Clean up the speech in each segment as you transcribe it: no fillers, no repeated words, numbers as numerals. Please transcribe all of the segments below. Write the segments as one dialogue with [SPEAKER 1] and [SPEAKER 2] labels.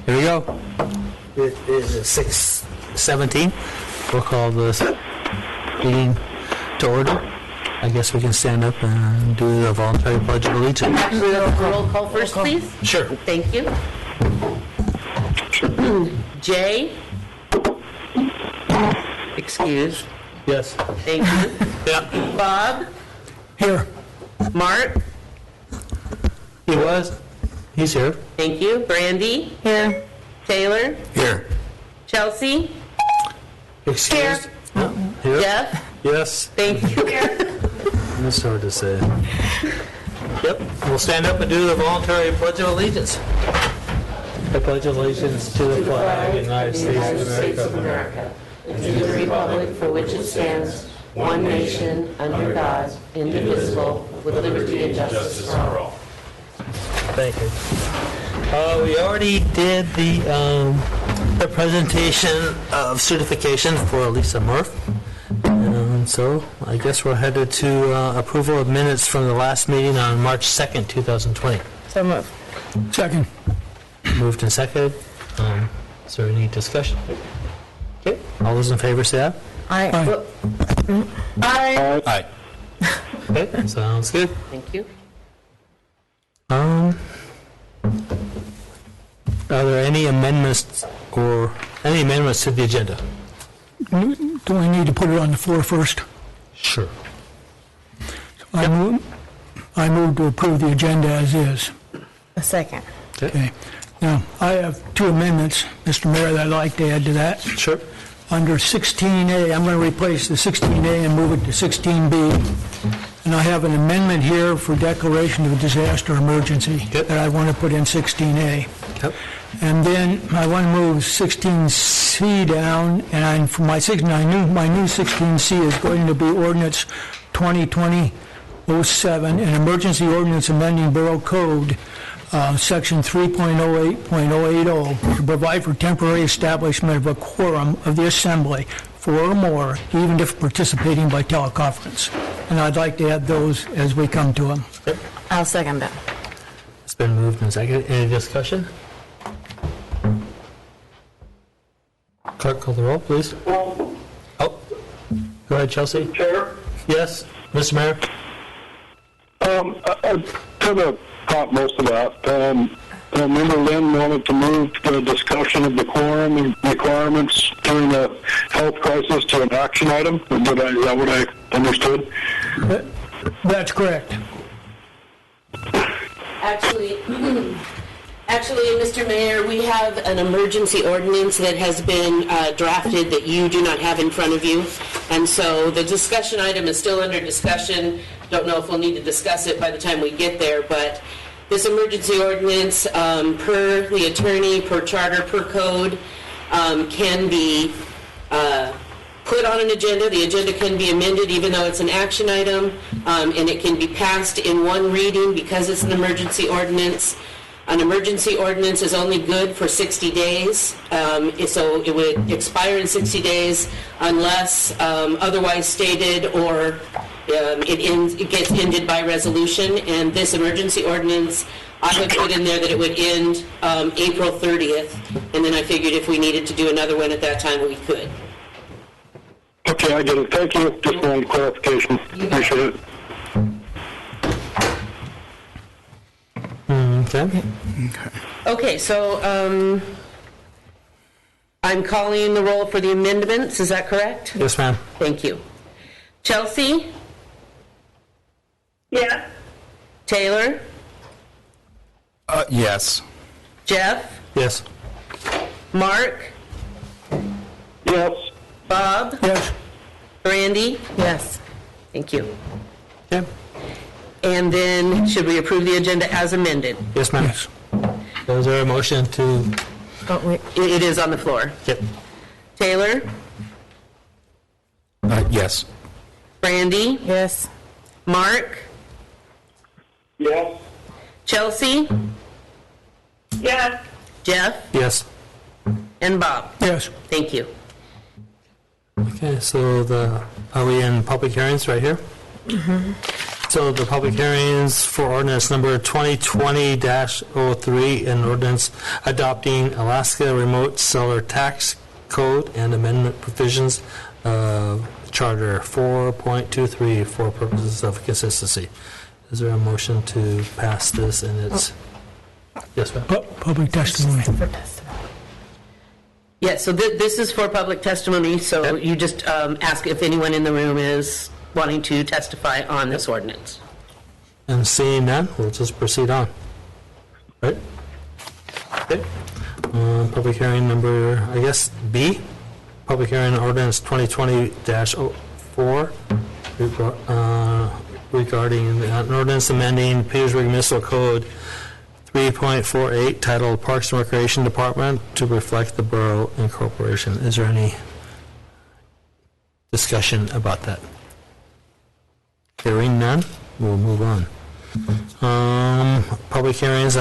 [SPEAKER 1] Here we go. It is 6:17. We'll call this meeting to order. I guess we can stand up and do the voluntary pledge of allegiance.
[SPEAKER 2] Actually, roll call first, please.
[SPEAKER 1] Sure.
[SPEAKER 2] Thank you. Jay? Excuse.
[SPEAKER 1] Yes.
[SPEAKER 2] Thank you.
[SPEAKER 1] Yeah.
[SPEAKER 2] Bob?
[SPEAKER 1] Here.
[SPEAKER 2] Mark?
[SPEAKER 1] He was. He's here.
[SPEAKER 2] Thank you. Brandy? Here. Taylor?
[SPEAKER 1] Here.
[SPEAKER 2] Chelsea?
[SPEAKER 1] Excused. No. Here.
[SPEAKER 2] Jeff?
[SPEAKER 1] Yes.
[SPEAKER 2] Thank you.
[SPEAKER 1] That's hard to say. Yep. We'll stand up and do the voluntary pledge of allegiance. I pledge allegiance to the flag of the United States of America,
[SPEAKER 2] and to the republic for which it stands, one nation, under God, indivisible, with liberty and justice for all.
[SPEAKER 1] Thank you. We already did the presentation of certification for Lisa Murph. So I guess we're headed to approval of minutes from the last meeting on March 2nd, 2020.
[SPEAKER 2] So moved.
[SPEAKER 3] Second.
[SPEAKER 1] Moved and seconded. Is there any discussion? Okay. All those in favor say aye.
[SPEAKER 2] Aye. Aye.
[SPEAKER 1] Aye. Okay, sounds good.
[SPEAKER 2] Thank you.
[SPEAKER 1] Are there any amendments to the agenda?
[SPEAKER 3] Do we need to put it on the floor first?
[SPEAKER 1] Sure.
[SPEAKER 3] I move to approve the agenda as is.
[SPEAKER 2] A second.
[SPEAKER 3] Okay. Now, I have two amendments, Mr. Mayor, that I'd like to add to that.
[SPEAKER 1] Sure.
[SPEAKER 3] Under 16A, I'm going to replace the 16A and move it to 16B. And I have an amendment here for declaration of a disaster emergency that I want to put in 16A.
[SPEAKER 1] Yep.
[SPEAKER 3] And then I want to move 16C down, and for my new 16C is going to be Ordinance 2020-07, an emergency ordinance amending Borough Code, Section 3.08.080, to provide for temporary establishment of a quorum of the Assembly, 4 or more, even if participating by teleconference. And I'd like to add those as we come to them.
[SPEAKER 1] Yep.
[SPEAKER 2] I'll second that.
[SPEAKER 1] It's been moved and seconded. Any discussion? Clerk, call the roll, please. Oh, go ahead, Chelsea.
[SPEAKER 4] Chair?
[SPEAKER 1] Yes, Mr. Mayor.
[SPEAKER 4] I kind of caught most of that. Member Lynn wanted to move the discussion of the quorum and requirements during the health crisis to an action item. Is that what I understood?
[SPEAKER 3] That's correct.
[SPEAKER 2] Actually, Mr. Mayor, we have an emergency ordinance that has been drafted that you do not have in front of you. And so the discussion item is still under discussion. Don't know if we'll need to discuss it by the time we get there, but this emergency ordinance, per the attorney, per charter, per code, can be put on an agenda. The agenda can be amended even though it's an action item, and it can be passed in one reading because it's an emergency ordinance. An emergency ordinance is only good for 60 days, so it would expire in 60 days unless otherwise stated or it gets ended by resolution. And this emergency ordinance, I have put in there that it would end April 30th, and then I figured if we needed to do another one at that time, we could.
[SPEAKER 4] Okay, I get it. Thank you. Just wanted clarification. Appreciate it.
[SPEAKER 1] Okay.
[SPEAKER 2] Okay, so I'm calling the roll for the amendments. Is that correct?
[SPEAKER 1] Yes, ma'am.
[SPEAKER 2] Thank you. Chelsea?
[SPEAKER 5] Yes.
[SPEAKER 2] Taylor?
[SPEAKER 6] Yes.
[SPEAKER 2] Jeff?
[SPEAKER 1] Yes.
[SPEAKER 2] Mark?
[SPEAKER 4] Yes.
[SPEAKER 2] Bob?
[SPEAKER 3] Yes.
[SPEAKER 2] Brandy? Yes. Thank you.
[SPEAKER 1] Okay.
[SPEAKER 2] And then, should we approve the agenda as amended?
[SPEAKER 1] Yes, ma'am.
[SPEAKER 3] Yes.
[SPEAKER 1] Is there a motion to?
[SPEAKER 2] It is on the floor.
[SPEAKER 1] Yep.
[SPEAKER 2] Taylor?
[SPEAKER 6] Yes.
[SPEAKER 2] Brandy?
[SPEAKER 5] Yes.
[SPEAKER 2] Mark?
[SPEAKER 4] Yes.
[SPEAKER 2] Chelsea?
[SPEAKER 5] Yes.
[SPEAKER 2] Jeff?
[SPEAKER 1] Yes.
[SPEAKER 2] And Bob?
[SPEAKER 3] Yes.
[SPEAKER 2] Thank you.
[SPEAKER 1] Okay, so are we in public hearings right here? So the public hearings for ordinance number 2020-03, an ordinance adopting Alaska Remote Seller Tax Code and amendment provisions of Charter 4.23 for purposes of consistency. Is there a motion to pass this in its... Yes, ma'am.
[SPEAKER 3] Public testimony.
[SPEAKER 2] Yeah, so this is for public testimony, so
[SPEAKER 1] Yep.
[SPEAKER 2] you just ask if anyone in the room is wanting to testify on this ordinance.
[SPEAKER 1] And seeing none, we'll just proceed on. Right? Okay. Public hearing number, I guess, B. Public hearing ordinance 2020-04 regarding an ordinance amending Petersburg Municipal Code 3.48 titled Parks and Recreation Department to reflect the Borough Incorporation. Is there any discussion about that? Hearing none, we'll move on. Public hearings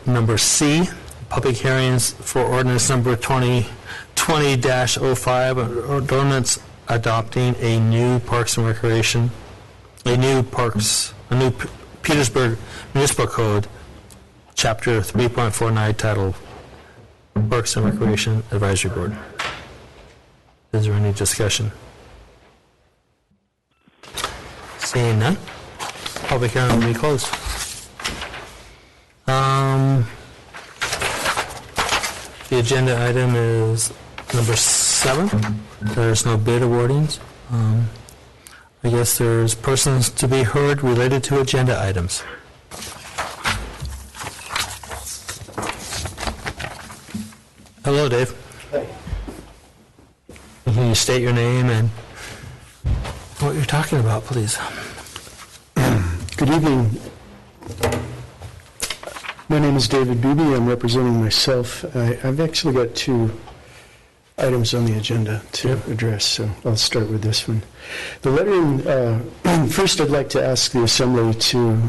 [SPEAKER 1] number C. Public hearings for ordinance number 2020-05, ordinance adopting a new Parks and Recreation, a new Petersburg Municipal Code, Chapter 3.49, titled Parks and Recreation Advisory Board. Is there any discussion? Seeing none, public hearing will be closed. The agenda item is number 7. There's no bid awardings. I guess there's persons to be heard related to agenda items. Hello, Dave.
[SPEAKER 6] Hi.
[SPEAKER 1] Can you state your name and what you're talking about, please?
[SPEAKER 6] Good evening. My name is David Beebe. I'm representing myself. I've actually got 2 items on the agenda to address, so I'll start with this one. The lettering, first I'd like to ask the Assembly to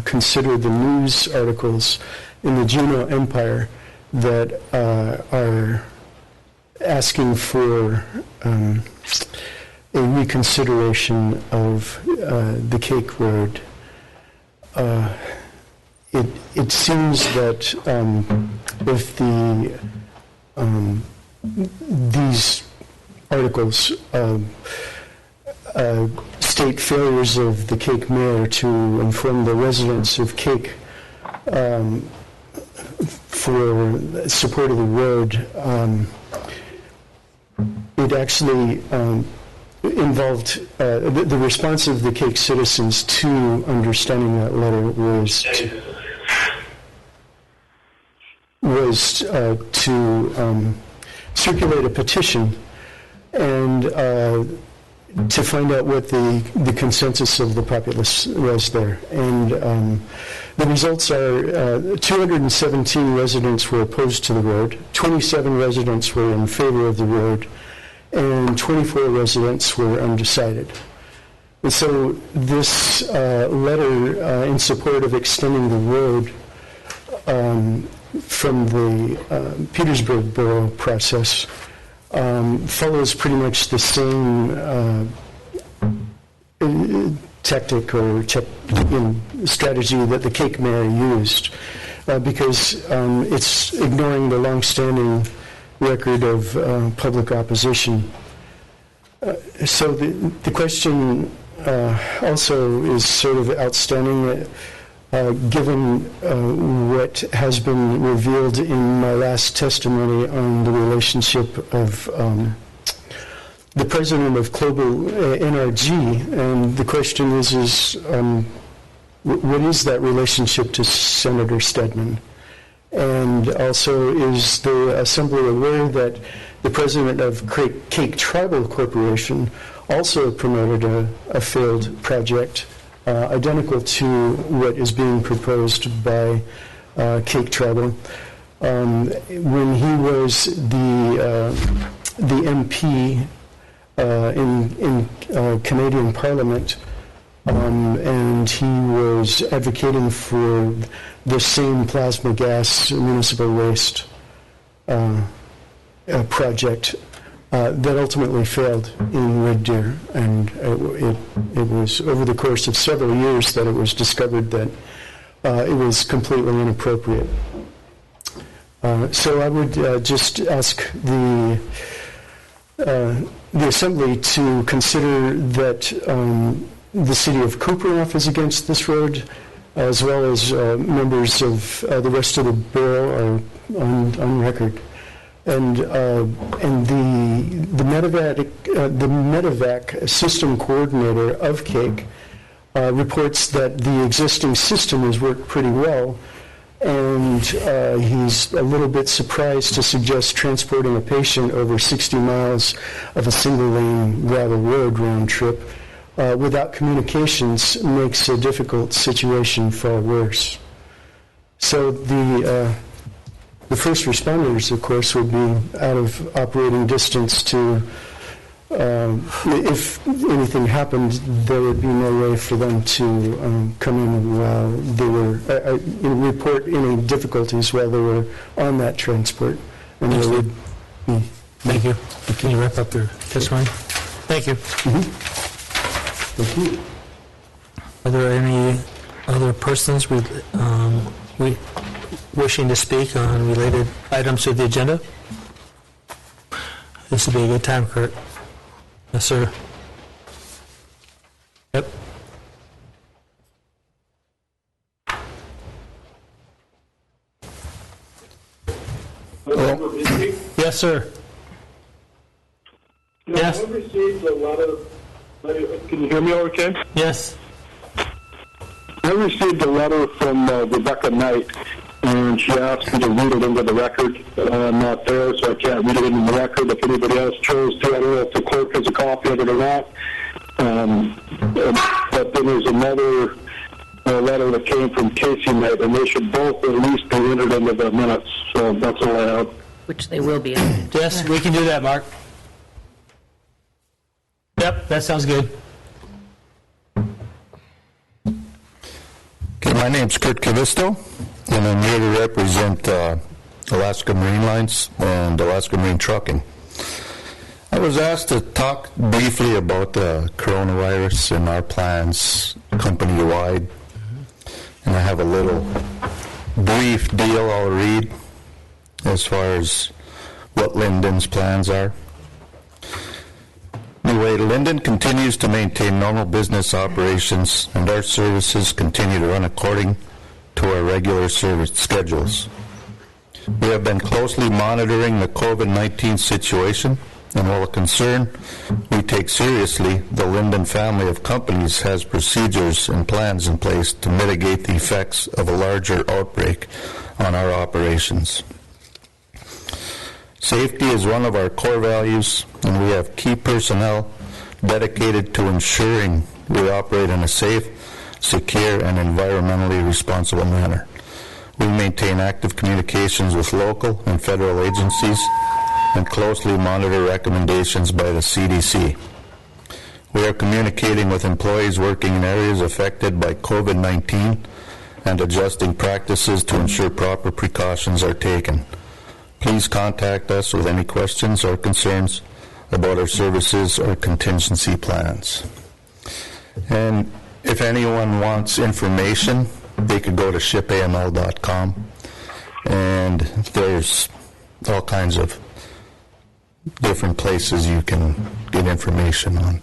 [SPEAKER 6] consider the news articles in the Juneau Empire that are asking for a reconsideration of the Cake Road. It seems that if these articles state failures of the Cake Mayor to inform the residents of Cake for support of the road, it actually involved the response of the Cake citizens to understanding that letter was to circulate a petition and to find out what the consensus of the populace was there. And the results are 217 residents were opposed to the road, 27 residents were in favor of the road, and 24 residents were undecided. And so this letter in support of extending the road from the Petersburg Borough process follows pretty much the same tactic or strategy that the Cake Mayor used, because it's ignoring the long-standing record of public opposition. So the question also is sort of outstanding, given what has been revealed in my last testimony on the relationship of the president of Global NRG, and the question is what is that relationship to Senator Stedman? And also, is the Assembly aware that the president of Cake Tribal Corporation also promoted a failed project identical to what is being proposed by Cake Tribal? When he was the MP in Canadian Parliament, and he was advocating for the same plasma gas municipal waste project. that ultimately failed in Red Deer, and it was over the course of several years that it was discovered that it was completely inappropriate. So I would just ask the Assembly to consider that the City of Coopernoff is against this road, as well as members of the rest of the Borough are on record. And the medevac system coordinator of CAKE reports that the existing system has worked pretty well, and he's a little bit surprised to suggest transporting a patient over 60 miles of a single-lane gravel road round trip without communications makes a difficult situation far worse. So the first responders, of course, would be out of operating distance to, if anything happened, there would be no way for them to come in while they were, report any difficulties while they were on that transport. And there would be...
[SPEAKER 1] Thank you. Can you wrap up your testimony? Thank you.
[SPEAKER 6] Thank you.
[SPEAKER 1] Are there any other persons wishing to speak on related items to the agenda? This would be a good time, Kurt. Yes, sir. Yep.
[SPEAKER 4] Hello?
[SPEAKER 1] Yes, sir. Yes.
[SPEAKER 4] I received a letter. Can you hear me okay?
[SPEAKER 1] Yes.
[SPEAKER 4] I received a letter from Rebecca Knight, and she asked me to read it into the record. I'm not there, so I can't read it into the record. If anybody else chose to, I don't know if the clerk has a copy of it or not. But then there's another letter that came from Casey Knight, and they should both at least be entered into the minutes. So that's all I have.
[SPEAKER 7] Which they will be.
[SPEAKER 1] Yes, we can do that, Mark. Yep, that sounds good.
[SPEAKER 8] Okay, my name's Kurt Cavisto, and I'm here to represent Alaska Marine Lines and Alaska Marine Trucking. I was asked to talk briefly about the coronavirus and our plans company-wide, and I have a little brief deal I'll read as far as what Linden's plans are. Anyway, Linden continues to maintain normal business operations, and our services continue to run according to our regular service schedules. We have been closely monitoring the COVID-19 situation, and while a concern we take seriously, the Linden family of companies has procedures and plans in place to mitigate the effects of a larger outbreak on our operations. Safety is one of our core values, and we have key personnel dedicated to ensuring we operate in a safe, secure, and environmentally responsible manner. We maintain active communications with local and federal agencies and closely monitor recommendations by the CDC. We are communicating with employees working in areas affected by COVID-19 and adjusting practices to ensure proper precautions are taken. Please contact us with any questions or concerns about our services or contingency plans. And if anyone wants information, they could go to shipaml.com, and there's all kinds of different places you can get information on.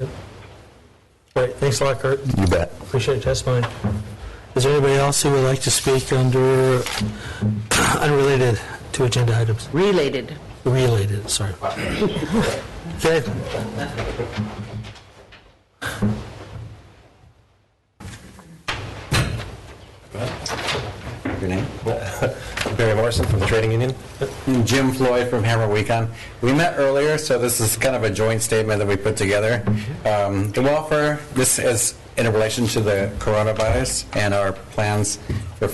[SPEAKER 1] Great. Thanks a lot, Kurt.
[SPEAKER 8] You bet.
[SPEAKER 1] Appreciate your testimony. Is there anybody else who would like to speak under unrelated to agenda items?
[SPEAKER 7] Related.
[SPEAKER 1] Related, sorry. Okay.
[SPEAKER 9] Your name? Barry Morrison from the Trading Union. And Jim Floyd from Hammer Weekon. We met earlier, so this is kind of a joint statement that we put together. The welfare, this is in relation to the coronavirus and our plans for,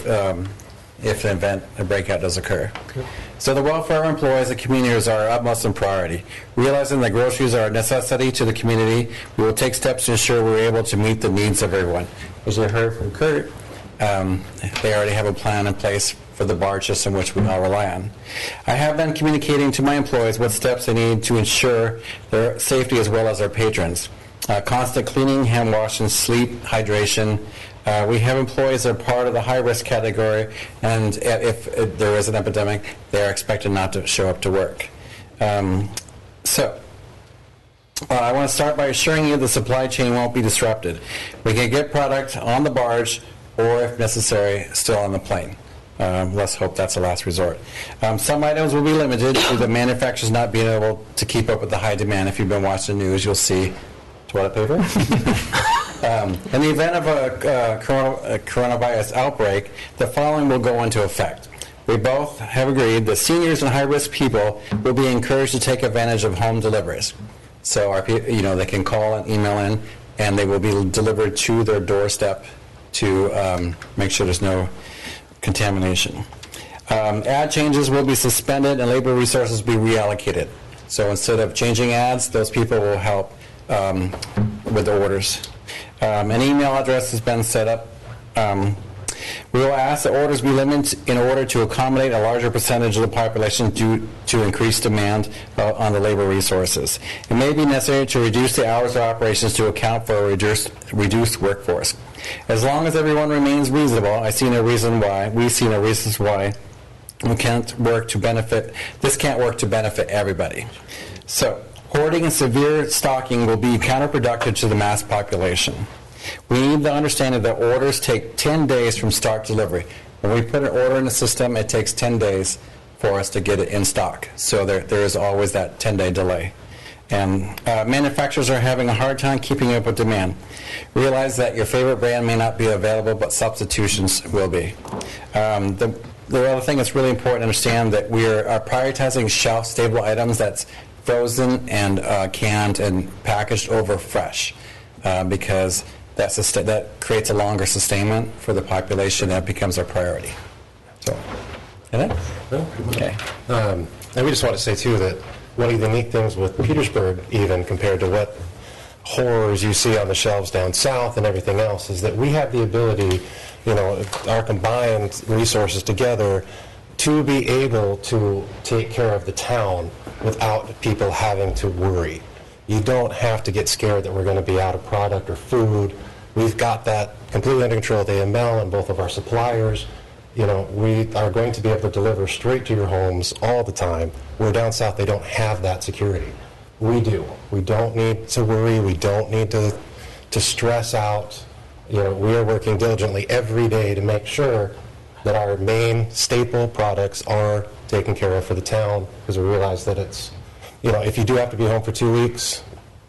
[SPEAKER 9] if an event, a breakout does occur. Okay. So the welfare of employees and community is our utmost priority. Realizing that groceries are a necessity to the community, we will take steps to ensure we're able to meet the needs of everyone. As you heard from Kurt, they already have a plan in place for the barge system which we all rely on. I have been communicating to my employees what steps they need to ensure their safety as well as our patrons. Constant cleaning, hand washing, sleep, hydration. We have employees that are part of the high-risk category, and if there is an epidemic, they are expected not to show up to work. I want to start by assuring you the supply chain won't be disrupted. We can get product on the barge, or if necessary, still on the plane. Let's hope that's the last resort. Some items will be limited to the manufacturers not being able to keep up with the high demand. If you've been watching the news, you'll see toilet paper. In the event of a coronavirus outbreak, the following will go into effect. We both have agreed that seniors and high-risk people will be encouraged to take advantage of home deliveries. So they can call and email in, and they will be delivered to their doorstep to make sure there's no contamination. Ad changes will be suspended and labor resources will be reallocated. So instead of changing ads, those people will help with the orders. An email address has been set up. We will ask that orders be limited in order to accommodate a larger percentage of the population due to increased demand on the labor resources. It may be necessary to reduce the hours of operations to account for a reduced workforce. As long as everyone remains reasonable, we see no reasons why this can't work to benefit everybody. So, hoarding and severe stocking will be counterproductive to the mass population. We need to understand that orders take 10 days from start to delivery. When we put an order in the system, it takes 10 days for us to get it in stock. So there is always that 10-day delay. And manufacturers are having a hard time keeping up with demand. Realize that your favorite brand may not be available, but substitutions will be. The other thing that's really important to understand that we are prioritizing shelf-stable items that's frozen and canned and packaged over fresh because that creates a longer sustainment for the population. That becomes our priority. So,
[SPEAKER 7] okay. And we just want to say too that one of the unique things with Petersburg, even compared to what horrors you see on the shelves down south and everything else, is that we have the ability, our combined resources together, to be able to take care of the town without people having to worry. You don't have to get scared that we're going to be out of product or food. We've got that completely under control with AML and both of our suppliers. We are going to be able to deliver straight to your homes all the time. Where down south they don't have that security. We do. We don't need to worry. We don't need to stress out. We are working diligently every day to make sure that our main staple products are taken care of for the town, because we realize that it's, if you do have to be home for 2 weeks,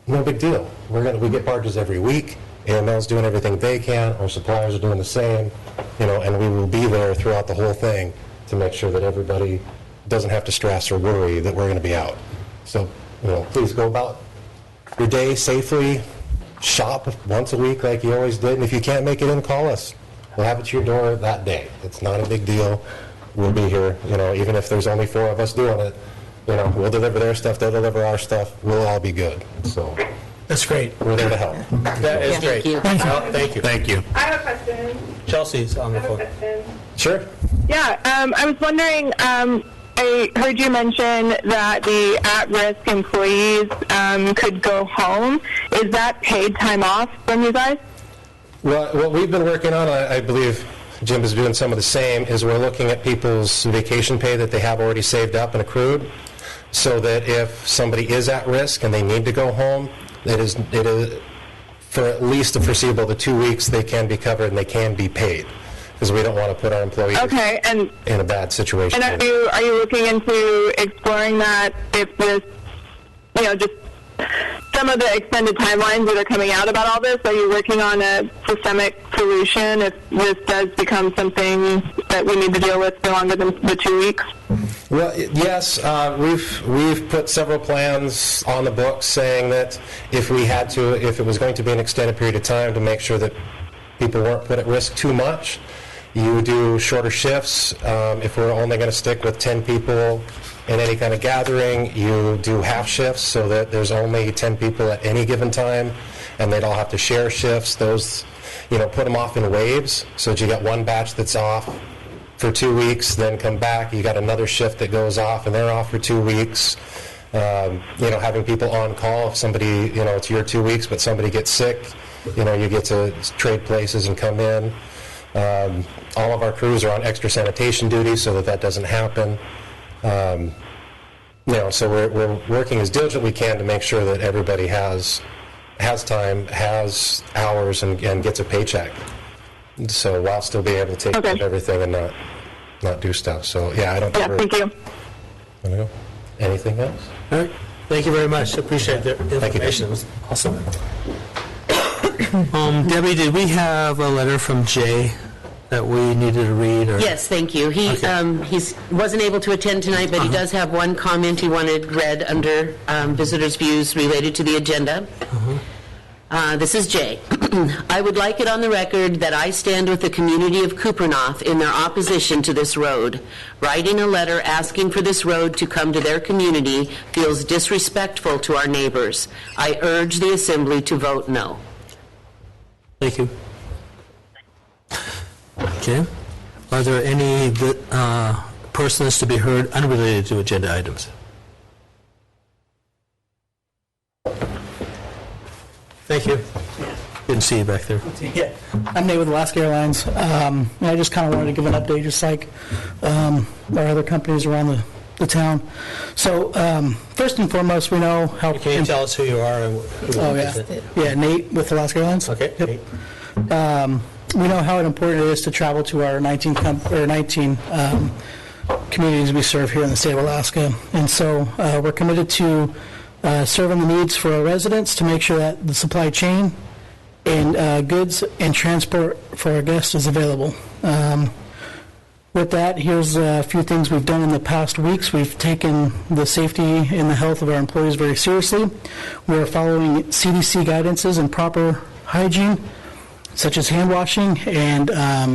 [SPEAKER 7] no big deal. We get barges every week. AML's doing everything they can. Our suppliers are doing the same, and we will be there throughout the whole thing to make sure that everybody doesn't have to stress or worry that we're going to be out. So, please go about your day safely. Shop once a week like you always did, and if you can't make it in, call us. We'll have it to your door that day. It's not a big deal. We'll be here, even if there's only 4 of us doing it, we'll deliver their stuff, they'll deliver our stuff, we'll all be good. So
[SPEAKER 1] That's great.
[SPEAKER 7] we're there to help.
[SPEAKER 1] That is great.
[SPEAKER 2] Thank you.
[SPEAKER 1] Thank you.
[SPEAKER 8] Thank you.
[SPEAKER 5] I have a question.
[SPEAKER 1] Chelsea's on the
[SPEAKER 5] I have a
[SPEAKER 1] phone.
[SPEAKER 5] question.
[SPEAKER 7] Sure.
[SPEAKER 5] Yeah, I was wondering, I heard you mention that the at-risk employees could go home. Is that paid time off from you guys?
[SPEAKER 7] Well, what we've been working on, I believe Jim is doing some of the same, is we're looking at people's vacation pay that they have already saved up and accrued, so that if somebody is at risk and they need to go home, it is for at least the foreseeable, the 2 weeks, they can be covered and they can be paid, because we don't want to put our employees in a bad situation.
[SPEAKER 5] And are you looking into exploring that if this, just some of the extended timelines that are coming out about all this, are you working on a systemic solution if this does become something that we need to deal with for longer than the 2 weeks?
[SPEAKER 7] Well, yes, we've put several plans on the books saying that if it was going to be an extended period of time, to make sure that people weren't put at risk too much, you do shorter shifts. If we're only going to stick with 10 people in any kind of gathering, you do half shifts so that there's only 10 people at any given time, and they'd all have to share shifts. Those, put them off in waves so that you got one batch that's off for 2 weeks, then come back, you got another shift that goes off, and they're off for 2 weeks. Having people on call, if somebody, it's your 2 weeks, but somebody gets sick, you get to trade places and come in. All of our crews are on extra sanitation duty so that doesn't happen. So we're working as diligently we can to make sure that everybody has time, has hours, and gets a paycheck. So while still being able to take care of everything and not do stuff. So yeah, I don't.
[SPEAKER 5] Yeah, thank you.
[SPEAKER 7] Anything else?
[SPEAKER 1] All right. Thank you very much. Appreciate the information. It was awesome. Debbie, did we have a letter from Jay that we needed to read? Or?
[SPEAKER 2] Yes, thank you. He wasn't able to attend tonight, but he does have one comment he wanted read under visitors' views related to the agenda. This is Jay. I would like it on the record that I stand with the community of Coopernoth in their opposition to this road. Writing a letter asking for this road to come to their community feels disrespectful to our neighbors. I urge the Assembly to vote no.
[SPEAKER 1] Thank you. Okay. Are there any persons to be heard unrelated to agenda items? Thank you. Didn't see you back there.
[SPEAKER 10] Yeah, I'm Nate with Alaska Airlines. And I just kind of wanted to give an update, just like our other companies around the town. So first and foremost, we know how.
[SPEAKER 1] Can you tell us who you are? And
[SPEAKER 10] yeah, Nate with Alaska Airlines.
[SPEAKER 1] Okay.
[SPEAKER 10] Yep. We know how important it is to travel to our 19 communities we serve here in the state of Alaska, and so we're committed to serving the needs for our residents to make sure that the supply chain and goods and transport for our guests is available. With that, here's a few things we've done in the past weeks. We've taken the safety and the health of our employees very seriously. We're following CDC guidances and proper hygiene, such as hand washing and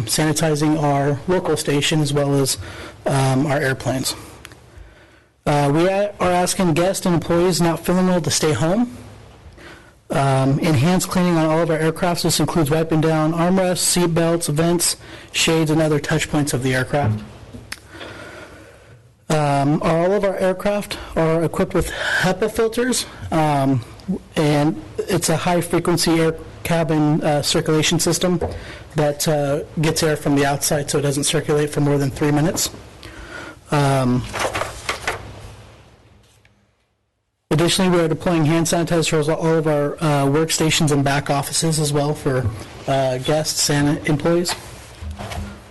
[SPEAKER 10] sanitizing our local station as well as our airplanes. We are asking guests and employees not feeling well to stay home. Enhanced cleaning on all of our aircrafts. This includes wiping down armrests, seat belts, vents, shades, and other touch points of the aircraft. All of our aircraft are equipped with HEPA filters, and it's a high-frequency air cabin circulation system that gets air from the outside so it doesn't circulate for more than 3 minutes. Additionally, we are deploying hand sanitizers at all of our workstations and back offices as well for guests and employees.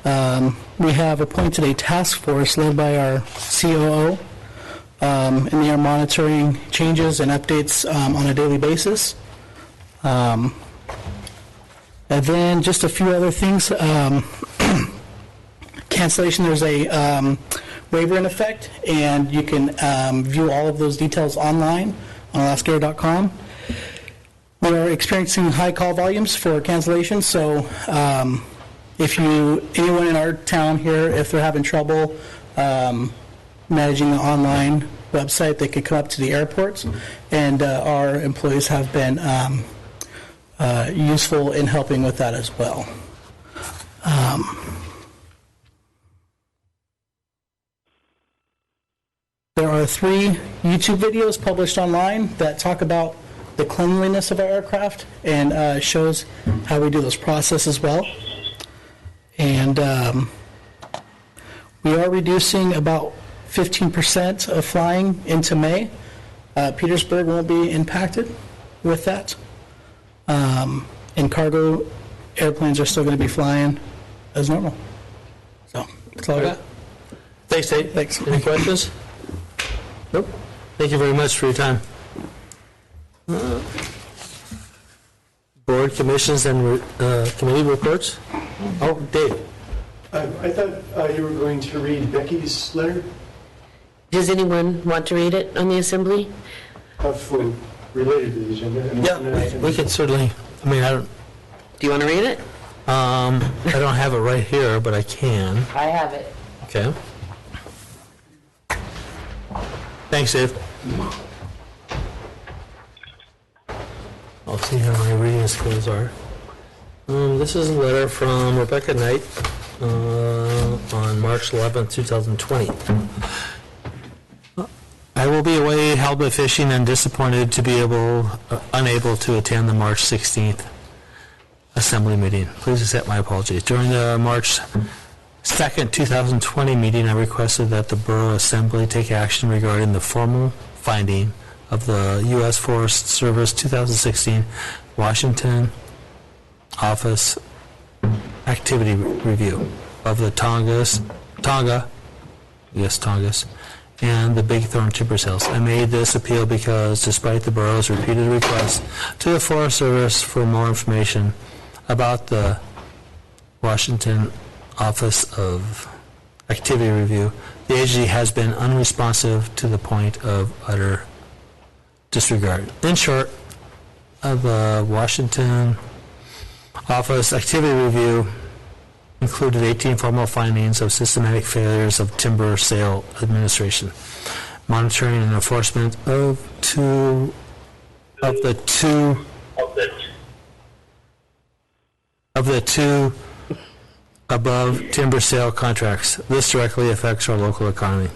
[SPEAKER 10] We have appointed a task force led by our COO, and they are monitoring changes and updates on a daily basis. And then just a few other things. Cancellation, there's a waiver in effect, and you can view all of those details online on alaskaair.com. We are experiencing high call volumes for cancellations, so if anyone in our town here, if they're having trouble managing the online website, they could come up to the airports, and our employees have been useful in helping with that as well. There are 3 YouTube videos published online that talk about the cleanliness of our aircraft and shows how we do this process as well. And we are reducing about 15% of flying into May. Petersburg won't be impacted with that. And cargo airplanes are still going to be flying as normal. So that's all I got.
[SPEAKER 1] Thanks, Tate.
[SPEAKER 10] Thanks.
[SPEAKER 1] Any questions? Nope. Thank you very much for your time. Board commissions and committee reports. Oh, Dave.
[SPEAKER 6] I thought you were going to read Becky's letter.
[SPEAKER 2] Does anyone want to read it on the Assembly?
[SPEAKER 6] Hopefully related to the agenda.
[SPEAKER 1] Yeah, we can certainly. I mean, I don't.
[SPEAKER 2] Do you want to read it?
[SPEAKER 1] I don't have it right here, but I can.
[SPEAKER 2] I have it.
[SPEAKER 1] Okay. Thanks, Dave. I'll see how my reading skills are. This is a letter from Rebecca Knight on March 11th, 2020. I will be away halibut fishing and disappointed to be unable to attend the March 16th Assembly meeting. Please accept my apologies. During the March 2nd, 2020 meeting, I requested that the Borough Assembly take action regarding the formal finding of the U.S. Forest Service 2016 Washington Office Activity Review of the Tongass, and the Big Thorn timber sales. I made this appeal because despite the Borough's repeated requests to the Forest Service for more information about the Washington Office of Activity Review, the agency has been unresponsive to the point of utter disregard. In short, the Washington Office Activity Review included 18 formal findings of systematic failures of timber sale administration, monitoring and enforcement of the two above timber sale contracts. This directly affects our local economy.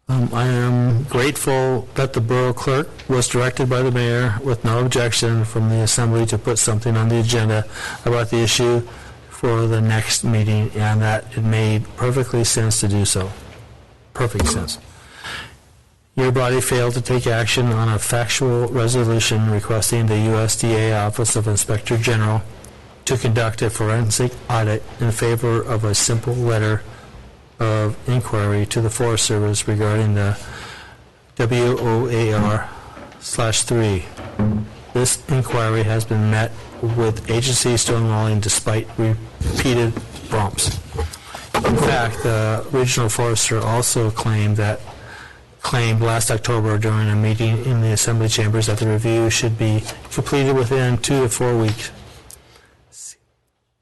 [SPEAKER 1] I am grateful that the borough clerk was directed by the mayor with no objection from the assembly to put something on the agenda about the issue for the next meeting, and that it made perfectly sense to do so. Perfect sense. Your body failed to take action on a factual resolution requesting the USDA Office of Inspector General to conduct a forensic audit in favor of a simple letter of inquiry to the Forest Service regarding the WOAR/3. This inquiry has been met with agency stonewalling despite repeated prompts. In fact, the regional forester also claimed last October during a meeting in the Assembly chambers that the review should be completed within 2 to 4 weeks.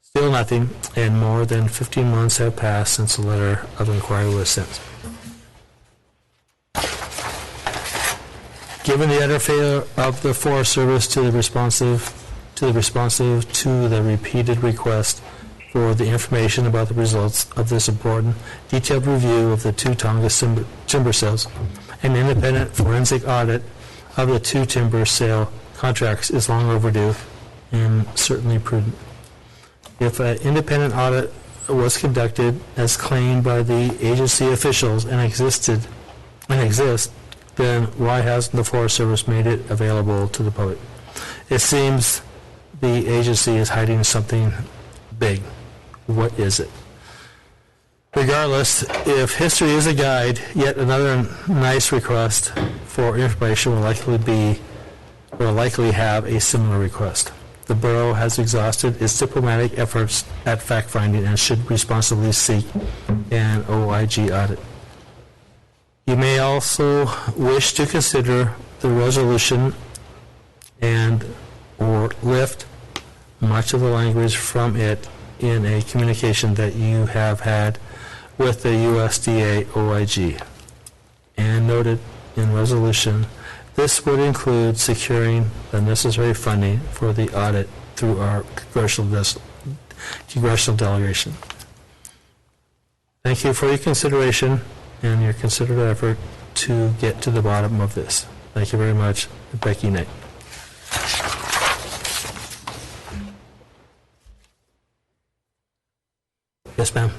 [SPEAKER 1] Still nothing, and more than 15 months have passed since the letter of inquiry was sent. Given the utter failure of the Forest Service to the responsive to the repeated request for the information about the results of this important detailed review of the two Tongass timber sales, an independent forensic audit of the two timber sale contracts is long overdue and certainly prudent. If an independent audit was conducted as claimed by the agency officials and exists, then why hasn't the Forest Service made it available to the public? It seems the agency is hiding something big. What is it? Regardless, if history is a guide, yet another nice request for information will likely have a similar request. The borough has exhausted its diplomatic efforts at fact-finding and should responsibly seek an OIG audit. You may also wish to consider the resolution or lift much of the language from it in a communication that you have had with the USDA OIG. And noted in resolution, this would include securing the necessary funding for the audit through our congressional delegation. Thank you for your consideration and your considered effort to get to the bottom of this. Thank you very much. Becky Knight. Yes, ma'am.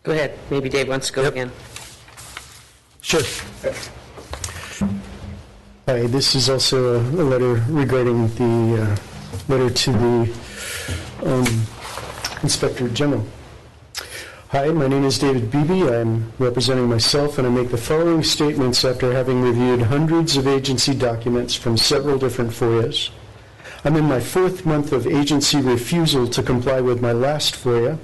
[SPEAKER 2] Go ahead. Maybe Dave wants to go again.
[SPEAKER 1] Sure.
[SPEAKER 6] Hi, this is also a letter regarding the letter to the Inspector General. Hi, my name is David Beebe. I'm representing myself, and I make the following statements after having reviewed hundreds of agency documents from several different FOIAs. I'm in my 4th month of agency refusal to comply with my last FOIA.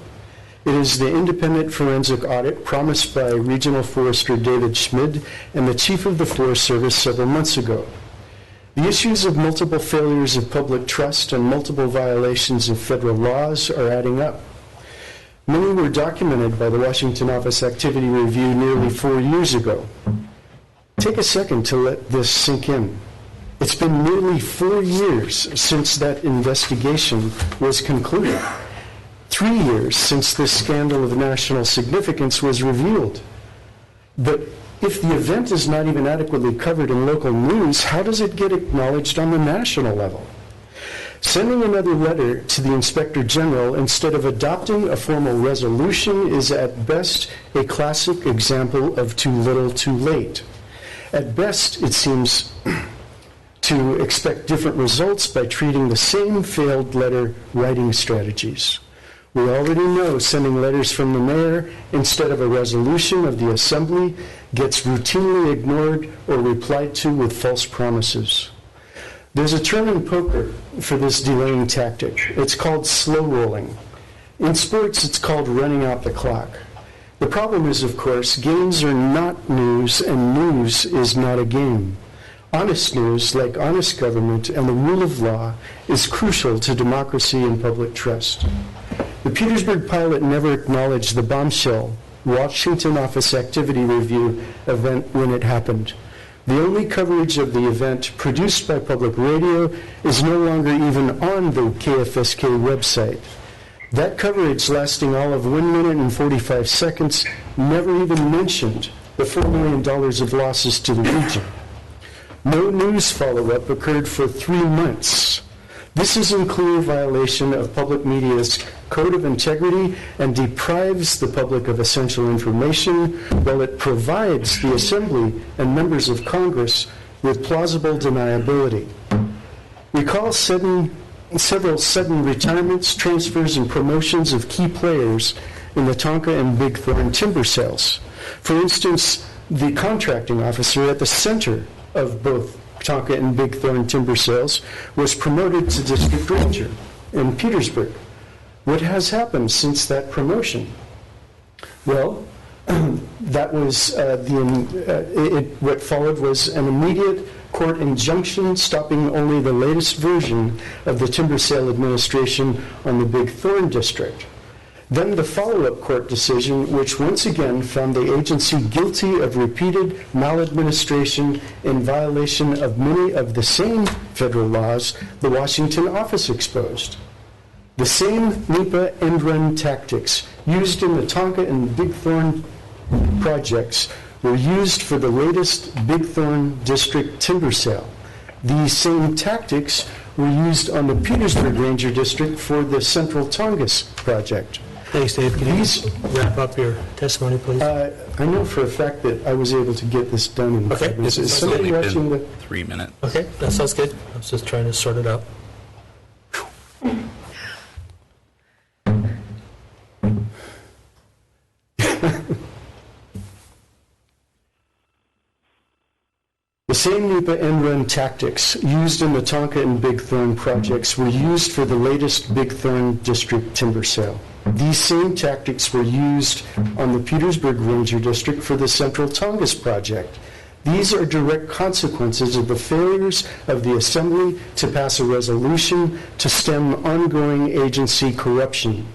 [SPEAKER 6] It is the independent forensic audit promised by Regional Forester David Schmid and the Chief of the Forest Service several months ago. The issues of multiple failures of public trust and multiple violations of federal laws are adding up. Many were documented by the Washington Office Activity Review nearly 4 years ago. Take a second to let this sink in. It's been nearly 4 years since that investigation was concluded. 3 years since this scandal of national significance was revealed. But if the event is not even adequately covered in local news, how does it get acknowledged on the national level? Sending another letter to the Inspector General instead of adopting a formal resolution is at best a classic example of too little too late. At best, it seems to expect different results by treating the same failed letter writing strategies. We already know sending letters from the mayor instead of a resolution of the assembly gets routinely ignored or replied to with false promises. There's a term in poker for this delaying tactic. It's called slow rolling. In sports, it's called running out the clock. The problem is, of course, games are not news, and news is not a game. Honest news, like honest government and the rule of law, is crucial to democracy and public trust. The Petersburg pilot never acknowledged the bombshell Washington Office Activity Review event when it happened. The only coverage of the event produced by public radio is no longer even on the KFSK website. That coverage, lasting all of 1 minute and 45 seconds, never even mentioned the $4 million of losses to the region. No news follow-up occurred for 3 months. This is in clear violation of public media's code of integrity and deprives the public of essential information while it provides the Assembly and members of Congress with plausible deniability. Recall several sudden retirements, transfers, and promotions of key players in the Tonka and Big Thorn timber sales. For instance, the contracting officer at the center of both Tonka and Big Thorn timber sales was promoted to district ranger in Petersburg. What has happened since that promotion? Well, that was what followed was an immediate court injunction stopping only the latest version of the timber sale administration on the Big Thorn district. Then the follow-up court decision, which once again found the agency guilty of repeated maladministration in violation of many of the same federal laws the Washington office exposed. The same NEPA end-run tactics used in the Tonka and Big Thorn projects were used for the latest Big Thorn district timber sale. These same tactics were used on the Petersburg Ranger District for the Central Tongass project.
[SPEAKER 1] Thanks, Dave. Can you wrap up your testimony, please?
[SPEAKER 6] I know for a fact that I was able to get this done in 5 minutes. Is somebody watching the...
[SPEAKER 11] 3 minutes.
[SPEAKER 1] Okay, that sounds good. I was just trying to sort it out.
[SPEAKER 6] The same NEPA end-run tactics used in the Tonka and Big Thorn projects were used for the latest Big Thorn district timber sale. These same tactics were used on the Petersburg Ranger District for the Central Tongass project. These are direct consequences of the failures of the Assembly to pass a resolution to stem ongoing agency corruption.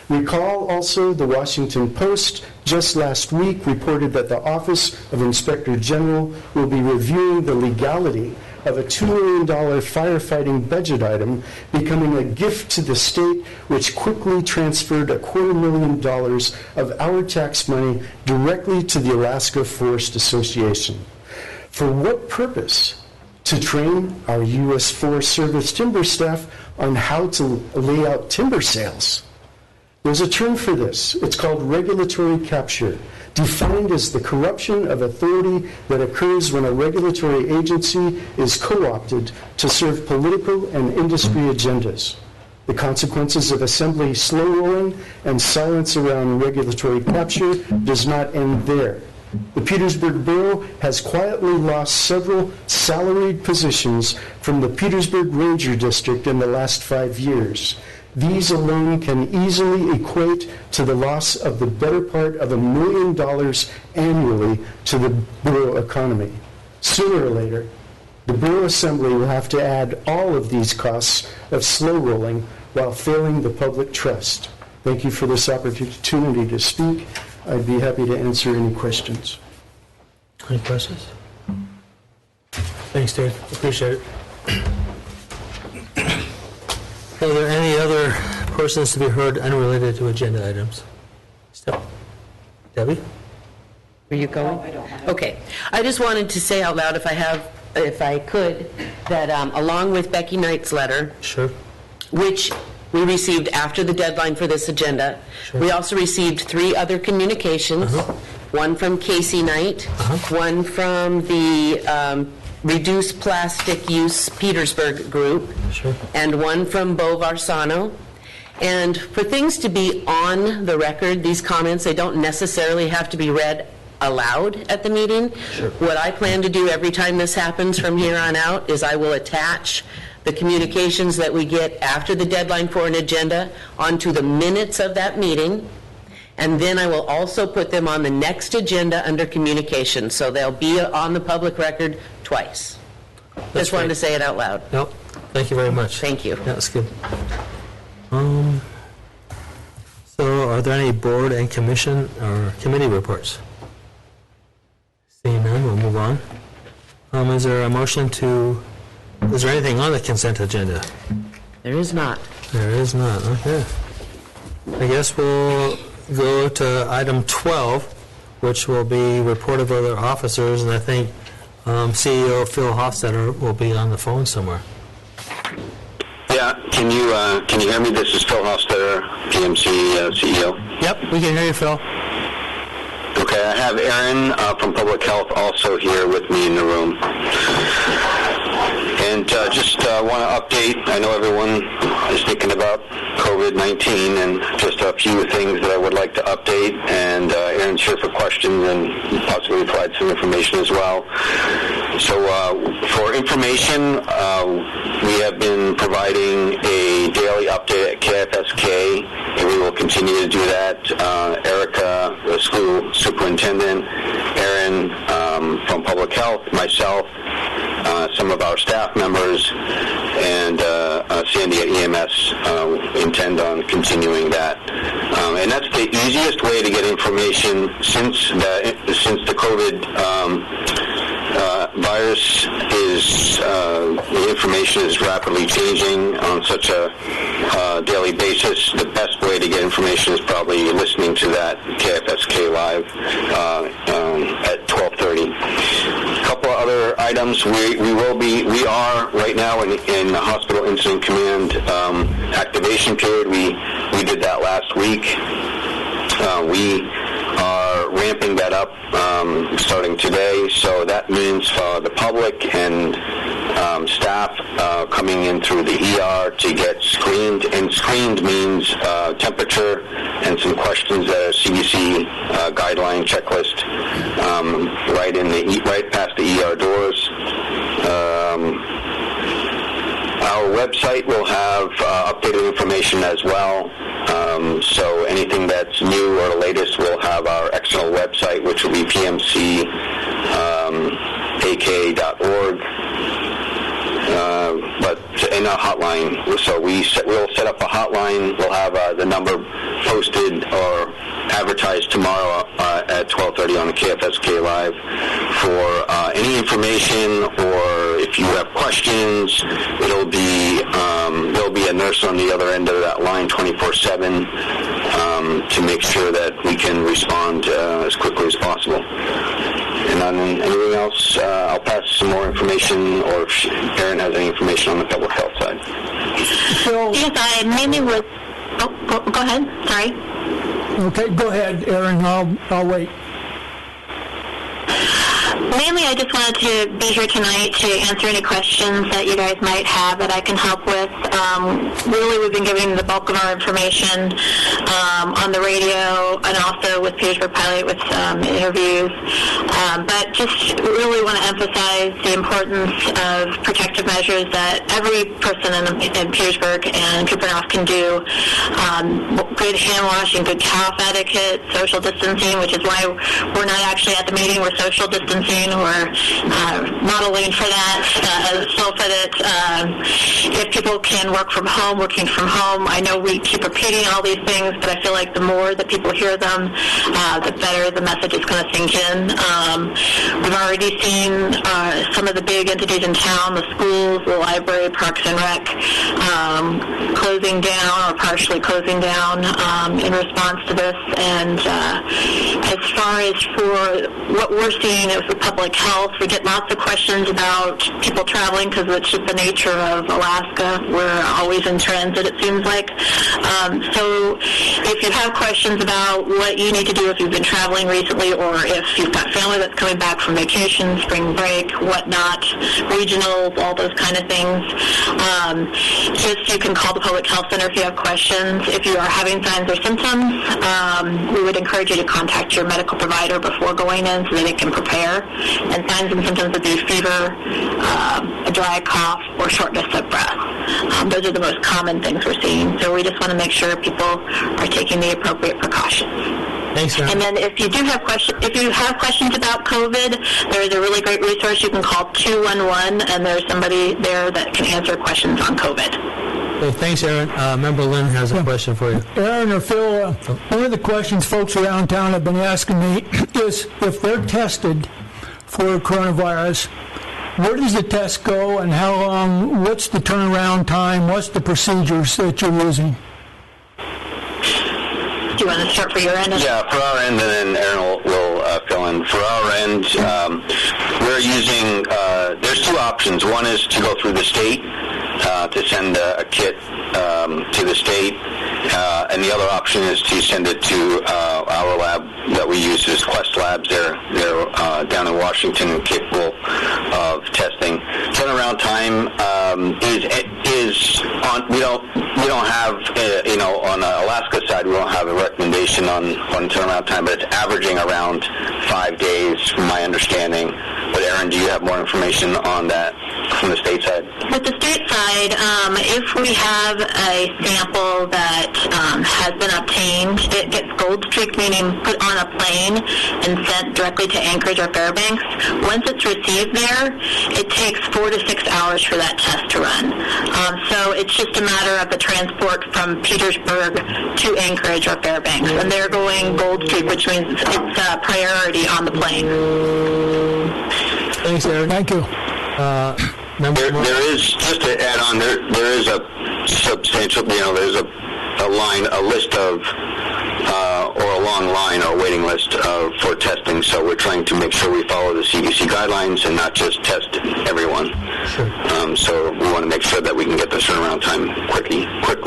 [SPEAKER 6] Recall also the Washington Post just last week reported that the Office of Inspector General will be reviewing the legality of a $2 million firefighting budget item becoming a gift to the state, which quickly transferred $250,000 of our tax money directly to the Alaska Forest Association. For what purpose? To train our U.S. Forest Service timber staff on how to lay out timber sales. There's a term for this. It's called regulatory capture, defined as the corruption of authority that occurs when a regulatory agency is co-opted to serve political and industry agendas. The consequences of Assembly slow rolling and silence around regulatory capture does not end there. The Petersburg Borough has quietly lost several salaried positions from the Petersburg Ranger District in the last 5 years. These alone can easily equate to the loss of the better part of $1 million annually to the borough economy. Sooner or later, the Borough Assembly will have to add all of these costs of slow rolling while failing the public trust. Thank you for this opportunity to speak. I'd be happy to answer any questions.
[SPEAKER 1] Any questions? Thanks, Dave. Appreciate it. Are there any other persons to be heard unrelated to agenda items. Debbie?
[SPEAKER 2] Were you going? I don't have. Okay. I just wanted to say out loud, if I could, that along with Becky Knight's letter,
[SPEAKER 1] Sure.
[SPEAKER 2] which we received after the deadline for this agenda, we also received 3 other communications. One from Casey Knight, one from the Reduce Plastic Use Petersburg group, and one from Bo Varsano. And for things to be on the record, these comments, they don't necessarily have to be read aloud at the meeting. What I plan to do every time this happens from here on out is I will attach the communications that we get after the deadline for an agenda onto the minutes of that meeting, and then I will also put them on the next agenda under communications, so they'll be on the public record twice. Just wanted to say it out loud.
[SPEAKER 1] Nope. Thank you very much.
[SPEAKER 2] Thank you.
[SPEAKER 1] That's good. So are there any board and commission or committee reports? Seeing none, we'll move on. Is there a motion to, is there anything on the consent agenda?
[SPEAKER 2] There is not.
[SPEAKER 1] There is not, okay. I guess we'll go to item 12, which will be report of other officers, and I think CEO Phil Hofstetter will be on the phone somewhere.
[SPEAKER 11] Yeah, can you hear me? This is Phil Hofstetter, PMC CEO.
[SPEAKER 1] Yep, we can hear you, Phil.
[SPEAKER 11] Okay, I have Aaron from Public Health also here with me in the room. And just want to update, I know everyone is thinking about COVID-19, and just a few things that I would like to update, and Aaron's here for questions and possibly provide some information as well. So for information, we have been providing a daily update at KFSK, and we will continue to do that. Erica, the school superintendent, Aaron from Public Health, myself, some of our staff members, and Sandy at EMS intend on continuing that. And that's the easiest way to get information since the COVID virus is, the information is rapidly changing on such a daily basis. The best way to get information is probably listening to that KFSK Live at 12:30. A couple of other items. We are right now in the Hospital Incident Command activation period. We did that last week. We are ramping that up starting today, so that means for the public and staff coming in through the ER to get screened, and screened means temperature and some questions that are CDC guideline checklist right past the ER doors. Our website will have updated information as well. So anything that's new or the latest will have our external website, which will be pmcak.org. But in a hotline, so we'll set up a hotline. We'll have the number posted or advertised tomorrow at 12:30 on the KFSK Live for any information, or if you have questions, there'll be a nurse on the other end of that line 24/7 to make sure that we can respond as quickly as possible. And on anything else, I'll pass some more information, or if Aaron has any information on the public health side.
[SPEAKER 12] Yes, I mainly was... Oh, go ahead. Sorry.
[SPEAKER 3] Okay, go ahead, Aaron. I'll wait.
[SPEAKER 12] Mainly, I just wanted to be here tonight to answer any questions that you guys might have that I can help with. Really, we've been giving the bulk of our information on the radio and also with Petersburg Pilot with interviews. But just really want to emphasize the importance of protective measures that every person in Petersburg and Kupreanof can do. Good hand washing, good cough etiquette, social distancing, which is why we're not actually at the meeting. We're social distancing testing or modeling for that, so that if people can work from home, working from home. I know we keep repeating all these things, but I feel like the more that people hear them, the better the message is going to sink in. We've already seen some of the big entities in town, the schools, the library, Parks and Rec, closing down or partially closing down in response to this. And as far as for what we're seeing with public health, we get lots of questions about people traveling because it's just the nature of Alaska. We're always in transit, it seems like. So if you have questions about what you need to do if you've been traveling recently, or if you've got family that's coming back from vacation, spring break, whatnot, regionals, all those kind of things, just you can call the Public Health Center if you have questions. If you are having signs or symptoms, we would encourage you to contact your medical provider before going in so that they can prepare. And signs and symptoms would be fever, a dry cough, or shortness of breath. Those are the most common things we're seeing. So we just want to make sure people are taking the appropriate precautions.
[SPEAKER 1] Thanks, Aaron.
[SPEAKER 12] And then if you have questions about COVID, there is a really great resource. You can call 211, and there's somebody there that can answer questions on COVID.
[SPEAKER 1] Well, thanks, Aaron. Member Lynn has a question for you.
[SPEAKER 3] Aaron or Phil, one of the questions folks around town have been asking me is if they're tested for coronavirus, where does the test go and how long, what's the turnaround time, what's the procedures that you're using?
[SPEAKER 12] Do you want to start for your end?
[SPEAKER 11] Yeah, for our end, and then Aaron will fill in. For our end, we're using, there's two options. One is to go through the state, to send a kit to the state, and the other option is to send it to our lab that we use is Quest Labs. They're down in Washington, capable of testing. Turnaround time is on. We don't have on the Alaska side we don't have a recommendation on turnaround time, but it's averaging around 5 days from my understanding. But Aaron, do you have more information on that from the state side?
[SPEAKER 12] With the state side, if we have a sample that has been obtained, it gets gold streak, meaning put on a plane and sent directly to Anchorage or Fairbanks. Once it's received there, it takes 4 to 6 hours for that test to run. So it's just a matter of the transport from Petersburg to Anchorage or Fairbanks. And they're going gold streak, which means it's priority on the plane.
[SPEAKER 1] Thanks, Aaron.
[SPEAKER 3] Thank you.
[SPEAKER 11] There is, just to add on, there is a substantial, there's a list of, or a long line or waiting list for testing. So we're trying to make sure we follow the CDC guidelines and not just test everyone.
[SPEAKER 1] Sure.
[SPEAKER 11] So we want to make sure that we can get the turnaround time quickly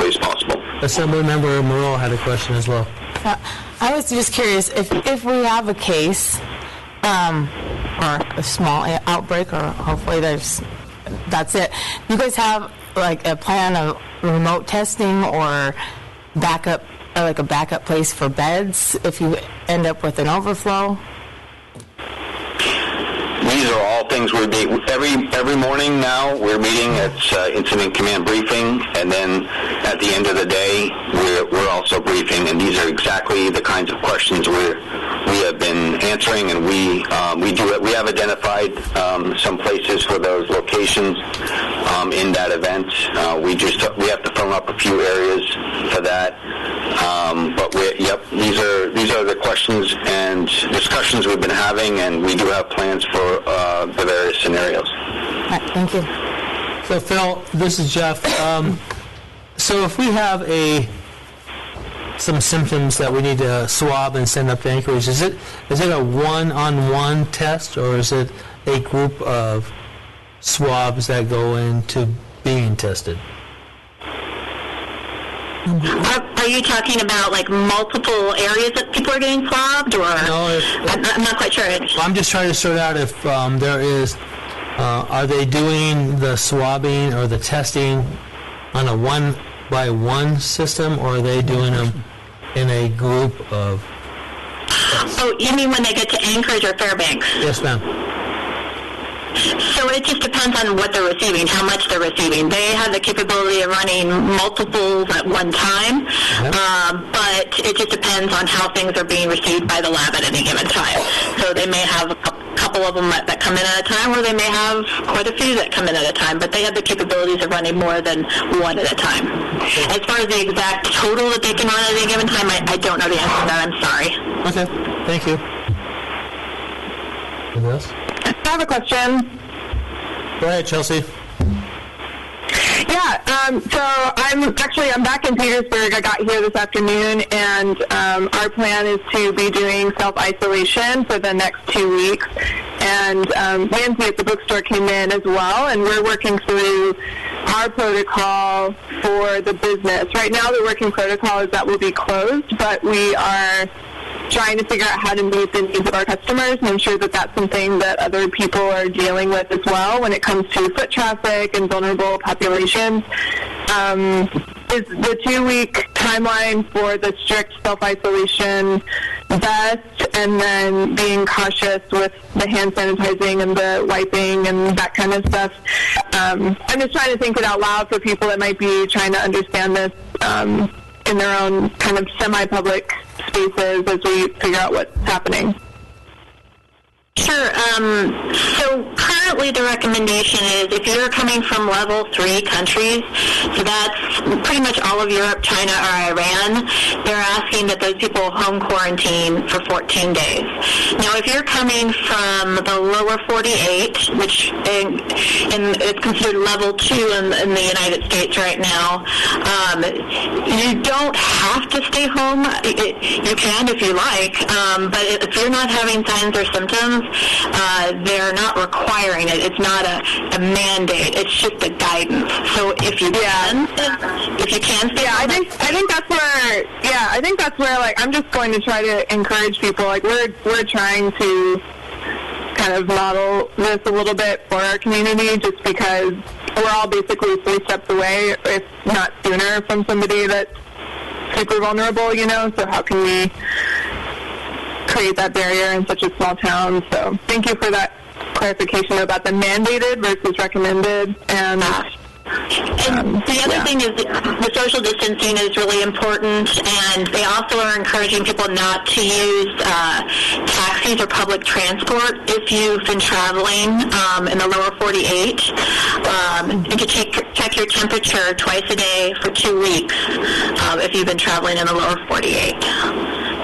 [SPEAKER 11] as possible.
[SPEAKER 1] Assemblymember Moreau had a question as well.
[SPEAKER 13] I was just curious if we have a case or a small outbreak, or hopefully that's it. Do you guys have like a plan of remote testing or backup, or like a backup place for beds if you end up with an overflow?
[SPEAKER 11] These are all things we're doing. Every morning now we're meeting. It's incident command briefing, and then at the end of the day we're also briefing. And these are exactly the kinds of questions we have been answering, and we have identified some places for those locations in that event. We have to firm up a few areas for that. But these are the questions and discussions we've been having, and we do have plans for the various scenarios.
[SPEAKER 13] All right, thank you.
[SPEAKER 1] So Phil, this is Jeff. So if we have some symptoms that we need to swab and send up to Anchorage, is it a one-on-one test, or is it a group of swabs that go into being tested?
[SPEAKER 12] Are you talking about like multiple areas that people are getting swabbed, or?
[SPEAKER 1] No,
[SPEAKER 12] I'm not quite sure.
[SPEAKER 1] I'm just trying to sort out if there is, are they doing the swabbing or the testing on a one-by-one system, or are they doing them in a group of tests?
[SPEAKER 12] Oh, you mean when they get to Anchorage or Fairbanks?
[SPEAKER 1] Yes, ma'am.
[SPEAKER 12] So it just depends on what they're receiving, how much they're receiving. They have the capability of running multiples at one time, but it just depends on how things are being received by the lab at any given time. So they may have a couple couple of them that come in at a time, or they may have quite a few that come in at a time, but they have the capabilities of running more than one at a time. As far as the exact total that they can run at any given time, I don't know the answer to that. I'm sorry.
[SPEAKER 1] Okay, thank you. Anything else?
[SPEAKER 5] I have a question.
[SPEAKER 1] Go ahead, Chelsea.
[SPEAKER 5] Yeah, so I'm back in Petersburg. I got here this afternoon, and our plan is to be doing self-isolation for the next 2 weeks. And Nancy at the bookstore came in as well, and we're working through our protocol for the business. Right now, the working protocol is that we'll be closed, but we are trying to figure out how to meet the needs of our customers, and I'm sure that that's something that other people are dealing with as well when it comes to foot traffic and vulnerable populations. Is the 2-week timeline for the strict self-isolation best, and then being cautious with the hand sanitizing and the wiping and that kind of stuff? I'm just trying to think it out loud for people that might be trying to understand this in their own kind of semi-public spaces as we figure out what's happening.
[SPEAKER 12] Sure. So currently the recommendation is if you're coming from level 3 countries, so that's pretty much all of Europe, China, or Iran, they're asking that those people home quarantine for 14 days. Now, if you're coming from the lower 48, which it's considered level 2 in the United States right now, you don't have to stay home. You can if you like, but if you're not having signs or symptoms, they're not requiring it. It's not a mandate. It's just a guidance. So if you can, stay home. I think that's where like I'm just going to try to encourage people. Like we're trying to kind of model this a little bit for our community, just because we're all basically 3 steps away, if not sooner, from somebody that's super vulnerable. So how can we create that barrier in such a small town? So thank you for that clarification about the mandated versus recommended. And the other thing is the social distancing is really important, and they also are encouraging people not to use taxis or public transport if you've been traveling in the lower 48, and to check your temperature twice a day for 2 weeks if you've been traveling in the lower 48.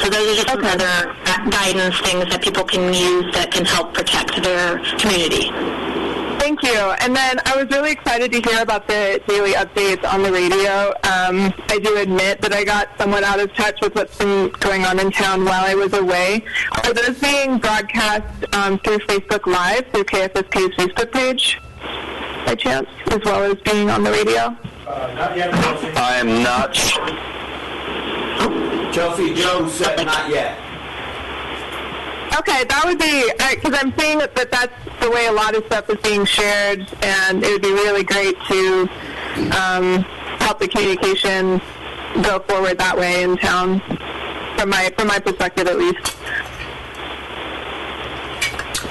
[SPEAKER 12] So those are just some other guidance things that people can use that can help protect their community.
[SPEAKER 5] Thank you. And then I was really excited to hear about the daily updates on the radio. I do admit that I got somewhat out of touch with what's been going on in town while I was away. Are those being broadcast through Facebook Live, through KFSK's Facebook page, by chance, as well as being on the radio?
[SPEAKER 14] Not yet.
[SPEAKER 11] I am not.
[SPEAKER 14] Chelsea Jones said not yet.
[SPEAKER 5] Okay, that would be, because I'm seeing that that's the way a lot of stuff is being shared, and it would be really great to help the communication go forward that way in town, from my perspective at least.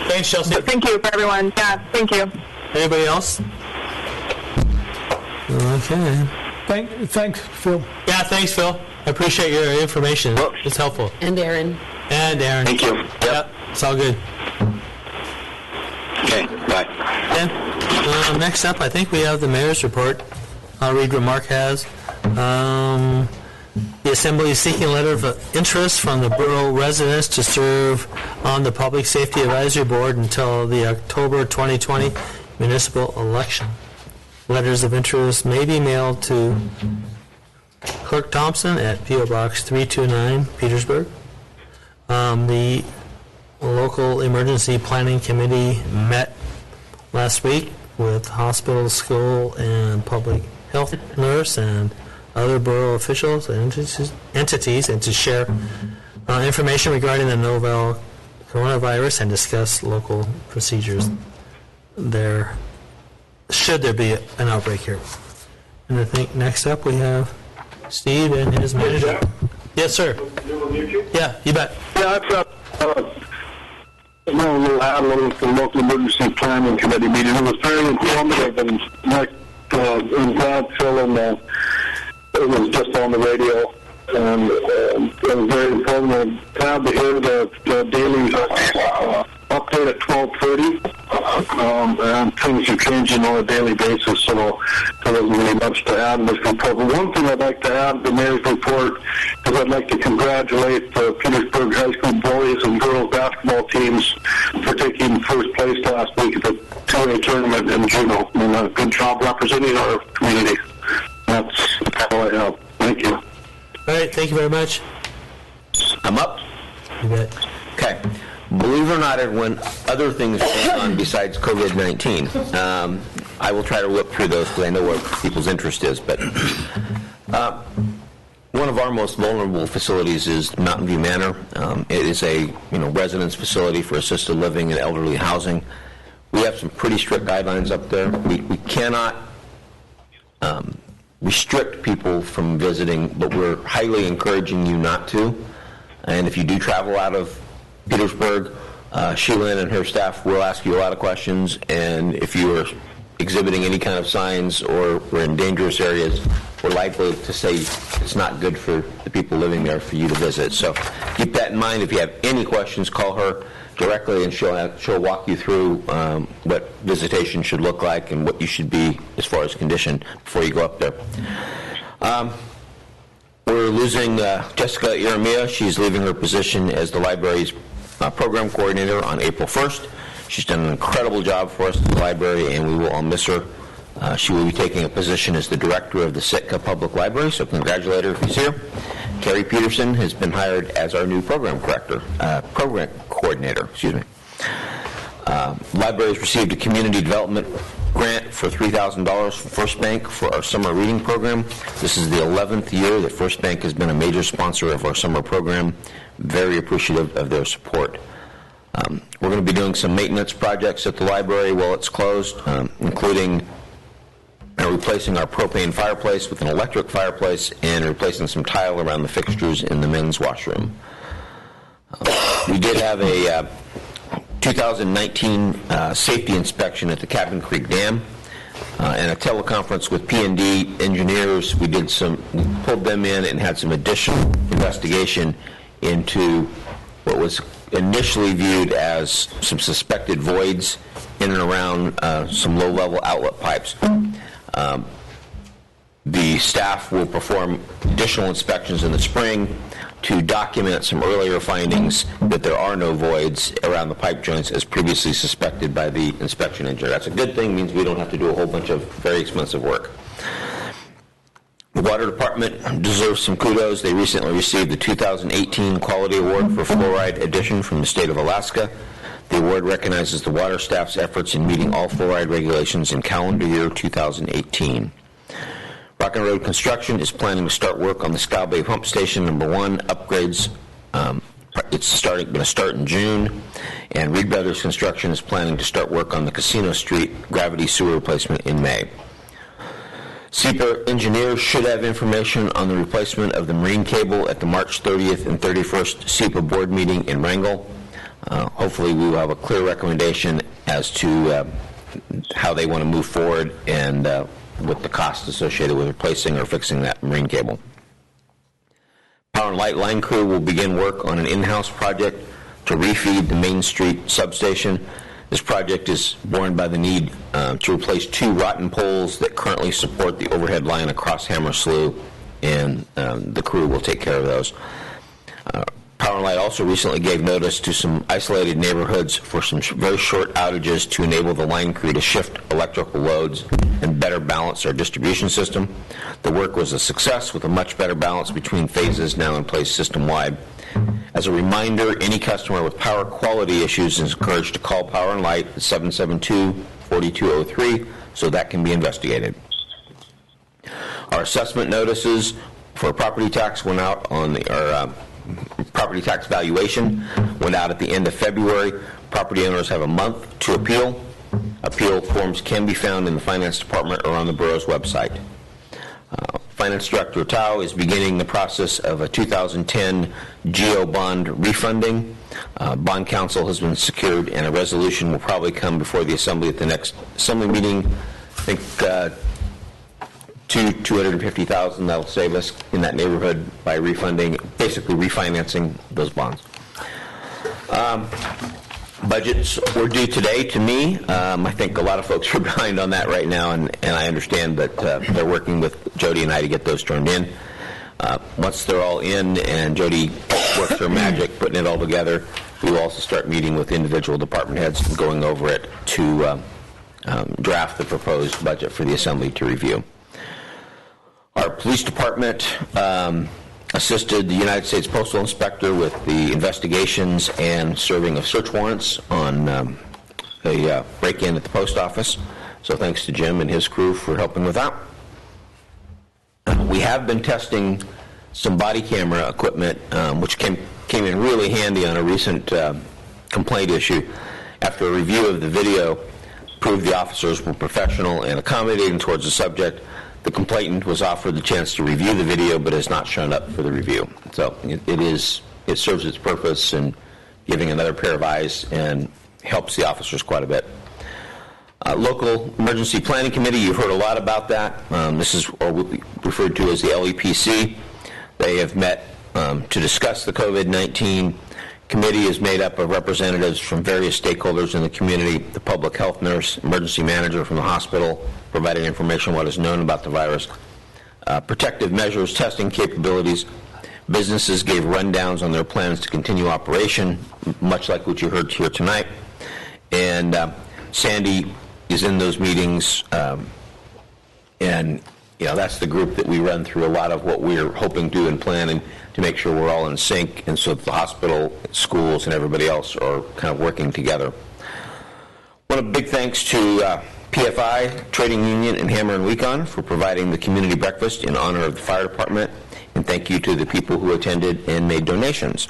[SPEAKER 1] Thanks, Chelsea.
[SPEAKER 5] But thank you for everyone. Yeah, thank you.
[SPEAKER 1] Anybody else? Okay.
[SPEAKER 3] Thanks, Phil.
[SPEAKER 1] Yeah, thanks, Phil. I appreciate your information. It's helpful.
[SPEAKER 2] And Aaron.
[SPEAKER 11] Thank you.
[SPEAKER 1] Yep. It's all good.
[SPEAKER 11] Okay, bye.
[SPEAKER 1] And next up, I think we have the mayor's report. I'll read what Mark has. The Assembly is seeking a letter of interest from the Borough residents to serve on the Public Safety Advisory Board until the October 2020 municipal election. Letters of interest may be mailed to Clerk Thompson at P.O. Box 329, Petersburg. The local emergency planning committee met last week with hospital, school, and public health nurse and other borough officials and entities, and to share information regarding the novel coronavirus and discuss local procedures there should there be an outbreak here. And I think next up we have Steve and his manager. Yes, sir. Yeah, you bet.
[SPEAKER 4] Yeah, I'm a little out of the local emergency planning committee meeting. It was very informative, and I'm glad Phil and it was just on the radio, and it was very informative. Proud to hear the daily update at 12:30. And things are changing on a daily basis, so there isn't really much to add in this report. But one thing I'd like to add to the mayor's report is I'd like to congratulate the Petersburg High School boys and girls basketball teams for taking first place last week at the 2A tournament in Juneau. And a good job representing our community. That's all I have. Thank you.
[SPEAKER 1] All right, thank you very much.
[SPEAKER 15] I'm up.
[SPEAKER 1] You bet.
[SPEAKER 15] Okay. Believe it or not, everyone, other things going on besides COVID-19. I will try to look through those because I know what people's interest is. But one of our most vulnerable facilities is Mountain View Manor. It is a residence facility for assisted living and elderly housing. We have some pretty strict guidelines up there. We cannot restrict people from visiting, but we're highly encouraging you not to. And if you do travel out of Petersburg, Sheila and her staff will ask you a lot of questions, and if you are exhibiting any kind of signs or we're in dangerous areas, we're likely to say it's not good for the people living there for you to visit. So keep that in mind. If you have any questions, call her directly, and she'll walk you through what visitation should look like and what you should be as far as condition before you go up there. We're losing Jessica Iramia. She's leaving her position as the library's program coordinator on April 1st. She's done an incredible job for us at the library, and we will all miss her. She will be taking a position as the director of the Sitka Public Library, so congratulate her if you see her. Carrie Peterson has been hired as our new program coordinator. Libraries received a community development grant for $3,000 from First Bank for our summer reading program. This is the 11th year that First Bank has been a major sponsor of our summer program. Very appreciative of their support. We're going to be doing some maintenance projects at the library while it's closed, including replacing our propane fireplace with an electric fireplace and replacing some tile around the fixtures in the men's washroom. We did have a 2019 safety inspection at the Cabin Creek Dam and a teleconference with P&D engineers. We pulled them in and had some additional investigation into what was initially viewed as some suspected voids in and around some low-level outlet pipes. The staff will perform additional inspections in the spring to document some earlier findings that there are no voids around the pipe joints as previously suspected by the inspection engineer. That's a good thing, means we don't have to do a whole bunch of very expensive work. The Water Department deserves some kudos. They recently received the 2018 Quality Award for Fluoride Addition from the state of Alaska. The award recognizes the water staff's efforts in meeting all fluoride regulations in calendar year 2018. Rock and Road Construction is planning to start work on the Scow Bay Pump Station #1 upgrades. It's going to start in June, and Reed Brothers Construction is planning to start work on the Casino Street gravity sewer replacement in May. SEPA engineers should have information on the replacement of the marine cable at the March 30th and 31st SEPA board meeting in Wrangell. Hopefully we will have a clear recommendation as to how they want to move forward and what the cost associated with replacing or fixing that marine cable. Power and Light line crew will begin work on an in-house project to refeed the Main Street substation. This project is borne by the need to replace 2 rotten poles that currently support the overhead line across Hammer Slough, and the crew will take care of those. Power and Light also recently gave notice to some isolated neighborhoods for some very short outages to enable the line crew to shift electrical loads and better balance our distribution system. The work was a success with a much better balance between phases now in place system-wide. As a reminder, any customer with power quality issues is encouraged to call Power and Light at 772-4203 so that can be investigated. Our assessment notices for property tax went out on our property tax valuation went out at the end of February. Property owners have a month to appeal. Appeal forms can be found in the Finance Department or on the Borough's website. Finance Director Tao is beginning the process of a 2010 GEO bond refunding. Bond counsel has been secured, and a resolution will probably come before the Assembly at the next Assembly meeting. I think $250,000 that'll save us in that neighborhood by refunding, basically refinancing those bonds. Budgets were due today to me. I think a lot of folks are behind on that right now, and I understand that they're working with Jody and I to get those turned in. Once they're all in and Jody works her magic putting it all together, we will also start meeting with individual department heads and going over it to draft the proposed budget for the Assembly to review. Our police department assisted the United States Postal Inspector with the investigations and serving of search warrants on a break-in at the post office. So thanks to Jim and his crew for helping with that. We have been testing some body camera equipment, which came in really handy on a recent complaint issue. After a review of the video, proved the officers were professional and accommodating towards the subject. The complainant was offered the chance to review the video, but has not shown up for the review. So it serves its purpose in giving another pair of eyes and helps the officers quite a bit. Local Emergency Planning Committee, you've heard a lot about that. This is referred to as the LEPC. They have met to discuss the COVID-19. Committee is made up of representatives from various stakeholders in the community, the public health nurse, emergency manager from the hospital, providing information on what is known about the virus, protective measures, testing capabilities. Businesses gave rundowns on their plans to continue operation, much like what you heard here tonight. And Sandy is in those meetings, and that's the group that we run through a lot of what we're hoping to and planning to make sure we're all in sync, and so the hospital, schools, and everybody else are kind of working together. One of big thanks to PFI, Trading Union, and Hammer and Weekon for providing the community breakfast in honor of the fire department, and thank you to the people who attended and made donations.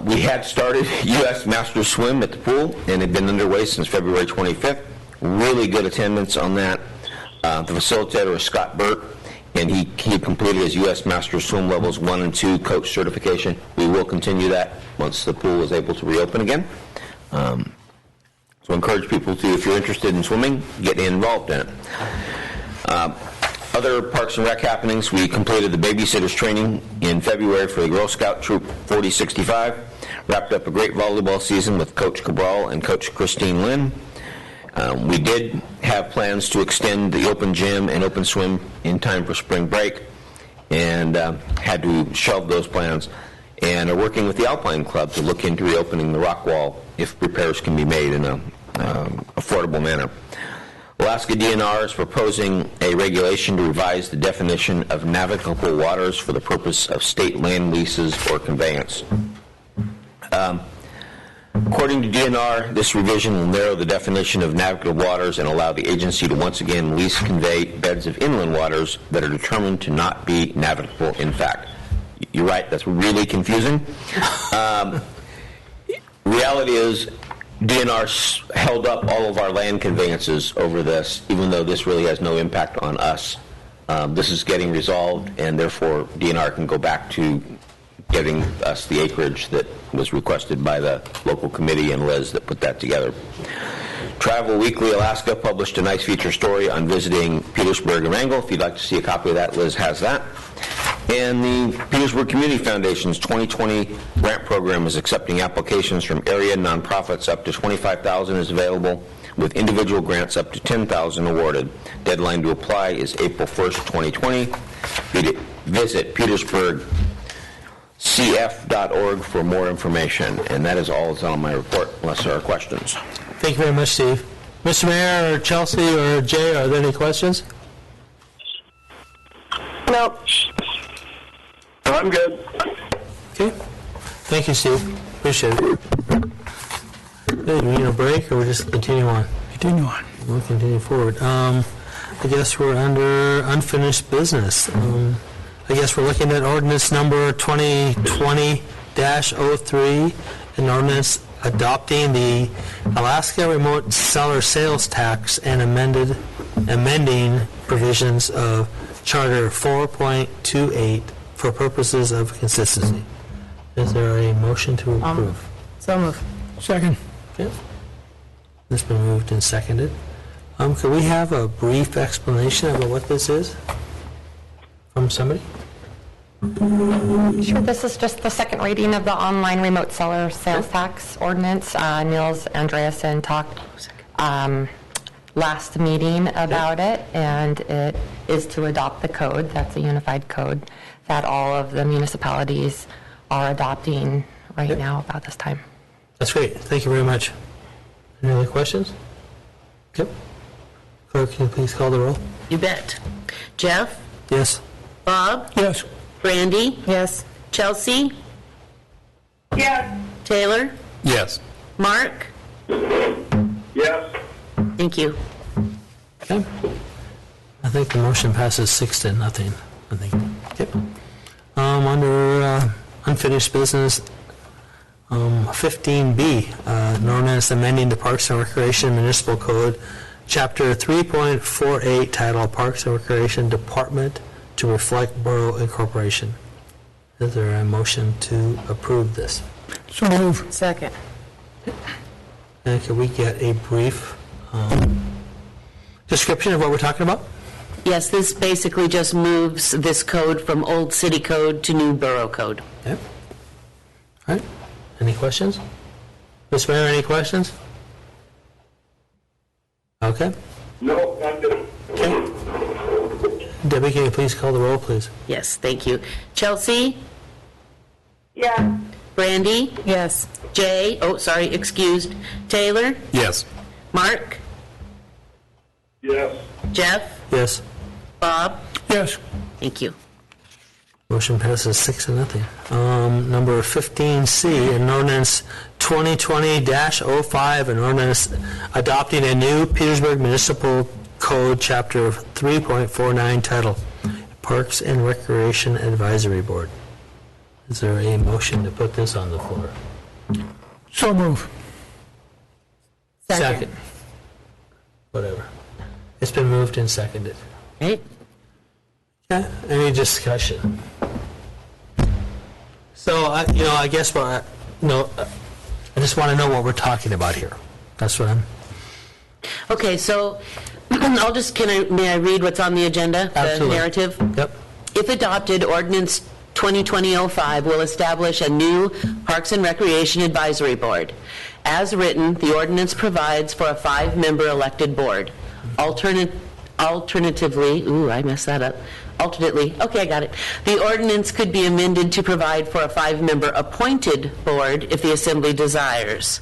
[SPEAKER 15] We had started U.S. Masters Swim at the pool and had been underway since February 25th. Really good attendance on that. The facilitator is Scott Burt, and he completed his U.S. Masters Swim Levels 1 and 2 coach certification. We will continue that once the pool is able to reopen again. So I encourage people to, if you're interested in swimming, get involved in it. Other Parks and Rec happenings, we completed the babysitters training in February for the Girl Scout Troop 4065. Wrapped up a great volleyball season with Coach Cabral and Coach Christine Lynn. We did have plans to extend the open gym and open swim in time for spring break, and had to shelve those plans, and are working with the Alpine Club to look into reopening the rock wall if repairs can be made in an affordable manner. Alaska DNR is proposing a regulation to revise the definition of navigable waters for the purpose of state land leases or conveyance. According to DNR, this revision will narrow the definition of navigable waters and allow the agency to once again lease convey beds of inland waters that are determined to not be navigable in fact. You're right, that's really confusing. Reality is DNR held up all of our land conveyances over this, even though this really has no impact on us. This is getting resolved, and therefore DNR can go back to giving us the acreage that was requested by the local committee and Liz that put that together. Travel Weekly Alaska published a nice feature story on visiting Petersburg and Wrangell. If you'd like to see a copy of that, Liz has that. And the Petersburg Community Foundation's 2020 grant program is accepting applications from area nonprofits. Up to $25,000 is available, with individual grants up to $10,000 awarded. Deadline to apply is April 1st, 2020. Visit petersburgcf.org for more information. And that is all that's on my report, unless there are questions.
[SPEAKER 1] Thank you very much, Steve. Mr. Mayor, or Chelsea, or Jay, are there any questions?
[SPEAKER 5] No.
[SPEAKER 4] I'm good.
[SPEAKER 1] Okay. Thank you, Steve. Appreciate it. Hey, do we need a break, or we just continue on?
[SPEAKER 3] Continue on.
[SPEAKER 1] We'll continue forward. I guess we're under unfinished business. I guess we're looking at ordinance number 2020-03, an ordinance adopting the Alaska Remote Seller Sales Tax and amending provisions of Charter 4.28 for purposes of consistency. Is there a motion to approve?
[SPEAKER 13] So move.
[SPEAKER 3] Second.
[SPEAKER 1] Okay. It's been moved and seconded. Could we have a brief explanation about what this is from somebody?
[SPEAKER 16] Sure, this is just the second reading of the online remote seller sales tax ordinance. Niels Andreasen talked last meeting about it, and it is to adopt the code. That's a unified code that all of the municipalities are adopting right now about this time.
[SPEAKER 1] That's great. Thank you very much. Any other questions? Yep. Clerk, can you please call the roll?
[SPEAKER 2] You bet. Jeff?
[SPEAKER 1] Yes.
[SPEAKER 2] Bob?
[SPEAKER 3] Yes.
[SPEAKER 2] Brandy?
[SPEAKER 13] Yes.
[SPEAKER 2] Chelsea?
[SPEAKER 5] Yes.
[SPEAKER 2] Taylor?
[SPEAKER 9] Yes.
[SPEAKER 2] Mark?
[SPEAKER 4] Yes.
[SPEAKER 2] Thank you.
[SPEAKER 1] Okay. I think the motion passes 6-0, I think. Yep. Under unfinished business, 15B, an ordinance amending the Parks and Recreation Municipal Code, Chapter 3.48, titled Parks and Recreation Department to reflect Borough Incorporation. Is there a motion to approve this?
[SPEAKER 3] So move.
[SPEAKER 13] Second.
[SPEAKER 1] And could we get a brief description of what we're talking about?
[SPEAKER 2] Yes, this basically just moves this code from old city code to new borough code.
[SPEAKER 1] Yep. All right. Any questions? Ms. Mayor, any questions? Okay.
[SPEAKER 4] No, not good.
[SPEAKER 1] Okay. Debbie, can you please call the roll, please?
[SPEAKER 2] Yes, thank you. Chelsea?
[SPEAKER 5] Yes.
[SPEAKER 2] Brandy?
[SPEAKER 13] Yes.
[SPEAKER 2] Jay? Oh, sorry, excused. Taylor?
[SPEAKER 9] Yes.
[SPEAKER 2] Mark?
[SPEAKER 4] Yes.
[SPEAKER 2] Jeff?
[SPEAKER 1] Yes.
[SPEAKER 2] Bob?
[SPEAKER 3] Yes.
[SPEAKER 2] Thank you.
[SPEAKER 1] Motion passes 6-0. Number 15C, an ordinance 2020-05, an ordinance adopting a new Petersburg Municipal Code, Chapter 3.49, titled Parks and Recreation Advisory Board. Is there a motion to put this on the floor?
[SPEAKER 3] So move.
[SPEAKER 13] Second.
[SPEAKER 1] Whatever. It's been moved and seconded.
[SPEAKER 2] Right?
[SPEAKER 1] Okay. Any discussion? So, I guess I just want to know what we're talking about here. That's what I'm...
[SPEAKER 2] Okay, so may I read what's on the agenda?
[SPEAKER 1] Absolutely.
[SPEAKER 2] The narrative?
[SPEAKER 1] Yep.
[SPEAKER 2] If adopted, Ordinance 2020-05 will establish a new Parks and Recreation Advisory Board. As written, the ordinance provides for a 5-member elected board. Alternatively, I messed that up. Alternately, okay, I got it. The ordinance could be amended to provide for a 5-member appointed board if the Assembly desires.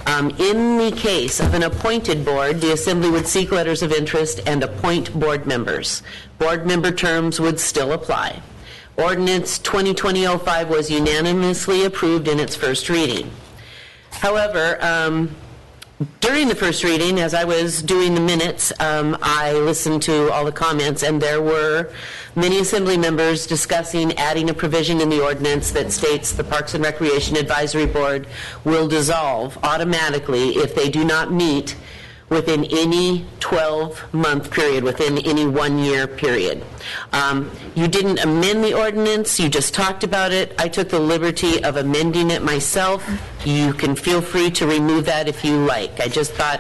[SPEAKER 2] In the case of an appointed board, the Assembly would seek letters of interest and appoint board members. Board member terms would still apply. Ordinance 2020-05 was unanimously approved in its first reading. However, during the first reading, as I was doing the minutes, I listened to all the comments, and there were many Assembly members discussing adding a provision in the ordinance that states the Parks and Recreation Advisory Board will dissolve automatically if they do not meet within any 12-month period, within any 1-year period. You didn't amend the ordinance, you just talked about it. I took the liberty of amending it myself. You can feel free to remove that if you like. I just thought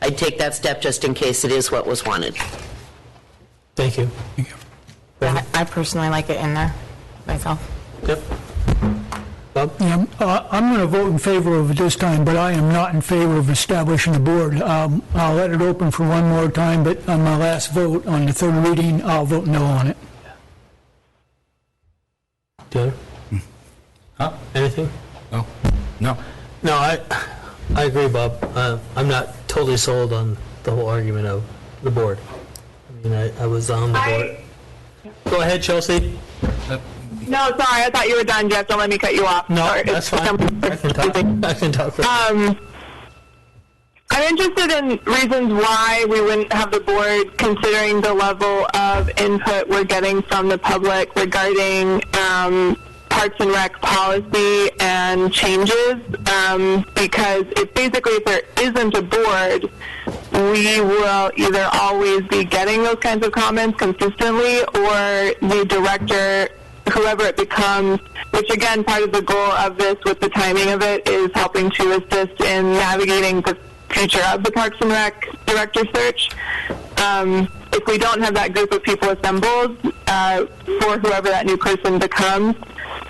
[SPEAKER 2] I'd take that step just in case it is what was wanted.
[SPEAKER 1] Thank you.
[SPEAKER 13] I personally like it in there myself.
[SPEAKER 1] Yep. Bob?
[SPEAKER 3] Yeah, I'm going to vote in favor of it this time, but I am not in favor of establishing the board. I'll let it open for one more time, but on my last vote on the third reading, I'll vote no on it.
[SPEAKER 1] Taylor?
[SPEAKER 9] Huh?
[SPEAKER 1] Anything?
[SPEAKER 9] No. No.
[SPEAKER 1] No, I agree, Bob. I'm not totally sold on the whole argument of the board. I mean, I was on the board. Go ahead, Chelsea.
[SPEAKER 5] No, sorry, I thought you were done, Jeff. Don't let me cut you off.
[SPEAKER 1] No,
[SPEAKER 5] Sorry.
[SPEAKER 1] that's fine. I can talk.
[SPEAKER 5] I'm interested in reasons why we wouldn't have the board considering the level of input we're getting from the public regarding Parks and Rec policy and changes, because if there isn't a board, we will either always be getting those kinds of comments consistently, or the director, whoever it becomes, which again, part of the goal of this with the timing of it is helping to assist in navigating the future of the Parks and Rec director search. if we don't have that group of people assembled for whoever that new person becomes,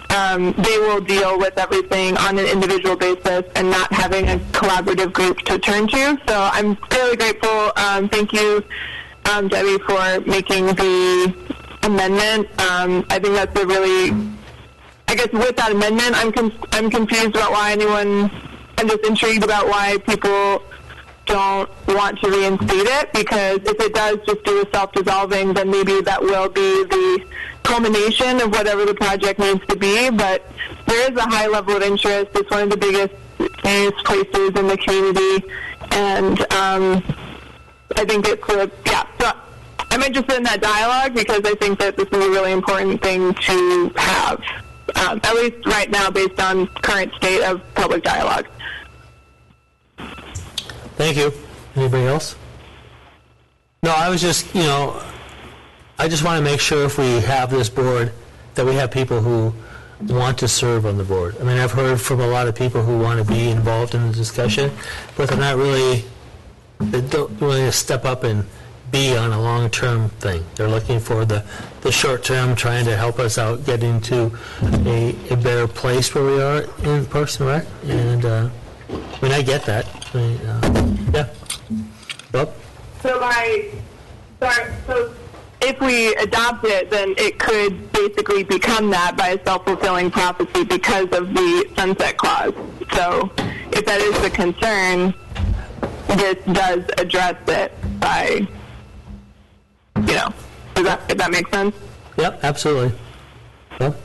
[SPEAKER 5] they will deal with everything on an individual basis and not having a collaborative group to turn to. So I'm fairly grateful. Thank you, Debbie, for making the amendment. I think that's a really, I guess with that amendment, I'm confused about why I'm just intrigued about why people don't want to reinstate it, because if it does just do a self-dissolving, then maybe that will be the culmination of whatever the project needs to be. But there is a high level of interest. It's one of the biggest news places in the community, and I think it's so I'm interested in that dialogue because I think that this is a really important thing to have, at least right now based on current state of public dialogue.
[SPEAKER 1] Thank you. Anybody else? No, I was just, I just want to make sure if we have this board that we have people who want to serve on the board. I mean, I've heard from a lot of people who want to be involved in the discussion, but they're not really, they don't really step up and be on a long-term thing. They're looking for the short-term, trying to help us out get into a better place where we are in Parks and Rec. And, I mean, I get that. I mean, yeah. Bob?
[SPEAKER 5] So if we adopt it, then it could basically become that by a self-fulfilling prophecy because of the sunset clause. So if that is the concern, this does address it by, if that makes sense?
[SPEAKER 1] Yep, absolutely. Bob?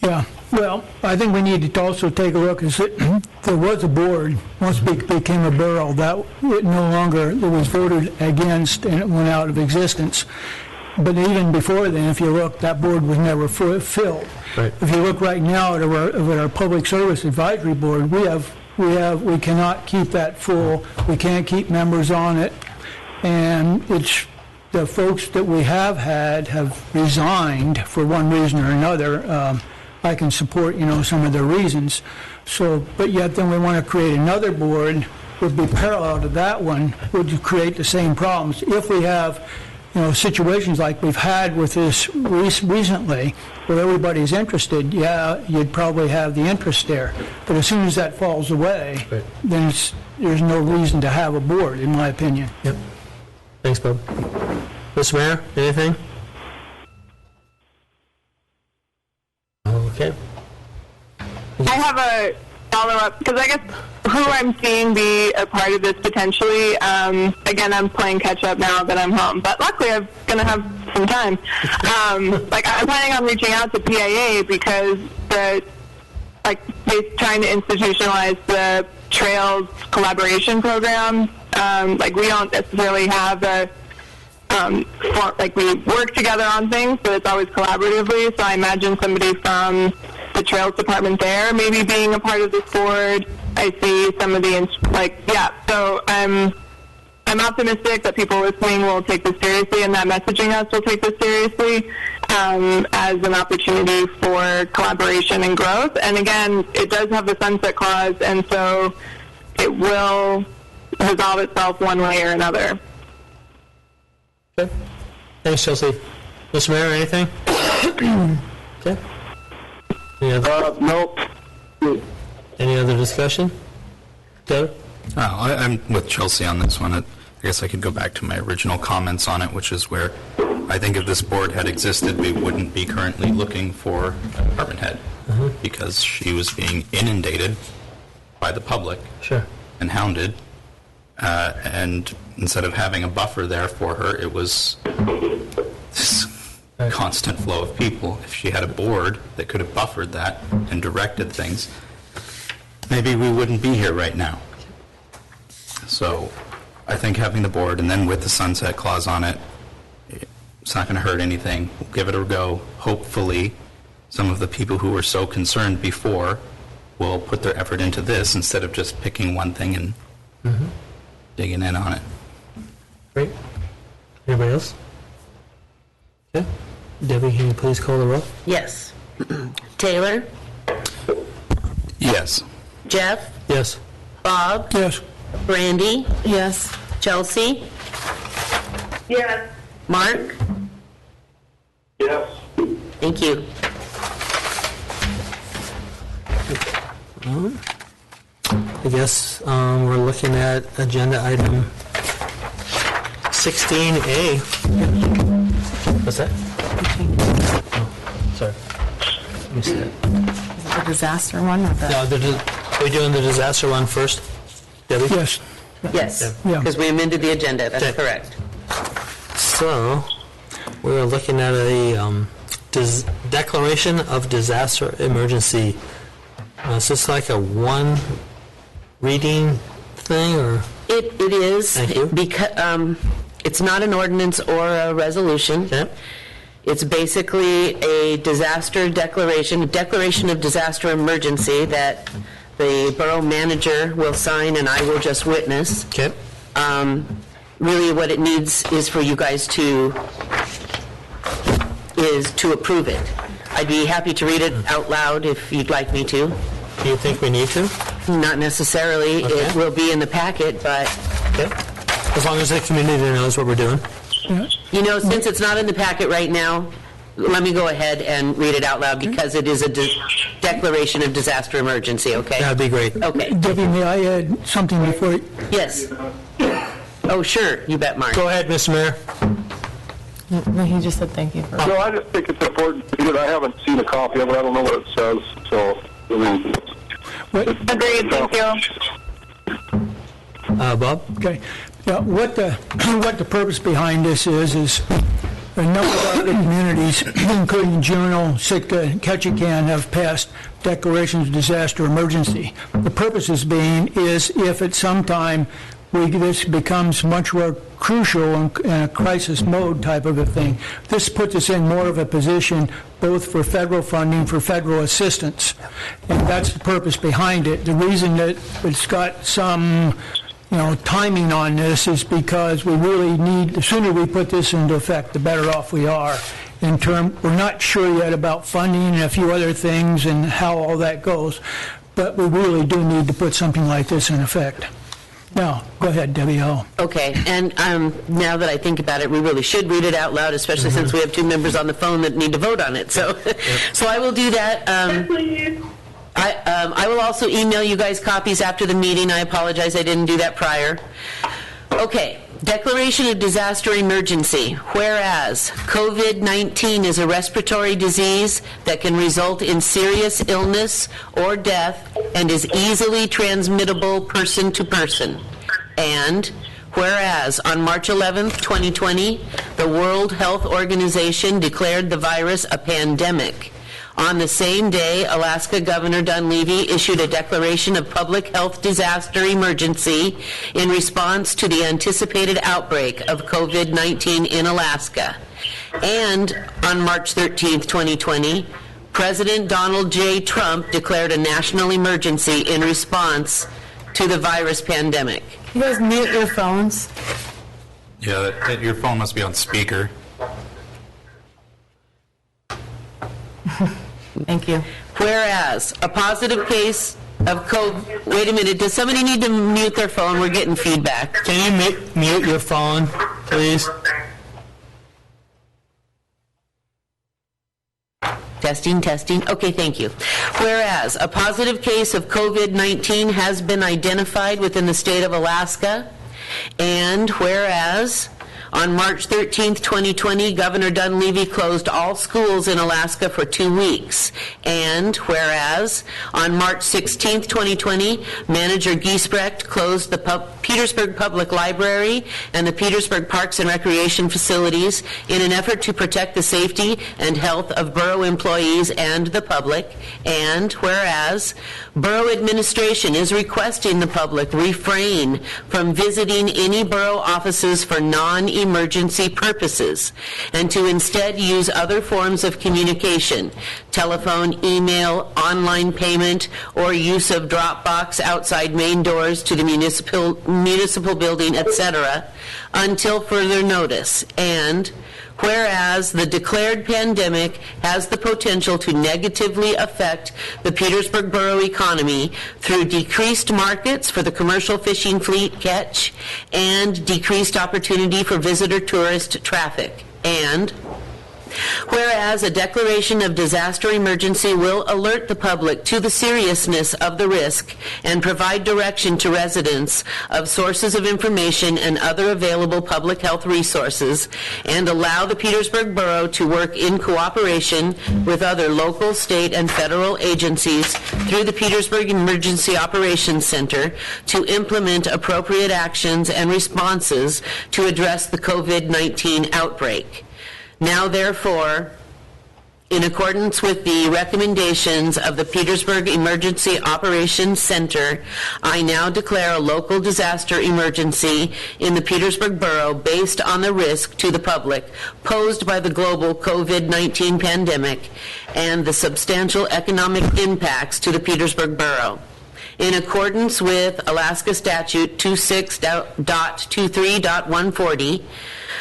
[SPEAKER 3] Yeah, well, I think we need to also take a look. There was a board, once it became a borough, that it no longer, it was voted against and it went out of existence. But even before then, if you look, that board was never filled.
[SPEAKER 1] Right.
[SPEAKER 3] If you look right now at our Public Service Advisory Board, we cannot keep that full. We can't keep members on it. And it's the folks that we have had have resigned for one reason or another. I can support, some of their reasons. So, but yet then we want to create another board would be parallel to that one, would create the same problems. If we have, situations like we've had with this recently, where everybody's interested, you'd probably have the interest there. But as soon as that falls away,
[SPEAKER 1] right,
[SPEAKER 3] then there's no reason to have a board, in my opinion.
[SPEAKER 1] Yep. Thanks, Bob. Mr. Mayor, anything? Okay.
[SPEAKER 5] I have a follow-up, because I guess who I'm seeing be a part of this potentially, again, I'm playing catch-up now that I'm home, but luckily I'm going to have some time. I'm planning on reaching out to PAA because they're trying to institutionalize the Trails Collaboration Program. We don't necessarily have we work together on things, but it's always collaboratively. So I imagine somebody from the Trails Department there maybe being a part of this board. I see some of the, so I'm optimistic that people listening will take this seriously and that messaging us will take this seriously as an opportunity for collaboration and growth. And again, it does have the sunset clause, and so it will resolve itself one way or another.
[SPEAKER 1] Okay. Thanks, Chelsea. Mr. Mayor, anything? Okay.
[SPEAKER 4] Nope.
[SPEAKER 1] Any other discussion? Deb?
[SPEAKER 17] I'm with Chelsea on this one. I guess I could go back to my original comments on it, which is where I think if this board had existed, we wouldn't be currently looking for a department head because she was being inundated by the public and hounded. And instead of having a buffer there for her, it was this constant flow of people. If she had a board that could have buffered that and directed things, maybe we wouldn't be here right now. So I think having the board and then with the sunset clause on it, it's not going to hurt anything. We'll give it a go. Hopefully some of the people who were so concerned before will put their effort into this instead of just picking one thing and digging in on it.
[SPEAKER 1] Great. Anybody else? Okay. Debbie, can you please call the roll?
[SPEAKER 2] Yes. Taylor?
[SPEAKER 17] Yes.
[SPEAKER 2] Jeff?
[SPEAKER 1] Yes.
[SPEAKER 2] Bob?
[SPEAKER 3] Yes.
[SPEAKER 2] Brandy? Yes. Chelsea?
[SPEAKER 5] Yes.
[SPEAKER 2] Mark?
[SPEAKER 4] Yes.
[SPEAKER 2] Thank you.
[SPEAKER 1] I guess we're looking at agenda item 16A. What's that? Oh, sorry. Missed it.
[SPEAKER 13] The disaster one? Or the-
[SPEAKER 1] No, are we doing the disaster one first? Debbie?
[SPEAKER 3] Yes.
[SPEAKER 2] Yes,
[SPEAKER 3] Yeah.
[SPEAKER 2] because we amended the agenda, that's
[SPEAKER 1] Okay.
[SPEAKER 2] correct.
[SPEAKER 1] So, we're looking at a declaration of disaster emergency. Is this like a one reading thing, or?
[SPEAKER 2] It is,
[SPEAKER 1] Thank you.
[SPEAKER 2] because it's not an ordinance or a resolution.
[SPEAKER 1] Okay.
[SPEAKER 2] It's basically a disaster declaration, a declaration of disaster emergency that the borough manager will sign and I will just witness.
[SPEAKER 1] Okay.
[SPEAKER 2] Really what it needs is for you guys to approve it. I'd be happy to read it out loud if you'd like me to.
[SPEAKER 1] Do you think we need to?
[SPEAKER 2] Not necessarily.
[SPEAKER 1] Okay.
[SPEAKER 2] It will be in the packet, but
[SPEAKER 1] Okay. As long as the community knows what we're doing.
[SPEAKER 2] you know, since it's not in the packet right now, let me go ahead and read it out loud because it is a declaration of disaster emergency, okay?
[SPEAKER 1] That'd be great.
[SPEAKER 2] Okay.
[SPEAKER 3] Debbie, may I add something before?
[SPEAKER 2] Yes. Oh, sure. You bet, Mark.
[SPEAKER 1] Go ahead, Mr. Mayor.
[SPEAKER 13] No, he just said thank you for.
[SPEAKER 4] No, I just think it's important because I haven't seen a copy of it. I don't know what it says. So, I mean,
[SPEAKER 5] Agreed, thank you.
[SPEAKER 1] Bob?
[SPEAKER 3] Okay. Yeah, what the purpose behind this is a number of other communities, including Juneau, Sitka, and Ketchikan, have passed declarations of disaster emergency. The purpose is if at some time this becomes much more crucial in a crisis mode type of a thing. This puts us in more of a position both for federal funding, for federal assistance. And that's the purpose behind it. The reason that it's got some timing on this is because we really need, the sooner we put this into effect, the better off we are. We're not sure yet about funding and a few other things and how all that goes, but we really do need to put something like this in effect. Now, go ahead, Debbie O.
[SPEAKER 2] Okay, and now that I think about it, we really should read it out loud, especially since we have two members on the phone that need to vote on it. So, so I will do that. I will also email you guys copies after the meeting. I apologize, I didn't do that prior. Okay, declaration of disaster emergency. Whereas COVID-19 is a respiratory disease that can result in serious illness or death and is easily transmittable person to person. And whereas on March 11th, 2020, the World Health Organization declared the virus a pandemic. On the same day, Alaska Governor Dunleavy issued a declaration of public health disaster emergency in response to the anticipated outbreak of COVID-19 in Alaska. And on March 13th, 2020, President Donald J. Trump declared a national emergency in response to the virus pandemic.
[SPEAKER 13] You guys mute your phones.
[SPEAKER 17] Yeah, your phone must be on speaker.
[SPEAKER 13] Thank you.
[SPEAKER 2] Whereas a positive case of COVID... Wait a minute, does somebody need to mute their phone? We're getting feedback.
[SPEAKER 1] Can you mute your phone, please?
[SPEAKER 2] Testing, testing. Okay, thank you. Whereas a positive case of COVID-19 has been identified within the state of Alaska, and whereas on March 13th, 2020, Governor Dunleavy closed all schools in Alaska for 2 weeks. And whereas on March 16th, 2020, Manager Giesbrecht closed the Petersburg Public Library and the Petersburg Parks and Recreation facilities in an effort to protect the safety and health of borough employees and the public. And whereas borough administration is requesting the public refrain from visiting any borough offices for non-emergency purposes and to instead use other forms of communication, telephone, email, online payment, or use of drop box outside main doors to the municipal building, etc., until further notice. And Whereas the declared pandemic has the potential to negatively affect the Petersburg Borough economy through decreased markets for the commercial fishing fleet catch and decreased opportunity for visitor-tourist traffic. And whereas a declaration of disaster emergency will alert the public to the seriousness of the risk and provide direction to residents of sources of information and other available public health resources, and allow the Petersburg Borough to work in cooperation with other local, state, and federal agencies through the Petersburg Emergency Operations Center to implement appropriate actions and responses to address the COVID-19 outbreak. Now, therefore, in accordance with the recommendations of the Petersburg Emergency Operations Center, I now declare a local disaster emergency in the Petersburg Borough based on the risk to the public posed by the global COVID-19 pandemic and the substantial economic impacts to the Petersburg Borough. In accordance with Alaska Statute 26.23.140,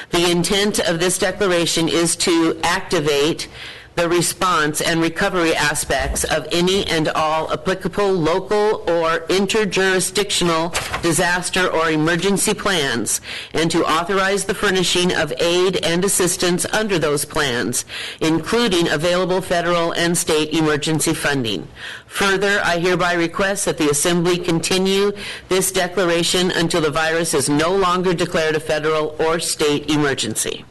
[SPEAKER 2] the intent of this declaration is to activate the response and recovery aspects of any and all applicable local or interjurisdictional disaster or emergency plans, and to authorize the furnishing of aid and assistance under those plans, including available federal and state emergency funding. Further, I hereby request that the Assembly continue this declaration until the virus is no longer declared a federal or state emergency.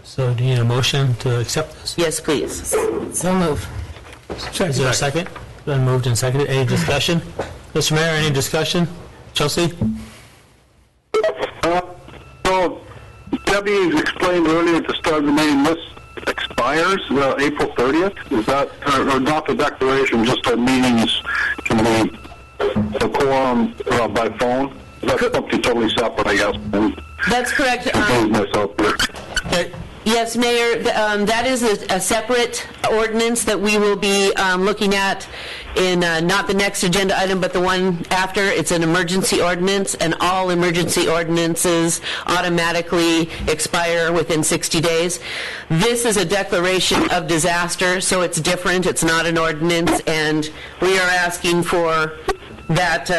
[SPEAKER 1] So do you need a motion to accept this?
[SPEAKER 2] Yes, please.
[SPEAKER 13] So move.
[SPEAKER 1] Is there a second? Been moved and seconded. Any discussion? Mr. Mayor, any discussion? Chelsea?
[SPEAKER 4] So, Debbie explained earlier at the start of the meeting, this expires April 30th. Is that, or not the declaration, just the meetings can be the quorum by phone? That's something totally separate, I guess.
[SPEAKER 2] That's correct.
[SPEAKER 4] Myself here.
[SPEAKER 2] Yes, Mayor, that is a separate ordinance that we will be looking at in not the next agenda item, but the one after. It's an emergency ordinance, and all emergency ordinances automatically expire within 60 days. This is a declaration of disaster, so it's different. It's not an ordinance, and we are asking for that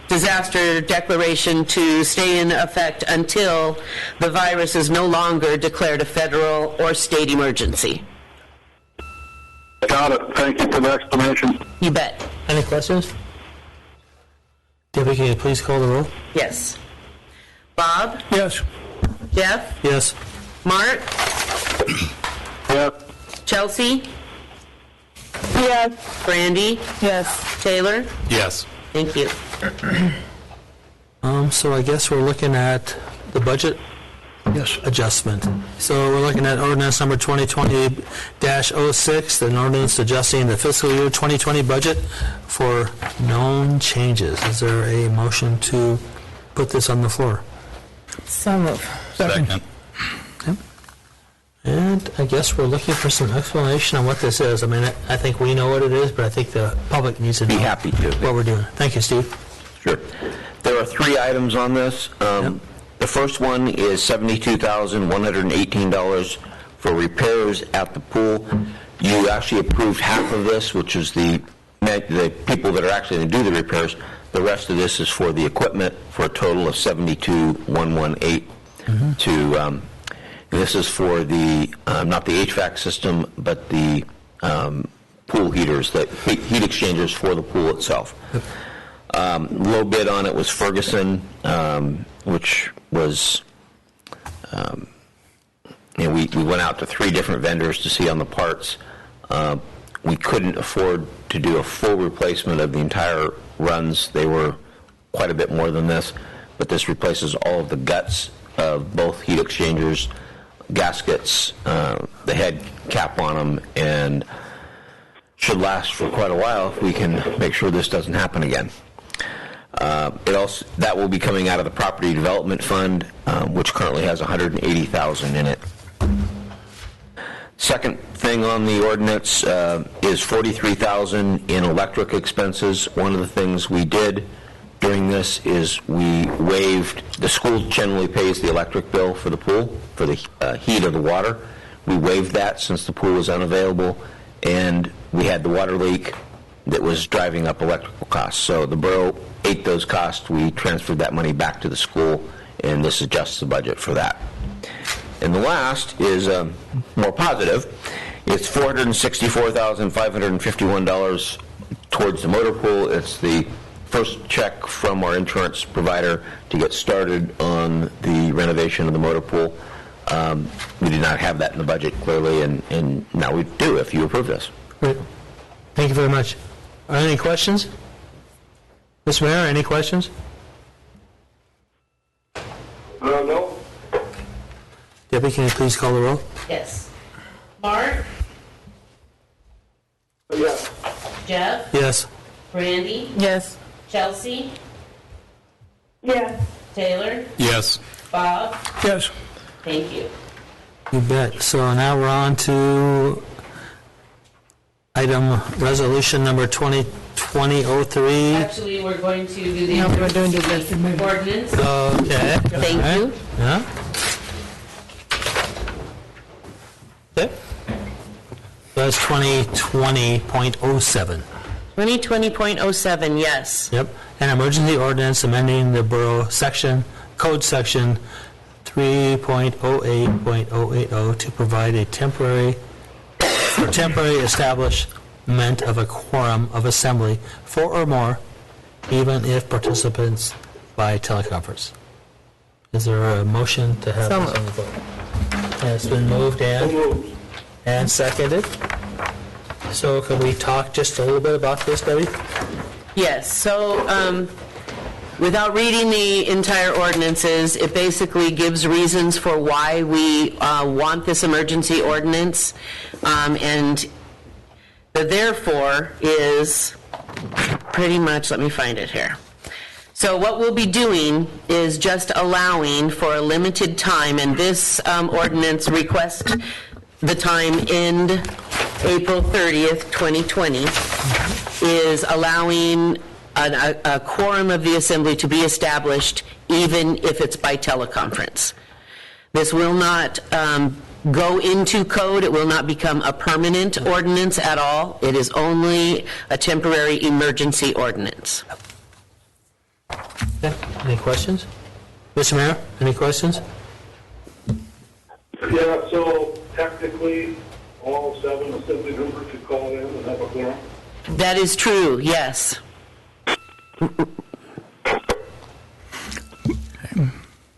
[SPEAKER 2] disaster declaration to stay in effect until the virus is no longer declared a federal or state emergency.
[SPEAKER 4] Got it. Thank you for the explanation.
[SPEAKER 2] You bet.
[SPEAKER 1] Any questions? Debbie, can you please call the roll?
[SPEAKER 2] Yes. Bob?
[SPEAKER 3] Yes.
[SPEAKER 2] Jeff?
[SPEAKER 1] Yes.
[SPEAKER 2] Mark?
[SPEAKER 4] Yes.
[SPEAKER 2] Chelsea?
[SPEAKER 5] Yes.
[SPEAKER 2] Brandy?
[SPEAKER 13] Yes.
[SPEAKER 2] Taylor?
[SPEAKER 17] Yes.
[SPEAKER 2] Thank you.
[SPEAKER 1] So I guess we're looking at the budget adjustment. So we're looking at ordinance number 2020-06, an ordinance adjusting the fiscal year 2020 budget for known changes. Is there a motion to put this on the floor?
[SPEAKER 13] So move.
[SPEAKER 17] Second.
[SPEAKER 1] Okay. And I guess we're looking for some explanation on what this is. I mean, I think we know what it is, but I think the public needs to know.
[SPEAKER 15] Be happy to.
[SPEAKER 1] What we're doing. Thank you, Steve.
[SPEAKER 15] Sure. There are 3 items on this. The first one is $72,118 for repairs at the pool. You actually approved half of this, which is the people that are actually going to do the repairs. The rest of this is for the equipment for a total of $72,118. This is for the not the HVAC system, but the pool heaters, the heat exchangers for the pool itself. Low bid on it was Ferguson, which was, we went out to 3 different vendors to see on the parts. We couldn't afford to do a full replacement of the entire runs. They were quite a bit more than this, but this replaces all of the guts of both heat exchangers, gaskets, the head cap on them, and should last for quite a while if we can make sure this doesn't happen again. That will be coming out of the Property Development Fund, which currently has $180,000 in it. Second thing on the ordinance is $43,000 in electric expenses. One of the things we did during this is we waived, the school generally pays the electric bill for the pool, for the heat of the water. We waived that since the pool was unavailable, and we had the water leak that was driving up electrical costs. So the borough ate those costs. We transferred that money back to the school, and this adjusts the budget for that. And the last is more positive. It's $464,551 towards the motor pool. It's the first check from our insurance provider to get started on the renovation of the motor pool. We did not have that in the budget, clearly, and now we do if you approve this.
[SPEAKER 1] Great. Thank you very much. Are there any questions? Mr. Mayor, any questions?
[SPEAKER 4] No.
[SPEAKER 1] Debbie, can you please call the roll?
[SPEAKER 2] Yes. Mark?
[SPEAKER 4] Yes.
[SPEAKER 2] Jeff?
[SPEAKER 1] Yes.
[SPEAKER 2] Brandy?
[SPEAKER 13] Yes.
[SPEAKER 2] Chelsea?
[SPEAKER 5] Yes.
[SPEAKER 2] Taylor?
[SPEAKER 17] Yes.
[SPEAKER 2] Bob?
[SPEAKER 3] Yes.
[SPEAKER 2] Thank you.
[SPEAKER 1] You bet. So now we're on to item resolution number 2020-03.
[SPEAKER 2] Actually, we're going to do the
[SPEAKER 13] No, we're doing the
[SPEAKER 2] ordinance.
[SPEAKER 1] Okay.
[SPEAKER 2] Thank you.
[SPEAKER 1] Yeah. Okay. That's 2020.07.
[SPEAKER 2] 2020.07, yes.
[SPEAKER 1] Yep. An emergency ordinance amending the borough code section 3.08.080 to provide a temporary establishment of a quorum of assembly, 4 or more, even if participants by teleconference. Is there a motion to have this on the vote? It's been moved and seconded. So can we talk just a little bit about this, Debbie?
[SPEAKER 2] Yes, so without reading the entire ordinances, it basically gives reasons for why we want this emergency ordinance, and the therefore is pretty much, let me find it here. So what we'll be doing is just allowing for a limited time, and this ordinance requests the time end April 30th, 2020, is allowing a quorum of the assembly to be established even if it's by teleconference. This will not go into code. It will not become a permanent ordinance at all. It is only a temporary emergency ordinance.
[SPEAKER 1] Okay. Any questions? Mr. Mayor, any questions?
[SPEAKER 4] Yeah, so technically, all 7 assembly members could call in and have a quorum?
[SPEAKER 2] That is true, yes.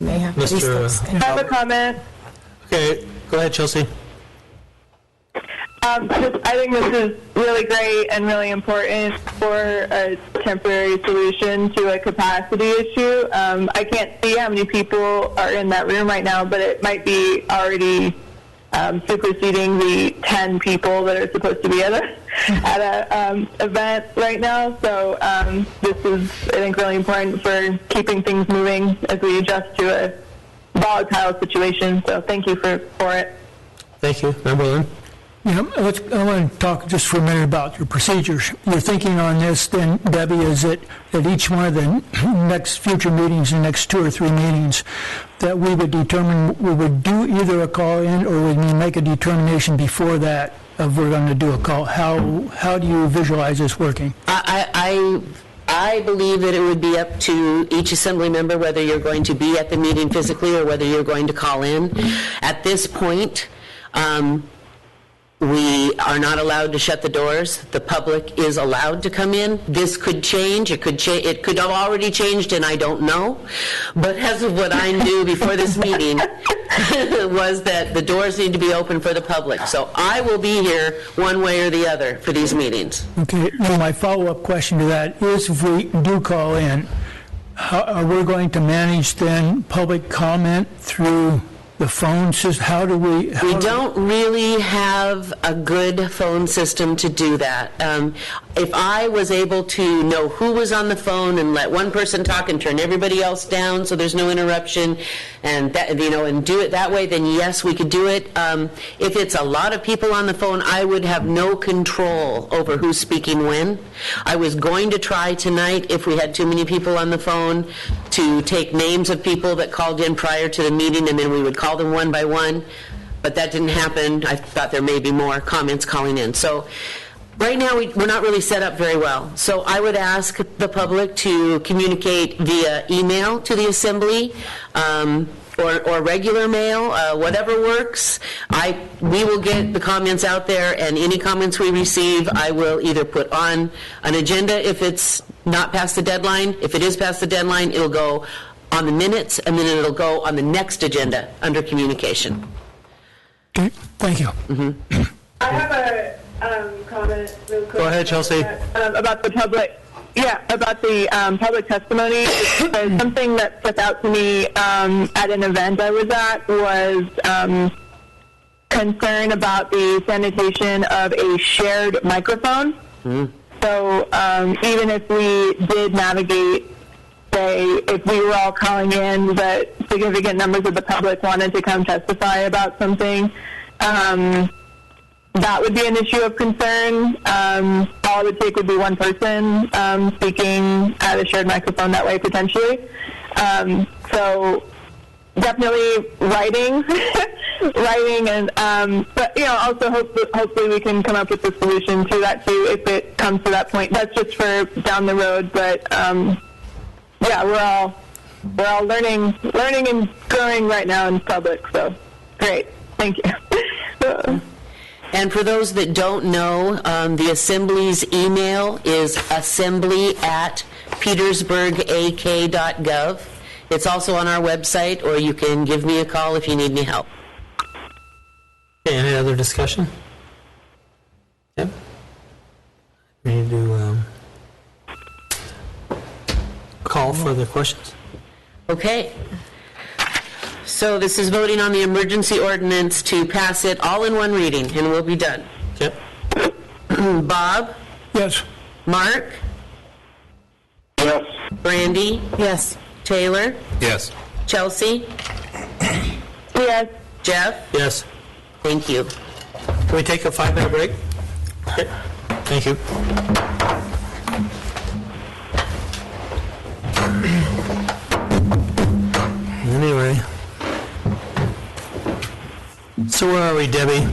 [SPEAKER 13] They have to be
[SPEAKER 1] Mr.
[SPEAKER 5] I have a comment.
[SPEAKER 1] Okay, go ahead, Chelsea.
[SPEAKER 5] I think this is really great and really important for a temporary solution to a capacity issue. I can't see how many people are in that room right now, but it might be already superseding the 10 people that are supposed to be at a event right now. So this is, I think, really important for keeping things moving as we adjust to a volatile situation. So thank you for it.
[SPEAKER 1] Thank you. Member Lynn?
[SPEAKER 3] I want to talk just for a minute about your procedures. Your thinking on this, then, Debbie, is that at each one of the next future meetings, the next 2 or 3 meetings, that we would determine, we would do either a call-in or would we make a determination before that of we're going to do a call. How do you visualize this working?
[SPEAKER 2] I believe that it would be up to each assembly member whether you're going to be at the meeting physically or whether you're going to call in. At this point, we are not allowed to shut the doors. The public is allowed to come in. This could change. It could have already changed, and I don't know. But as of what I knew before this meeting was that the doors need to be open for the public. So I will be here one way or the other for these meetings.
[SPEAKER 3] Okay, now my follow-up question to that is if we do call in, how are we going to manage then public comment through the phone system, how do we?
[SPEAKER 2] We don't really have a good phone system to do that. If I was able to know who was on the phone and let one person talk and turn everybody else down so there's no interruption, and that, and do it that way, then yes, we could do it. If it's a lot of people on the phone, I would have no control over who's speaking when. I was going to try tonight, if we had too many people on the phone, to take names of people that called in prior to the meeting, and then we would call them one by one, but that didn't happen. I thought there may be more comments calling in. So right now, we're not really set up very well. So I would ask the public to communicate via email to the Assembly, or regular mail, whatever works. We will get the comments out there, and any comments we receive, I will either put on an agenda if it's not past the deadline. If it is past the deadline, it'll go on the minutes, and then it'll go on the next agenda under communication.
[SPEAKER 3] Okay, thank you.
[SPEAKER 2] Mm-hmm.
[SPEAKER 5] I have a comment real quick.
[SPEAKER 1] Go ahead, Chelsea.
[SPEAKER 5] About the public. Yeah, about the public testimony. Something that stuck out to me at an event I was at was concern about the sanitation of a shared microphone.
[SPEAKER 2] Mm-hmm.
[SPEAKER 5] So even if we did navigate, say, if we were all calling in, but significant numbers of the public wanted to come testify about something, that would be an issue of concern. All it would take would be one person speaking at a shared microphone that way, potentially. So definitely writing, and but also hopefully we can come up with a solution to that too if it comes to that point. That's just for down the road, but yeah, we're all learning and growing right now in public. So great, thank you.
[SPEAKER 2] And for those that don't know, the Assembly's email is assembly@petersburgak.gov. It's also on our website, or you can give me a call if you need any help.
[SPEAKER 1] Okay, any other discussion? Okay. We need to call for the questions.
[SPEAKER 2] Okay. So this is voting on the emergency ordinance to pass it all in one reading, and we'll be done.
[SPEAKER 1] Yep.
[SPEAKER 2] Bob?
[SPEAKER 3] Yes.
[SPEAKER 2] Mark?
[SPEAKER 4] Yes.
[SPEAKER 2] Brandy?
[SPEAKER 13] Yes.
[SPEAKER 2] Taylor?
[SPEAKER 17] Yes.
[SPEAKER 2] Chelsea?
[SPEAKER 5] Yes.
[SPEAKER 2] Jeff?
[SPEAKER 1] Yes.
[SPEAKER 2] Thank you.
[SPEAKER 1] Can we take a 5-minute break? Okay. Thank you. Anyway. So where are we, Debbie?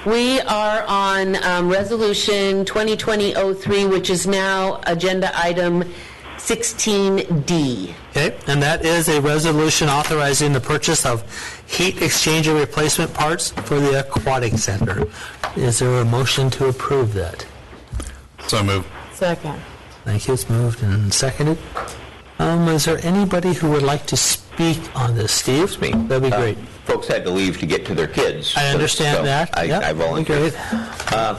[SPEAKER 2] We are on Resolution 2020-03, which is now Agenda Item 16D.
[SPEAKER 1] Okay, and that is a resolution authorizing the purchase of heat exchanger replacement parts for the Aquatic Center. Is there a motion to approve that?
[SPEAKER 17] So moved.
[SPEAKER 13] Second.
[SPEAKER 1] Thank you, it's moved and seconded. Is there anybody who would like to speak on this? Steve?
[SPEAKER 15] It's me.
[SPEAKER 1] That'd be great.
[SPEAKER 15] Folks had to leave to get to their kids.
[SPEAKER 1] I understand
[SPEAKER 15] so
[SPEAKER 1] that.
[SPEAKER 15] I volunteered.
[SPEAKER 1] Great.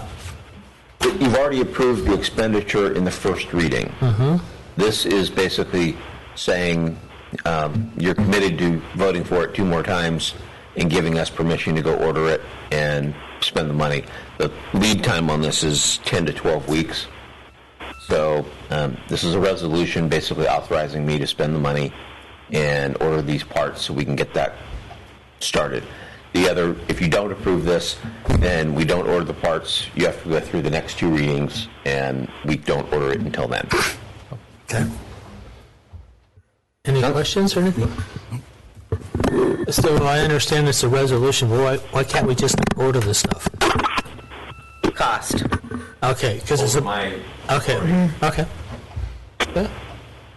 [SPEAKER 15] You've already approved the expenditure in the first reading.
[SPEAKER 1] Mm-hmm.
[SPEAKER 15] This is basically saying you're committed to voting for it 2 more times and giving us permission to go order it and spend the money. The lead time on this is 10 to 12 weeks. So this is a resolution basically authorizing me to spend the money and order these parts so we can get that started. The other, if you don't approve this, then we don't order the parts. You have to go through the next 2 readings, and we don't order it until then.
[SPEAKER 1] Okay. Any questions or anything? So I understand it's a resolution, but why can't we just order the stuff?
[SPEAKER 2] Cost.
[SPEAKER 1] Okay, because it's a... Okay, okay. Yeah.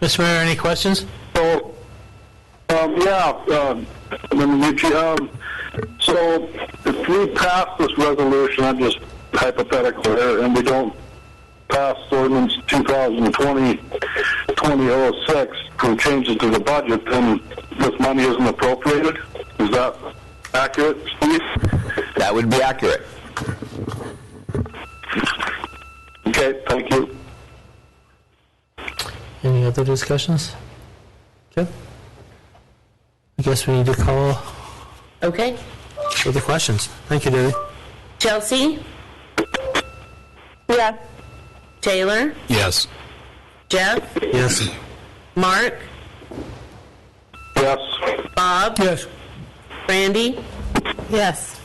[SPEAKER 1] Mr. Mayor, any questions?
[SPEAKER 4] So, so if we pass this resolution, I'm just hypothetical here, and we don't pass ordinance 2020-2006 for changes to the budget, then this money isn't appropriated? Is that accurate, Steve?
[SPEAKER 15] That would be accurate.
[SPEAKER 4] Okay, thank you.
[SPEAKER 1] Any other discussions? Okay. I guess we need to call
[SPEAKER 2] Okay.
[SPEAKER 1] Further questions? Thank you, Debbie.
[SPEAKER 2] Chelsea?
[SPEAKER 5] Yes.
[SPEAKER 2] Taylor?
[SPEAKER 17] Yes.
[SPEAKER 2] Jeff?
[SPEAKER 1] Yes.
[SPEAKER 2] Mark?
[SPEAKER 4] Yes.
[SPEAKER 2] Bob?
[SPEAKER 3] Yes.
[SPEAKER 2] Randy?
[SPEAKER 13] Yes.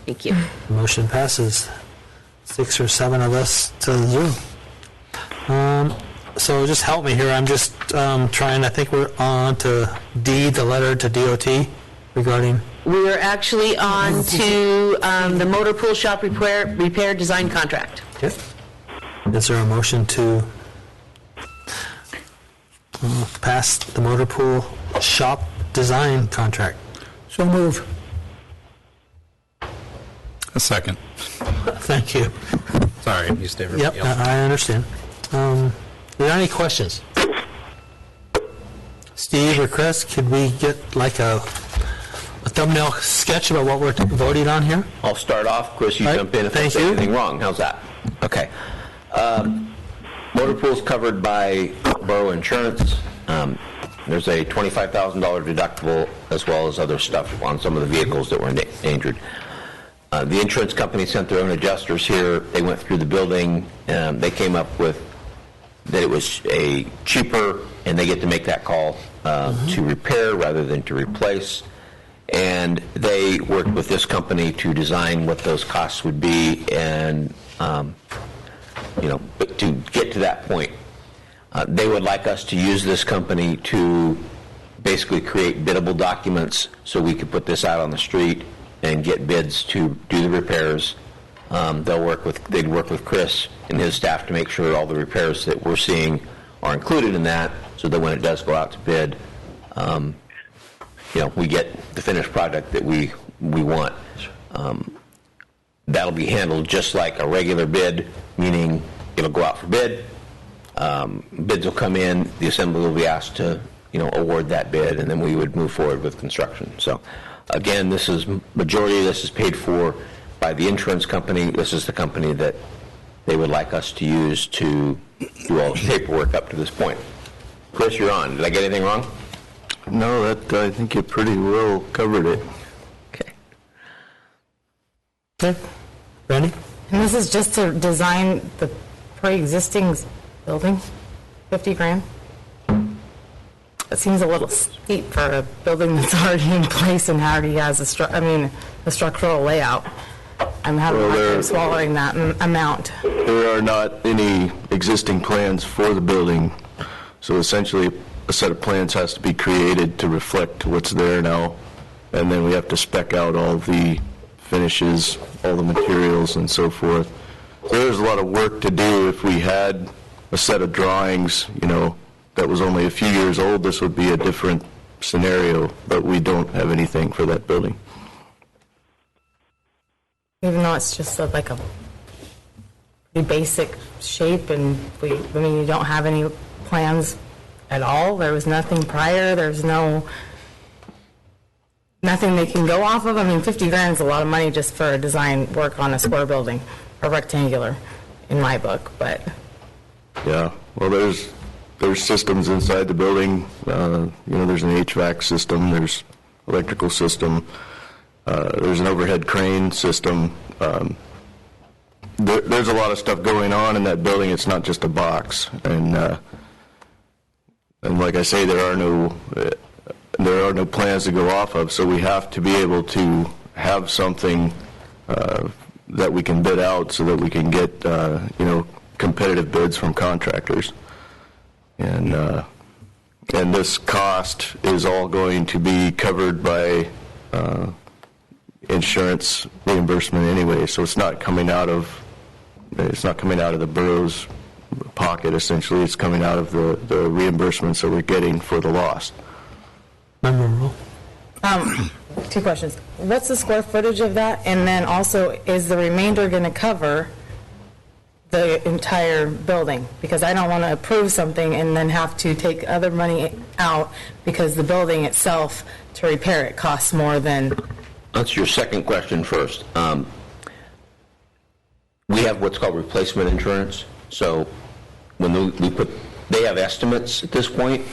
[SPEAKER 2] Thank you.
[SPEAKER 1] Motion passes. 6 or 7 of us to 0. So just help me here. I'm just trying, I think we're on to D, the letter to DOT regarding...
[SPEAKER 2] We're actually on to the motor pool shop repair design contract.
[SPEAKER 1] Okay. Is there a motion to pass the motor pool shop design contract?
[SPEAKER 3] So move.
[SPEAKER 17] A second.
[SPEAKER 1] Thank you.
[SPEAKER 17] Sorry, you stay.
[SPEAKER 1] Yep, I understand. Are there any questions? Steve or Chris, could we get like a thumbnail sketch about what we're voting on here?
[SPEAKER 15] I'll start off. Chris, you
[SPEAKER 1] Right.
[SPEAKER 15] jump in if I
[SPEAKER 1] Thank
[SPEAKER 15] say
[SPEAKER 1] you.
[SPEAKER 15] anything wrong. How's that? Okay. Motor pool's covered by Borough insurance. There's a $25,000 deductible as well as other stuff on some of the vehicles that were endangered. The insurance company sent their own adjusters here. They went through the building. They came up with that it was a cheaper, and they get to make that call to repair rather than to replace. And they worked with this company to design what those costs would be, and but to get to that point, they would like us to use this company to basically create biddable documents so we could put this out on the street and get bids to do the repairs. They'd work with Chris and his staff to make sure all the repairs that we're seeing are included in that, so that when it does go out to bid, we get the finished product that we want. That'll be handled just like a regular bid, meaning it'll go out for bid. Bids will come in, the assembly will be asked to, award that bid, and then we would move forward with construction. So, again, majority of this is paid for by the insurance company. This is the company that they would like us to use to do all the paperwork up to this point. Chris, you're on. Did I get anything wrong?
[SPEAKER 8] No, I think you pretty well covered it.
[SPEAKER 1] Okay. Randy?
[SPEAKER 13] And this is just to design the pre-existing building, 50 grand? It seems a little steep for a building that's already in place and already has a structural layout. I'm having a hard time swallowing that amount.
[SPEAKER 8] There are not any existing plans for the building, so essentially a set of plans has to be created to reflect what's there now, and then we have to spec out all the finishes, all the materials, and so forth. So there's a lot of work to do. If we had a set of drawings, that was only a few years old, this would be a different scenario, but we don't have anything for that building.
[SPEAKER 13] Even though it's just like a pretty basic shape, and you don't have any plans at all. There was nothing prior. There's nothing they can go off of. 50 grand is a lot of money just for a design work on a square building, or rectangular, in my book. But
[SPEAKER 8] yeah, well, there's systems inside the building. There's an HVAC system. There's electrical system. There's an overhead crane system. There's a lot of stuff going on in that building. It's not just a box. And like I say, there are no plans to go off of. So we have to be able to have something that we can bid out so that we can get competitive bids from contractors. And this cost is all going to be covered by insurance reimbursement anyway, so it's not coming out of the borough's pocket. Essentially, it's coming out of the reimbursements that we're getting for the loss.
[SPEAKER 1] Memorable.
[SPEAKER 13] 2 questions. What's the square footage of that? And then also, is the remainder going to cover the entire building? Because I don't want to approve something and then have to take other money out because the building itself, to repair it, costs more than...
[SPEAKER 15] That's your second question first. We have what's called replacement insurance. So when they have estimates at this point,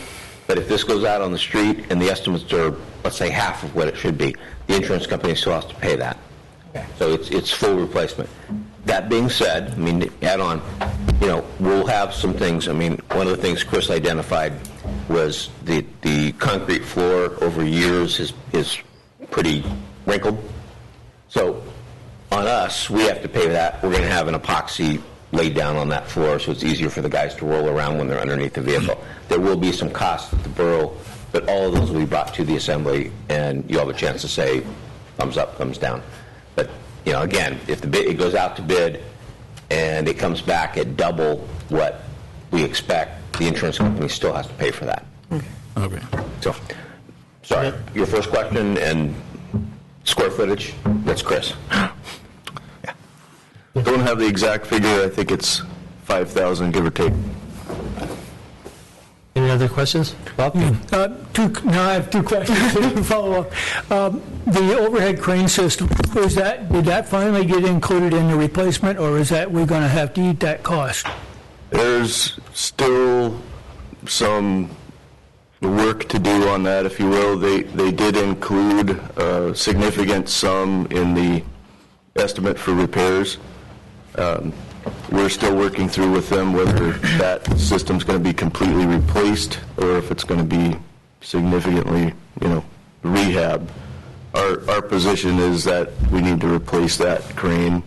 [SPEAKER 15] But if this goes out on the street and the estimates are, let's say, half of what it should be, the insurance company still has to pay that. So it's full replacement. That being said, I mean, add on, we'll have some things. I mean, one of the things Chris identified was the concrete floor over years is pretty wrinkled. So on us, we have to pay that. We're going to have an epoxy laid down on that floor so it's easier for the guys to roll around when they're underneath the vehicle. There will be some costs at the borough, but all of those will be brought to the assembly, and you'll have a chance to say thumbs up, thumbs down. But, again, if it goes out to bid and it comes back at double what we expect, the insurance company still has to pay for that.
[SPEAKER 17] Okay.
[SPEAKER 15] So, sorry, your first question and square footage, that's Chris.
[SPEAKER 8] Don't have the exact figure. I think it's 5,000, give or take.
[SPEAKER 1] Any other questions? Bob?
[SPEAKER 3] I have two questions to follow up. The overhead crane system, did that finally get included in the replacement, or is that we're going to have to eat that cost?
[SPEAKER 8] There's still some work to do on that, if you will. They did include a significant sum in the estimate for repairs. We're still working through with them whether that system's going to be completely replaced or if it's going to be significantly, rehab. Our position is that we need to replace that crane,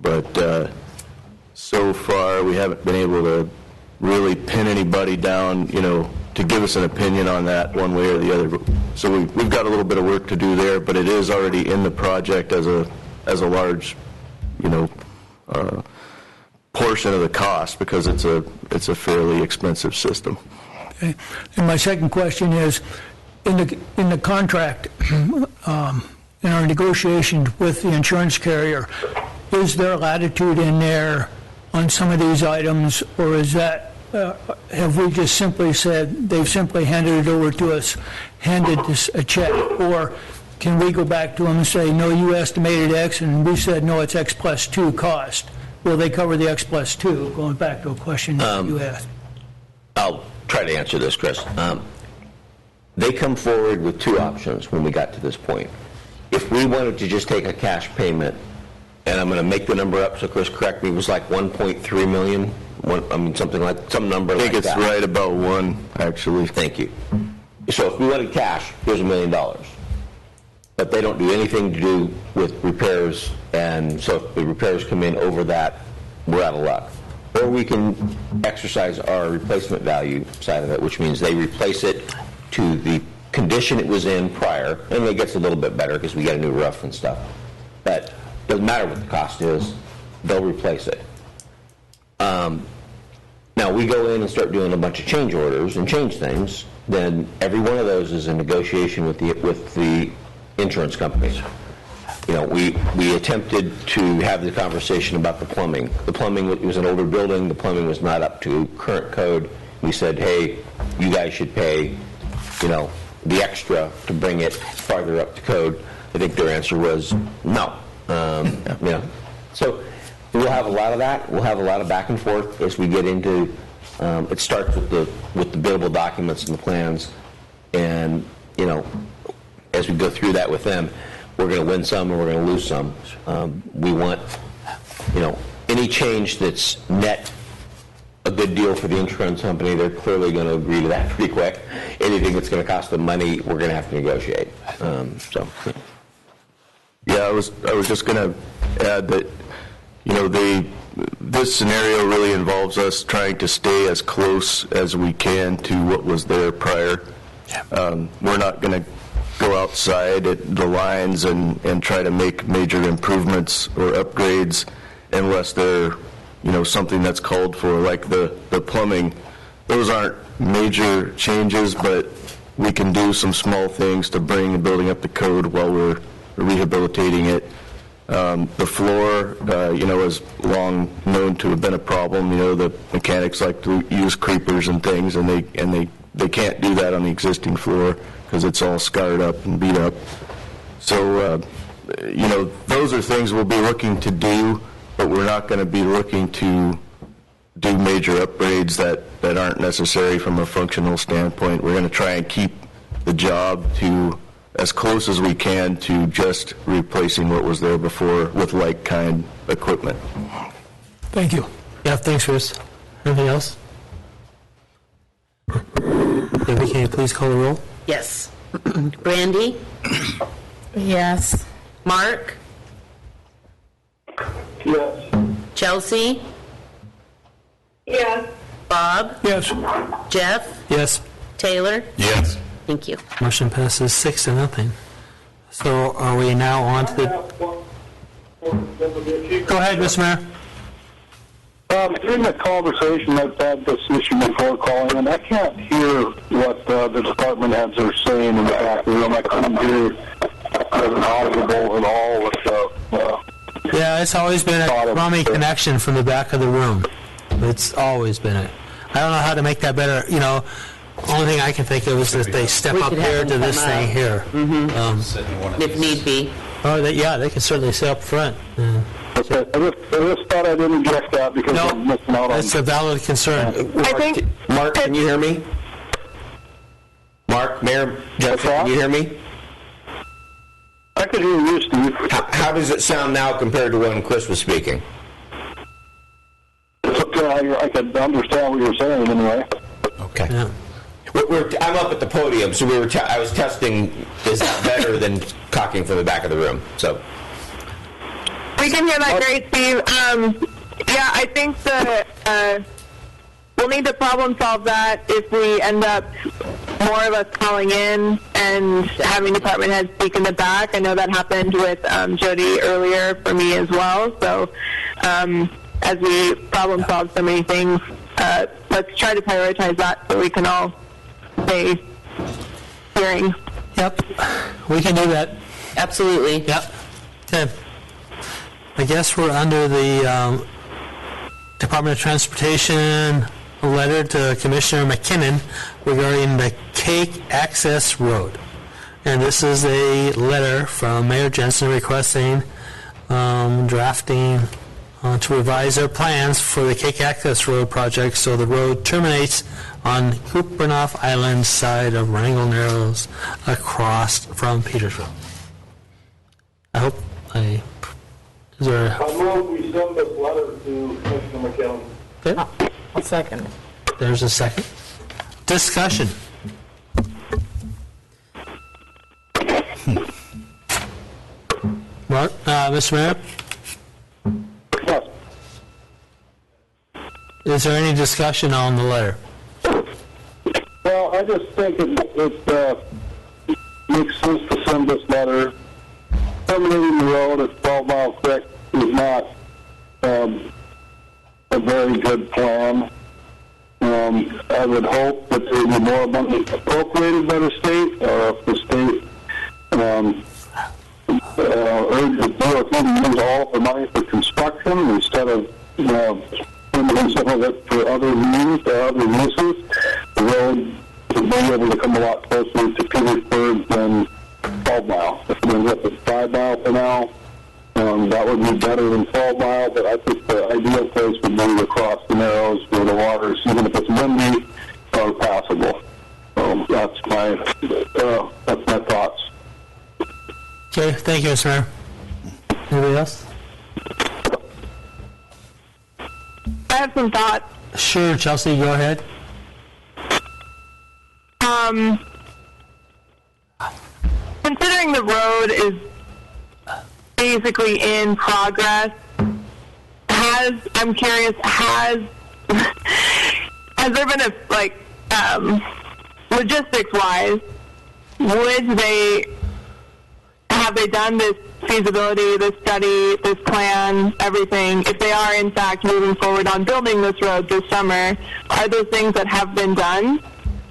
[SPEAKER 8] but so far we haven't been able to really pin anybody down, to give us an opinion on that one way or the other. So we've got a little bit of work to do there, but it is already in the project as a large, portion of the cost because it's a fairly expensive system.
[SPEAKER 3] Okay. And my second question is, in the contract, in our negotiations with the insurance carrier, is there latitude in there on some of these items, or is that have we just simply said they've simply handed it over to us, handed us a check, or can we go back to them and say, no, you estimated X, and we said, no, it's X plus 2 cost? Will they cover the X plus 2? Going back to a question that you asked.
[SPEAKER 15] I'll try to answer this, Chris. They come forward with two options when we got to this point. If we wanted to just take a cash payment, and I'm going to make the number up, so Chris, correct me, it was like 1.3 million? Some number like that.
[SPEAKER 8] I think it's right about 1, actually.
[SPEAKER 15] Thank you. So if we wanted cash, here's $1 million. But they don't do anything to do with repairs, and so if the repairs come in over that, we're out of luck. Or we can exercise our replacement value side of it, which means they replace it to the condition it was in prior, and it gets a little bit better because we get a new roof and stuff. But it doesn't matter what the cost is, they'll replace it. Now, we go in and start doing a bunch of change orders and change things, then every one of those is a negotiation with the insurance companies. We attempted to have the conversation about the plumbing. The plumbing was an older building. The plumbing was not up to current code. We said, hey, you guys should pay, the extra to bring it farther up to code. I think their answer was no. So we'll have a lot of that. We'll have a lot of back and forth as we get into. It starts with the biddable documents and the plans, and as we go through that with them, we're going to win some and we're going to lose some. We want, any change that's net a good deal for the insurance company, they're clearly going to agree to that pretty quick. Anything that's going to cost them money, we're going to have to negotiate.
[SPEAKER 8] Yeah, I was just going to add that, this scenario really involves us trying to stay as close as we can to what was there prior. We're not going to go outside at the lines and try to make major improvements or upgrades unless they're, something that's called for, like the plumbing. Those aren't major changes, but we can do some small things to bring the building up to code while we're rehabilitating it. The floor, is long known to have been a problem. The mechanics like to use creepers and things, and they can't do that on the existing floor because it's all scarred up and beat up. So, those are things we'll be looking to do, but we're not going to be looking to do major upgrades that aren't necessary from a functional standpoint. We're going to try and keep the job to as close as we can to just replacing what was there before with like-kind equipment.
[SPEAKER 3] Thank you.
[SPEAKER 1] Yeah, thanks, Chris. Anything else? Debbie, can you please call the roll?
[SPEAKER 2] Yes. Brandy?
[SPEAKER 13] Yes.
[SPEAKER 2] Mark?
[SPEAKER 4] Yes.
[SPEAKER 2] Chelsea?
[SPEAKER 5] Yes.
[SPEAKER 2] Bob?
[SPEAKER 3] Yes.
[SPEAKER 2] Jeff?
[SPEAKER 1] Yes.
[SPEAKER 2] Taylor?
[SPEAKER 17] Yes.
[SPEAKER 2] Thank you.
[SPEAKER 1] Motion passes 6-0. So are we now on to the... Go ahead, Mr. Mayor.
[SPEAKER 4] During the conversation, I've had this issue before calling, and I can't hear what the department heads are saying in the back room. I couldn't hear as audible at all with
[SPEAKER 1] Yeah, it's always been a crummy connection from the back of the room. It's always been it. I don't know how to make that better. You know, only thing I can think of is that they step
[SPEAKER 2] We
[SPEAKER 1] up
[SPEAKER 2] could have
[SPEAKER 1] here
[SPEAKER 2] them
[SPEAKER 1] to this
[SPEAKER 2] come
[SPEAKER 1] thing
[SPEAKER 2] out.
[SPEAKER 1] here.
[SPEAKER 2] If need be.
[SPEAKER 1] Oh, they can certainly sit up front. Yeah.
[SPEAKER 4] Okay, I just thought I'd interject that because I'm missing out on...
[SPEAKER 1] That's a valid concern.
[SPEAKER 5] I think...
[SPEAKER 15] Mark, can you hear me? Mark, Mayor Jensen, can you hear me?
[SPEAKER 4] I could hear you, Steve.
[SPEAKER 15] How does it sound now compared to when Chris was speaking?
[SPEAKER 4] It's okay, I could understand what you're saying anyway.
[SPEAKER 15] Okay.
[SPEAKER 1] Yeah.
[SPEAKER 15] I'm up at the podium, so I was testing, is that better than talking from the back of the room? So.
[SPEAKER 5] We can hear that great, Steve. Yeah, I think we'll need to problem solve that if we end up more of us calling in and having department heads speak in the back. I know that happened with Jody earlier for me as well. So as we problem solve so many things, let's try to prioritize that so we can all stay hearing.
[SPEAKER 1] Yep, we can do that.
[SPEAKER 2] Absolutely.
[SPEAKER 1] Yep. Okay. I guess we're under the Department of Transportation letter to Commissioner McKinnon regarding the Cake Access Road. And this is a letter from Mayor Jensen requesting drafting to revise their plans for the Cake Access Road project so the road terminates on Kupernoff Island side of Wrangell Narrows across from Petersville. I hope I... Is there
[SPEAKER 4] I move we send this letter to Commissioner McKinnon.
[SPEAKER 1] okay.
[SPEAKER 13] I'll second.
[SPEAKER 1] There's a second. Discussion. Mark, Mr. Mayor?
[SPEAKER 4] Yes.
[SPEAKER 1] Is there any discussion on the letter?
[SPEAKER 4] Well, I just think it makes sense to send this letter. Terminating the road at 12 Mile Creek is not a very good plan. I would hope that there would be more money appropriated by the state, or if the state urged the Borough to use all of the money for construction instead of spending some of it for other means or other uses. The road would be able to come a lot closer to Petersburg than 12 Mile. If we end up at 5 Mile for now, that would be better than 12 Mile, but I think the ideal place would be across the Narrows where the waters, even if it's windy, are passable. That's my thoughts.
[SPEAKER 1] Okay, thank you, Mr. Mayor. Anybody else?
[SPEAKER 5] I have some thoughts.
[SPEAKER 1] Sure, Chelsea, go ahead.
[SPEAKER 5] Considering the road is basically in progress, I'm curious, has there been a, logistics-wise, have they done this feasibility, this study, this plan, everything? If they are, in fact, moving forward on building this road this summer, are those things that have been done?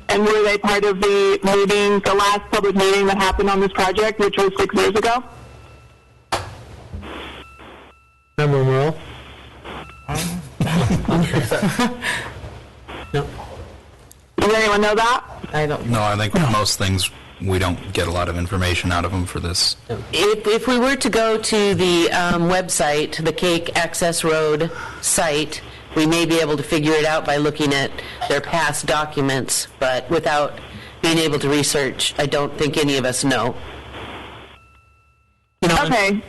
[SPEAKER 5] And were they part of the meeting, the last public meeting that happened on this project, which was 6 years ago?
[SPEAKER 1] Member Merle? No.
[SPEAKER 5] Does anyone know that?
[SPEAKER 13] I don't.
[SPEAKER 17] No, I think most things, we don't get a lot of information out of them for this.
[SPEAKER 2] If we were to go to the website, the Cake Access Road site, we may be able to figure it out by looking at their past documents, but without being able to research, I don't think any of us know.
[SPEAKER 5] Okay.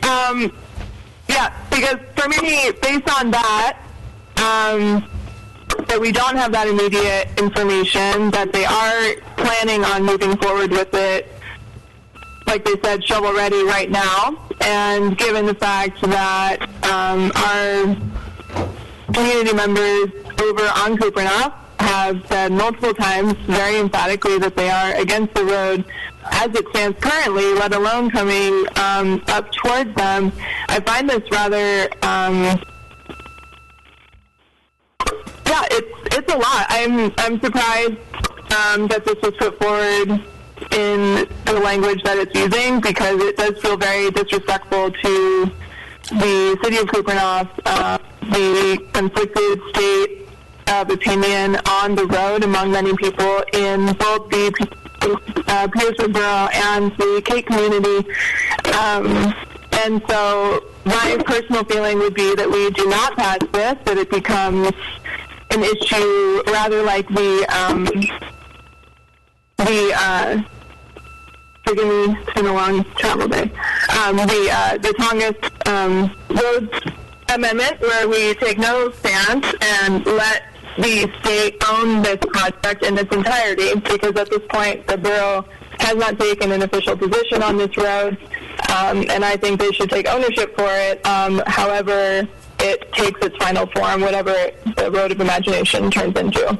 [SPEAKER 5] Yeah, because for me, based on that, that we don't have that immediate information, that they are planning on moving forward with it, like they said, shovel ready right now, and given the fact that our community members over on Kupernoff have said multiple times very emphatically that they are against the road as it stands currently, let alone coming up towards them, I find this rather, yeah, it's a lot. I'm surprised that this was put forward in the language that it's using, because it does feel very disrespectful to the city of Kupernoff, the conflicted state of opinion on the road among many people in both the Petersburg Borough and the Cape community. And so my personal feeling would be that we do not pass this, that it becomes an issue rather like forgive me, it's been a long travel day, the Tongass Roads Amendment, where we take no stance and let the state own this project in its entirety, because at this point the borough has not taken an official position on this road, and I think they should take ownership for it, however it takes its final form, whatever the road of imagination turns into.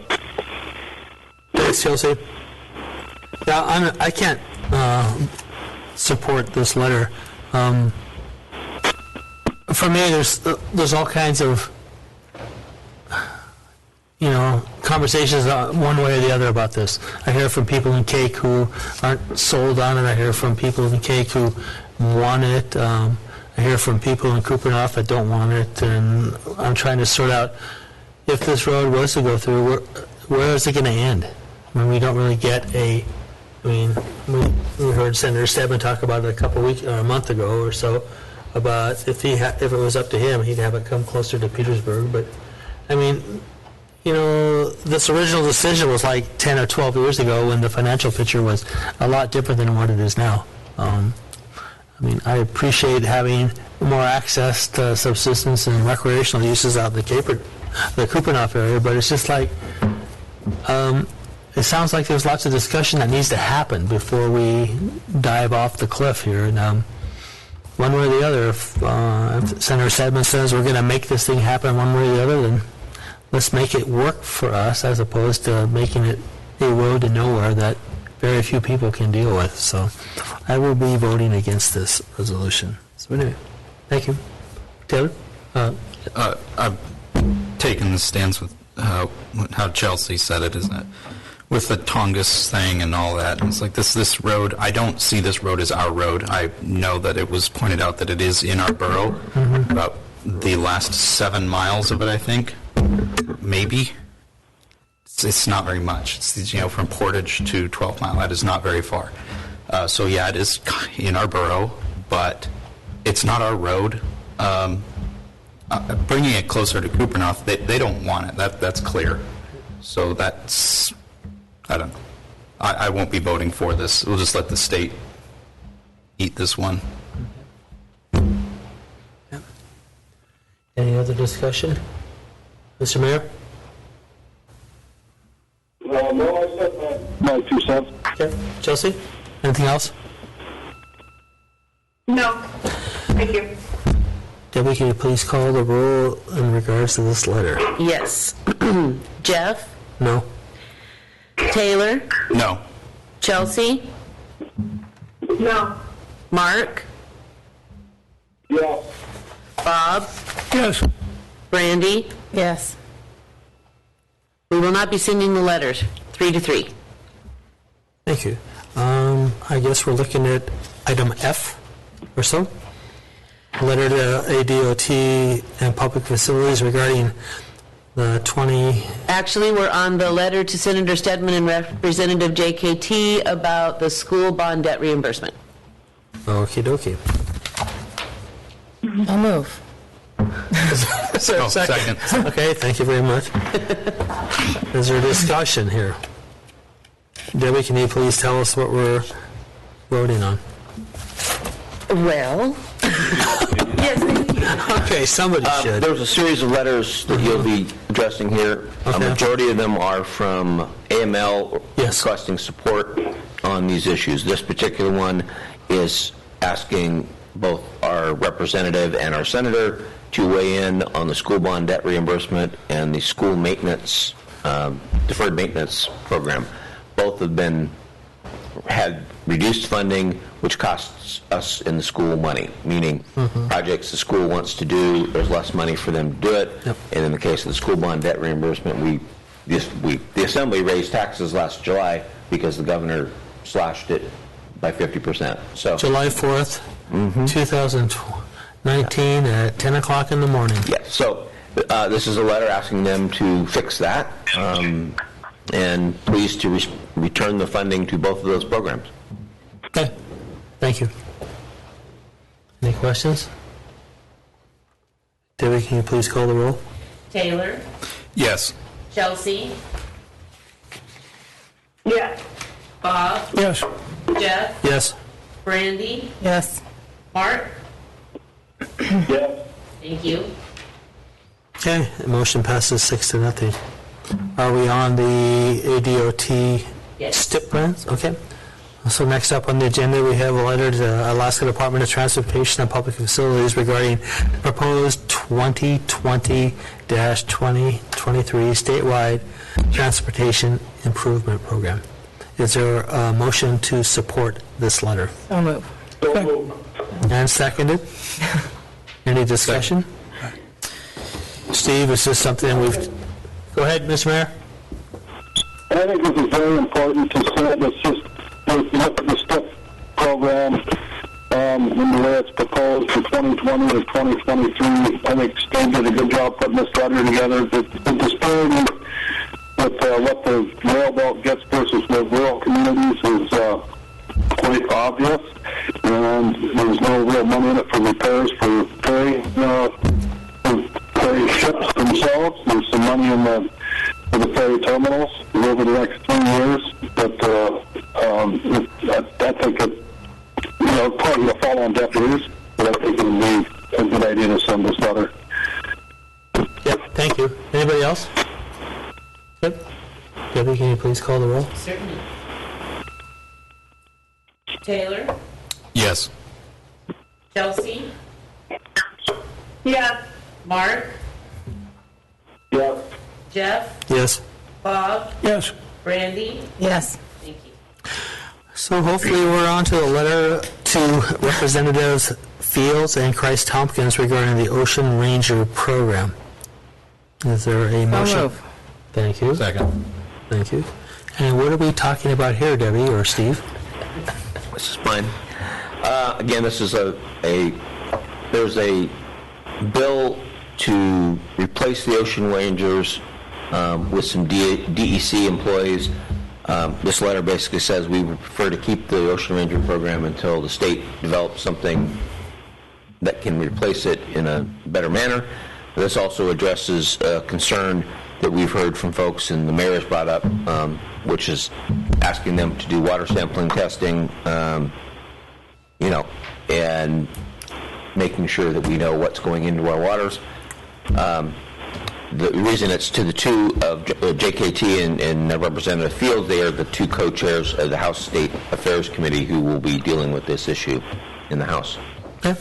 [SPEAKER 1] Thanks, Chelsea. Yeah, I can't support this letter. For me, there's all kinds of conversations one way or the other about this. I hear from people in Cake who aren't sold on it. I hear from people in Cake who want it. I hear from people in Kupernoff that don't want it, and I'm trying to sort out if this road was to go through, where is it going to end? I mean, we don't really get we heard Senator Stedman talk about it a month ago or so, about if it was up to him, he'd have it come closer to Petersburg. But I mean, this original decision was like 10 or 12 years ago, when the financial picture was a lot different than what it is now. I appreciate having more access to subsistence and recreational uses out in the Kupernoff area, but it's just like, it sounds like there's lots of discussion that needs to happen before we dive off the cliff here. And one way or the other, if Senator Stedman says we're going to make this thing happen one way or the other, then let's make it work for us, as opposed to making it a road to nowhere that very few people can deal with. So I will be voting against this resolution. So anyway, thank you. Taylor?
[SPEAKER 17] I've taken the stance with how Chelsea said it, is that with the Tongass thing and all that, it's like this road, I don't see this road as our road. I know that it was pointed out that it is in our borough, about the last 7 miles of it, I think, maybe. It's not very much. It's, from Portage to 12 Mile. That is not very far. So yeah, it is in our borough, but it's not our road. Bringing it closer to Kupernoff, they don't want it. That's clear. So that's, I don't know. I won't be voting for this. We'll just let the state eat this one.
[SPEAKER 1] Any other discussion? Mr. Mayor?
[SPEAKER 4] No, I said my 2 cents.
[SPEAKER 1] Okay. Chelsea? Anything else?
[SPEAKER 5] No. Thank you.
[SPEAKER 1] Debbie, can you please call the roll in regards to this letter?
[SPEAKER 2] Yes. Jeff?
[SPEAKER 1] No.
[SPEAKER 2] Taylor?
[SPEAKER 17] No.
[SPEAKER 2] Chelsea?
[SPEAKER 5] No.
[SPEAKER 2] Mark?
[SPEAKER 4] Yes.
[SPEAKER 2] Bob?
[SPEAKER 3] Yes.
[SPEAKER 2] Brandy?
[SPEAKER 13] Yes.
[SPEAKER 2] We will not be sending the letters. 3-3.
[SPEAKER 1] Thank you. I guess we're looking at item F or so. Letter to ADOT and public facilities regarding the 20...
[SPEAKER 2] Actually, we're on the letter to Senator Stedman and Representative JKT about the school bond debt reimbursement.
[SPEAKER 1] Okie dokie.
[SPEAKER 13] I'll move.
[SPEAKER 1] Is there a second? Okay, thank you very much. Is there discussion here? Debbie, can you please tell us what we're voting on?
[SPEAKER 2] Well,
[SPEAKER 1] Okay, somebody should.
[SPEAKER 15] There's a series of letters that you'll be addressing here. A
[SPEAKER 1] Okay.
[SPEAKER 15] majority of them are from AML
[SPEAKER 1] Yes.
[SPEAKER 15] requesting support on these issues. This particular one is asking both our representative and our senator to weigh in on the school bond debt reimbursement and the school maintenance, deferred maintenance program. Both have had reduced funding, which costs us in the school money, meaning projects the school wants to do, there's less money for them to do it.
[SPEAKER 1] Yep.
[SPEAKER 15] And in the case of the school bond debt reimbursement, the Assembly raised taxes last July because the governor slashed it by 50%. So
[SPEAKER 1] July 4th, 2019 at 10 o'clock in the morning.
[SPEAKER 15] yeah, so this is a letter asking them to fix that, and please to return the funding to both of those programs.
[SPEAKER 1] Okay, thank you. Any questions? Debbie, can you please call the roll?
[SPEAKER 2] Taylor,
[SPEAKER 17] Yes.
[SPEAKER 2] Chelsea,
[SPEAKER 5] Yes.
[SPEAKER 2] Bob,
[SPEAKER 3] Yes.
[SPEAKER 2] Jeff,
[SPEAKER 1] Yes.
[SPEAKER 2] Brandy,
[SPEAKER 13] Yes.
[SPEAKER 2] Mark.
[SPEAKER 4] Yes.
[SPEAKER 2] Thank you.
[SPEAKER 1] Okay, the motion passes 6-0. Are we on the ADOT
[SPEAKER 2] Yes.
[SPEAKER 1] STIP grants? Okay. So next up on the agenda, we have a letter to the Alaska Department of Transportation and Public Facilities regarding proposed 2020-2023 statewide transportation improvement program. Is there a motion to support this letter?
[SPEAKER 13] So move.
[SPEAKER 1] And seconded? Any discussion? Steve, is this something we've... Go ahead, Mr. Mayor.
[SPEAKER 4] I think this is very important to set this, just look at the STEP program in the way it's proposed from 2020 to 2023. I think Steve did a good job putting this letter together. The disparity with what the rail belt gets versus the rural communities is quite obvious, and there's no real money in it for repairs for ferry ships themselves. There's some money in for the ferry terminals over the next 3 years, but I think it, probably will fall on deaf ears, but I think it would be a good idea to send this letter.
[SPEAKER 1] Yep, thank you. Anybody else? Yep. Debbie, can you please call the roll?
[SPEAKER 2] Certainly. Taylor,
[SPEAKER 17] Yes.
[SPEAKER 2] Chelsea,
[SPEAKER 5] Yes.
[SPEAKER 2] Mark,
[SPEAKER 4] Yes.
[SPEAKER 2] Jeff,
[SPEAKER 1] Yes.
[SPEAKER 2] Bob,
[SPEAKER 3] Yes.
[SPEAKER 2] Brandy.
[SPEAKER 13] Yes.
[SPEAKER 2] Thank you.
[SPEAKER 1] So hopefully we're on to a letter to Representatives Fields and Christ Hopkins regarding the Ocean Ranger program. Is there a motion?
[SPEAKER 13] move.
[SPEAKER 1] Thank you.
[SPEAKER 17] Second.
[SPEAKER 1] Thank you. And what are we talking about here, Debbie or Steve?
[SPEAKER 15] This is fine. Again, this is there's a bill to replace the Ocean Rangers with some DEC employees. This letter basically says we would prefer to keep the Ocean Ranger program until the state develops something that can replace it in a better manner. This also addresses a concern that we've heard from folks and the mayor has brought up, which is asking them to do water sampling testing, and making sure that we know what's going into our waters. The reason it's to the two of JKT and Representative Fields, they are the two co-chairs of the House State Affairs Committee who will be dealing with this issue in the House.
[SPEAKER 1] Okay.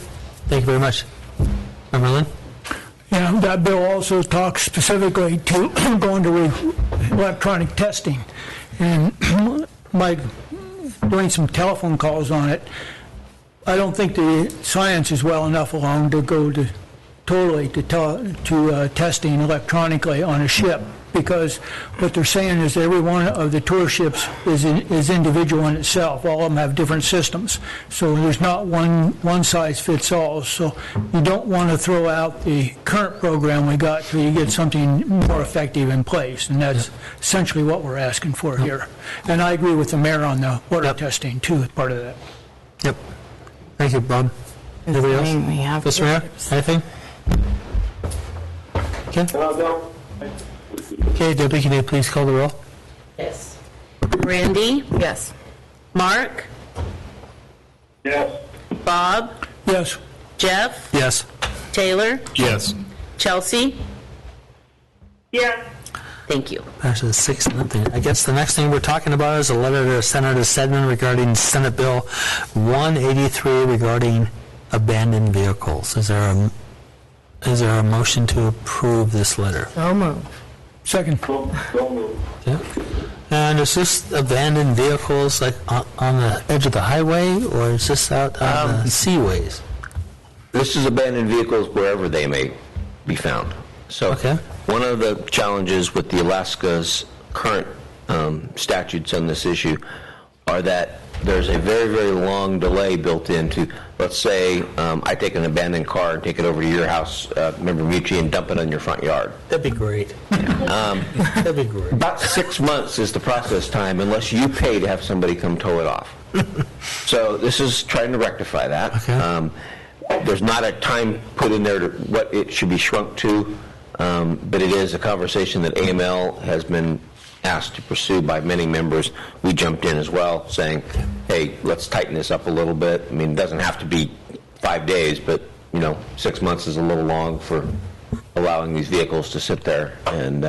[SPEAKER 1] Thank you very much. Member Lynn?
[SPEAKER 3] Yeah, that bill also talks specifically to going to electronic testing. And by doing some telephone calls on it, I don't think the science is well enough along to go to testing electronically on a ship, because what they're saying is every one of the tour ships is individual in itself. All of them have different systems, so there's not one size fits all. So you don't want to throw out the current program we got till you get something more effective in place, and that's essentially what we're asking for here. And I agree with the mayor on the water testing too, as part of that.
[SPEAKER 1] Yep. Thank you, Bob. Anybody else?
[SPEAKER 13] We have
[SPEAKER 1] Mr. Mayor, anything? Okay. Okay, Debbie, can you please call the roll?
[SPEAKER 2] Yes. Randy?
[SPEAKER 13] Yes.
[SPEAKER 2] Mark?
[SPEAKER 4] Yes.
[SPEAKER 2] Bob?
[SPEAKER 3] Yes.
[SPEAKER 2] Jeff?
[SPEAKER 1] Yes.
[SPEAKER 2] Taylor?
[SPEAKER 17] Yes.
[SPEAKER 2] Chelsea?
[SPEAKER 5] Yes.
[SPEAKER 2] Thank you.
[SPEAKER 1] Passes 6-0. I guess the next thing we're talking about is a letter to Senator Stedman regarding Senate Bill 183 regarding abandoned vehicles. Is there a motion to approve this letter?
[SPEAKER 13] So moved.
[SPEAKER 3] Second.
[SPEAKER 1] Yeah. And is this abandoned vehicles like on the edge of the highway, or is this out on the seaways?
[SPEAKER 15] This is abandoned vehicles wherever they may be found. So one of the challenges with the Alaska's current statutes on this issue are that there's a very, very long delay built into, let's say, I take an abandoned car and take it over to your house, member Mucci, and dump it on your front yard.
[SPEAKER 1] That'd be great. That'd be great.
[SPEAKER 15] About 6 months is the process time unless you pay to have somebody come tow it off. So this is trying to rectify that.
[SPEAKER 1] Okay.
[SPEAKER 15] There's not a time put in there to what it should be shrunk to, but it is a conversation that AML has been asked to pursue by many members. We jumped in as well, saying, hey, let's tighten this up a little bit. I mean, it doesn't have to be 5 days, but 6 months is a little long for allowing these vehicles to sit there and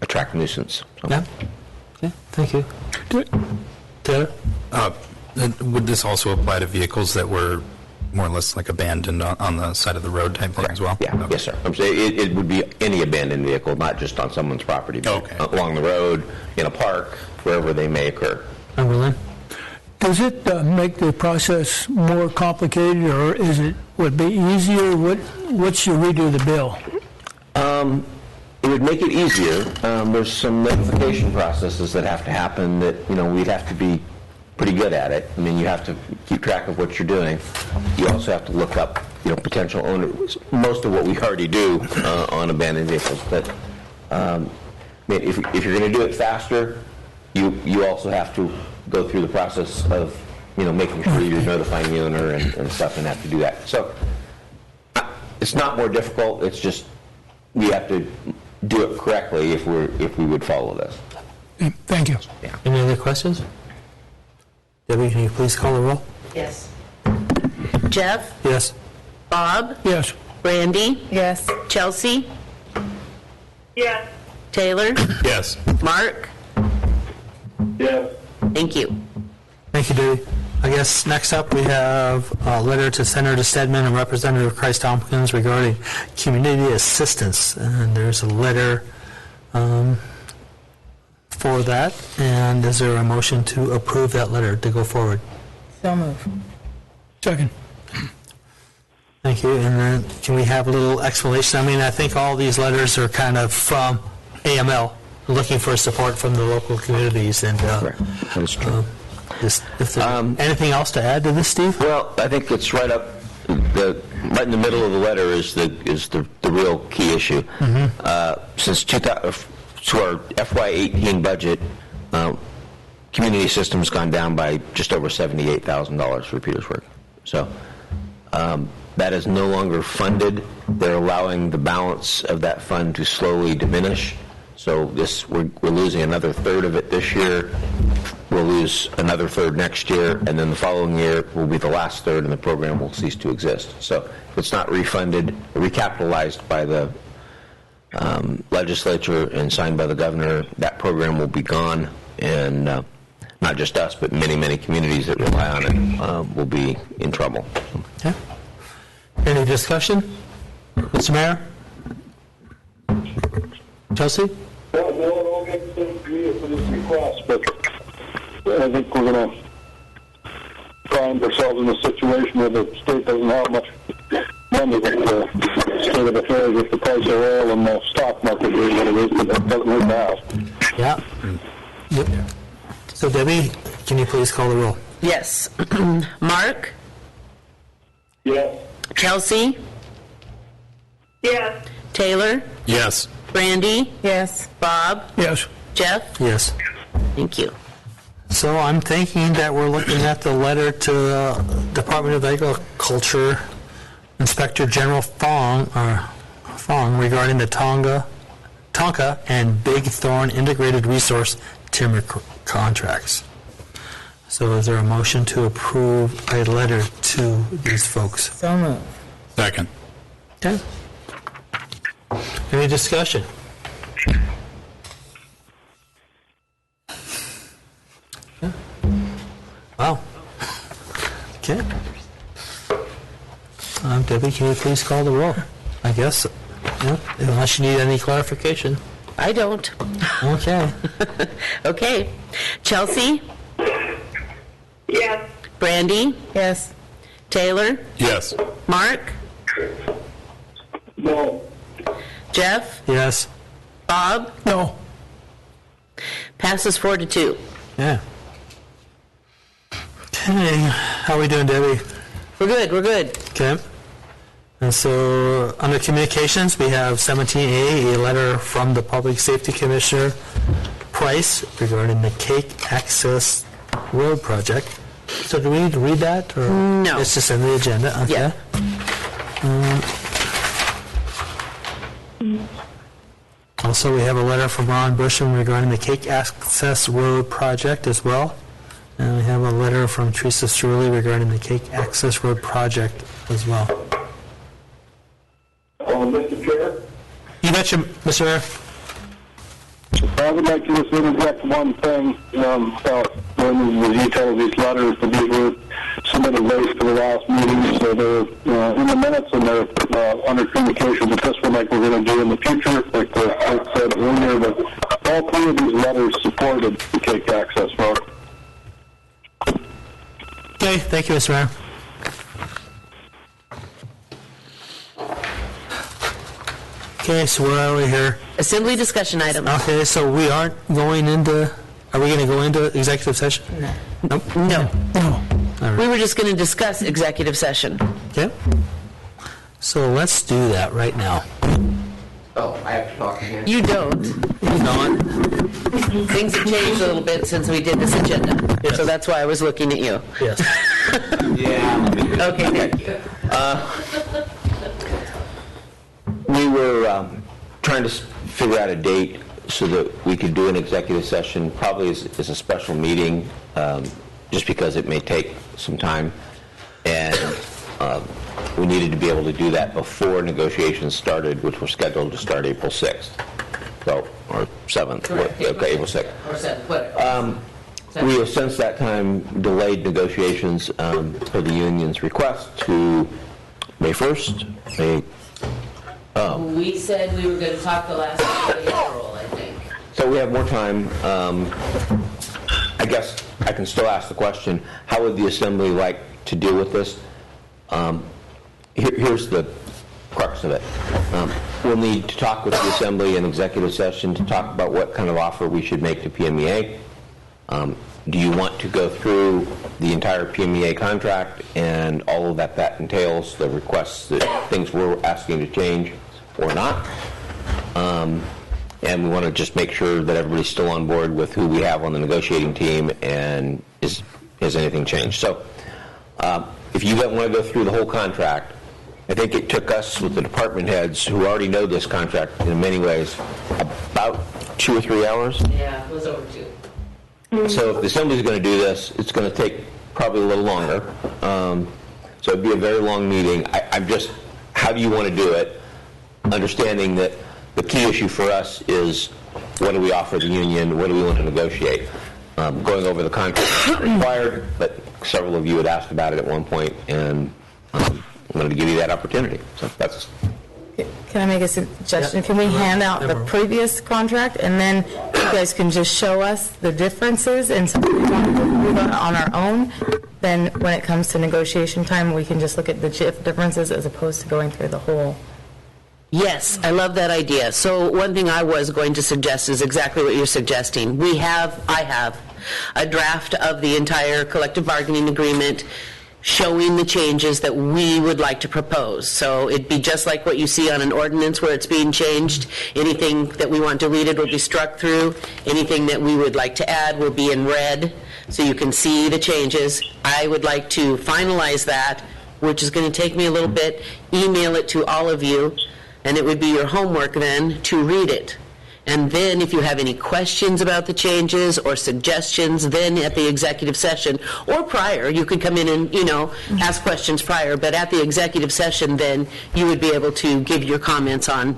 [SPEAKER 15] attract nuisance. So.
[SPEAKER 1] Yeah. Okay. Thank you. Taylor?
[SPEAKER 17] Would this also apply to vehicles that were more or less like abandoned on the side of the road type thing as well?
[SPEAKER 15] Yeah, okay. Yes, sir. I'm saying it would be any abandoned vehicle, not just on someone's property, but along the road, in a park, wherever they may occur.
[SPEAKER 3] Does it make the process more complicated, or would it be easier? What should we do the bill?
[SPEAKER 15] It would make it easier. There's some notification processes that have to happen that, we'd have to be pretty good at it. I mean, you have to keep track of what you're doing. You also have to look up, potential owners. Most of what we already do on abandoned vehicles. But if you're going to do it faster, you also have to go through the process of, making sure you're notifying the owner and stuff, and have to do that. So it's not more difficult. It's just we have to do it correctly if we would follow this.
[SPEAKER 3] Thank you.
[SPEAKER 15] Yeah.
[SPEAKER 1] Any other questions? Debbie, can you please call the roll?
[SPEAKER 2] Yes. Jeff?
[SPEAKER 1] Yes.
[SPEAKER 2] Bob?
[SPEAKER 3] Yes.
[SPEAKER 2] Randy?
[SPEAKER 13] Yes.
[SPEAKER 2] Chelsea?
[SPEAKER 5] Yes.
[SPEAKER 2] Taylor?
[SPEAKER 17] Yes.
[SPEAKER 2] Mark?
[SPEAKER 4] Yes.
[SPEAKER 2] Thank you.
[SPEAKER 1] Thank you, Debbie. I guess next up we have a letter to Senator Stedman and Representative Christ Hopkins regarding community assistance. And there's a letter for that. And is there a motion to approve that letter to go forward?
[SPEAKER 13] So moved.
[SPEAKER 3] Second.
[SPEAKER 1] Thank you. And then can we have a little explanation? I mean, I think all these letters are kind of from AML, looking for support from the local communities. And
[SPEAKER 15] That's true.
[SPEAKER 1] If there's anything else to add to this, Steve?
[SPEAKER 15] Well, I think it's right in the middle of the letter is the real key issue.
[SPEAKER 1] Mm-hmm.
[SPEAKER 15] Since to our FY18 budget, community system's gone down by just over $78,000 for Petersburg. So that is no longer funded. They're allowing the balance of that fund to slowly diminish. So we're losing another third of it this year. We'll lose another third next year, and then the following year will be the last third, and the program will cease to exist. So if it's not refunded, recapitalized by the legislature and signed by the governor, that program will be gone, and not just us, but many, many communities that rely on it will be in trouble.
[SPEAKER 1] Okay. Any discussion? Mr. Mayor? Chelsea?
[SPEAKER 4] Well, no, I don't get to agree for this request, but I think we're going to find ourselves in a situation where the state doesn't have much money with the state of affairs with the price of oil and the stock market being what it is, but that doesn't really have.
[SPEAKER 1] Yeah. Yep. So, Debbie, can you please call the roll?
[SPEAKER 2] Yes. Mark?
[SPEAKER 4] Yes.
[SPEAKER 2] Chelsea?
[SPEAKER 5] Yes.
[SPEAKER 2] Taylor?
[SPEAKER 17] Yes.
[SPEAKER 2] Randy?
[SPEAKER 13] Yes.
[SPEAKER 2] Bob?
[SPEAKER 3] Yes.
[SPEAKER 2] Jeff?
[SPEAKER 1] Yes.
[SPEAKER 2] Thank you.
[SPEAKER 1] So I'm thinking that we're looking at the letter to Department of Agriculture Inspector General Fong, or Fong regarding the Tonka and Big Thorn Integrated Resource Timber contracts. So is there a motion to approve a letter to these folks?
[SPEAKER 10] So moved.
[SPEAKER 17] Second.
[SPEAKER 1] Okay. Any discussion? Yeah. Wow. Okay. Debbie, can you please call the roll? I guess, yeah, unless you need any clarification.
[SPEAKER 2] I don't.
[SPEAKER 1] Okay.
[SPEAKER 2] Okay. Chelsea?
[SPEAKER 5] Yes.
[SPEAKER 2] Brandy?
[SPEAKER 10] Yes.
[SPEAKER 2] Taylor?
[SPEAKER 17] Yes.
[SPEAKER 2] Mark?
[SPEAKER 4] No.
[SPEAKER 2] Jeff?
[SPEAKER 1] Yes.
[SPEAKER 2] Bob?
[SPEAKER 3] No.
[SPEAKER 2] Passes 4-2.
[SPEAKER 1] Yeah. Okay. How are we doing, Debbie?
[SPEAKER 2] We're good, we're good.
[SPEAKER 1] Okay. And so, under communications, we have 17A, a letter from the Public Safety Commissioner, Price, regarding the Cake Access Road Project. So do we need to read that? Or
[SPEAKER 2] No.
[SPEAKER 1] It's just in the agenda? Okay.
[SPEAKER 2] Yeah.
[SPEAKER 1] Also, we have a letter from Ron Busham regarding the Cake Access Road Project as well. And we have a letter from Teresa Surley regarding the Cake Access Road Project as well.
[SPEAKER 4] Mr. Chair?
[SPEAKER 1] You betcha, Mr. Mayor.
[SPEAKER 4] I would like to just interject one thing about when the detail of these letters. That these were submitted late for the last meeting, so they're in the minutes and they're under communication with this one, like we're going to do in the future, like I said earlier. But all three of these letters supported the Cake Access Road.
[SPEAKER 1] Okay, thank you, Mr. Mayor. Okay, so where are we here?
[SPEAKER 2] Assembly discussion item.
[SPEAKER 1] Okay, so we aren't going into, are we going to go into executive session?
[SPEAKER 2] No.
[SPEAKER 1] Nope.
[SPEAKER 2] No.
[SPEAKER 1] All right.
[SPEAKER 2] We were just going to discuss executive session.
[SPEAKER 1] Okay. So let's do that right now.
[SPEAKER 15] Oh, I have to talk again?
[SPEAKER 2] You don't.
[SPEAKER 1] Don?
[SPEAKER 2] Things have changed a little bit since we did this agenda.
[SPEAKER 1] Yes.
[SPEAKER 2] So that's why I was looking at you.
[SPEAKER 1] Yes.
[SPEAKER 15] Yeah.
[SPEAKER 2] Okay, good.
[SPEAKER 15] We were trying to figure out a date so that we could do an executive session, probably as a special meeting, just because it may take some time. And we needed to be able to do that before negotiations started, which were scheduled to start April 6th. So, or 7th.
[SPEAKER 2] Correct.
[SPEAKER 15] Okay, April 6th.
[SPEAKER 2] Or 7th, whatever.
[SPEAKER 15] We have since that time delayed negotiations for the union's request to May 1st.
[SPEAKER 2] We said we were going to talk the last day of April, I think.
[SPEAKER 15] So we have more time. I guess I can still ask the question, how would the Assembly like to deal with this? Here's the crux of it. We'll need to talk with the Assembly in executive session to talk about what kind of offer we should make to PMEA. Do you want to go through the entire PMEA contract and all of that entails, the requests, the things we're asking to change or not? And we want to just make sure that everybody's still on board with who we have on the negotiating team and has anything changed. So if you don't want to go through the whole contract, I think it took us with the department heads who already know this contract in many ways about 2 or 3 hours.
[SPEAKER 2] Yeah, it was over 2.
[SPEAKER 15] So if the Assembly's going to do this, it's going to take probably a little longer. So it'd be a very long meeting. I'm just, how do you want to do it? Understanding that the key issue for us is what do we offer the union, what do we want to negotiate? Going over the contract is required, but several of you had asked about it at one point, and I wanted to give you that opportunity. So that's...
[SPEAKER 13] Can I make a suggestion? Can we hand out the previous contract, and then you guys can just show us the differences, and so if we want to move on our own, then when it comes to negotiation time, we can just look at the differences as opposed to going through the whole.
[SPEAKER 2] Yes, I love that idea. So one thing I was going to suggest is exactly what you're suggesting. I have a draft of the entire collective bargaining agreement showing the changes that we would like to propose. So it'd be just like what you see on an ordinance where it's being changed. Anything that we want deleted will be struck through. Anything that we would like to add will be in red, so you can see the changes. I would like to finalize that, which is going to take me a little bit, email it to all of you, And it would be your homework then to read it. And then if you have any questions about the changes or suggestions, then at the executive session or prior, you could come in and, ask questions prior, but at the executive session, then you would be able to give your comments on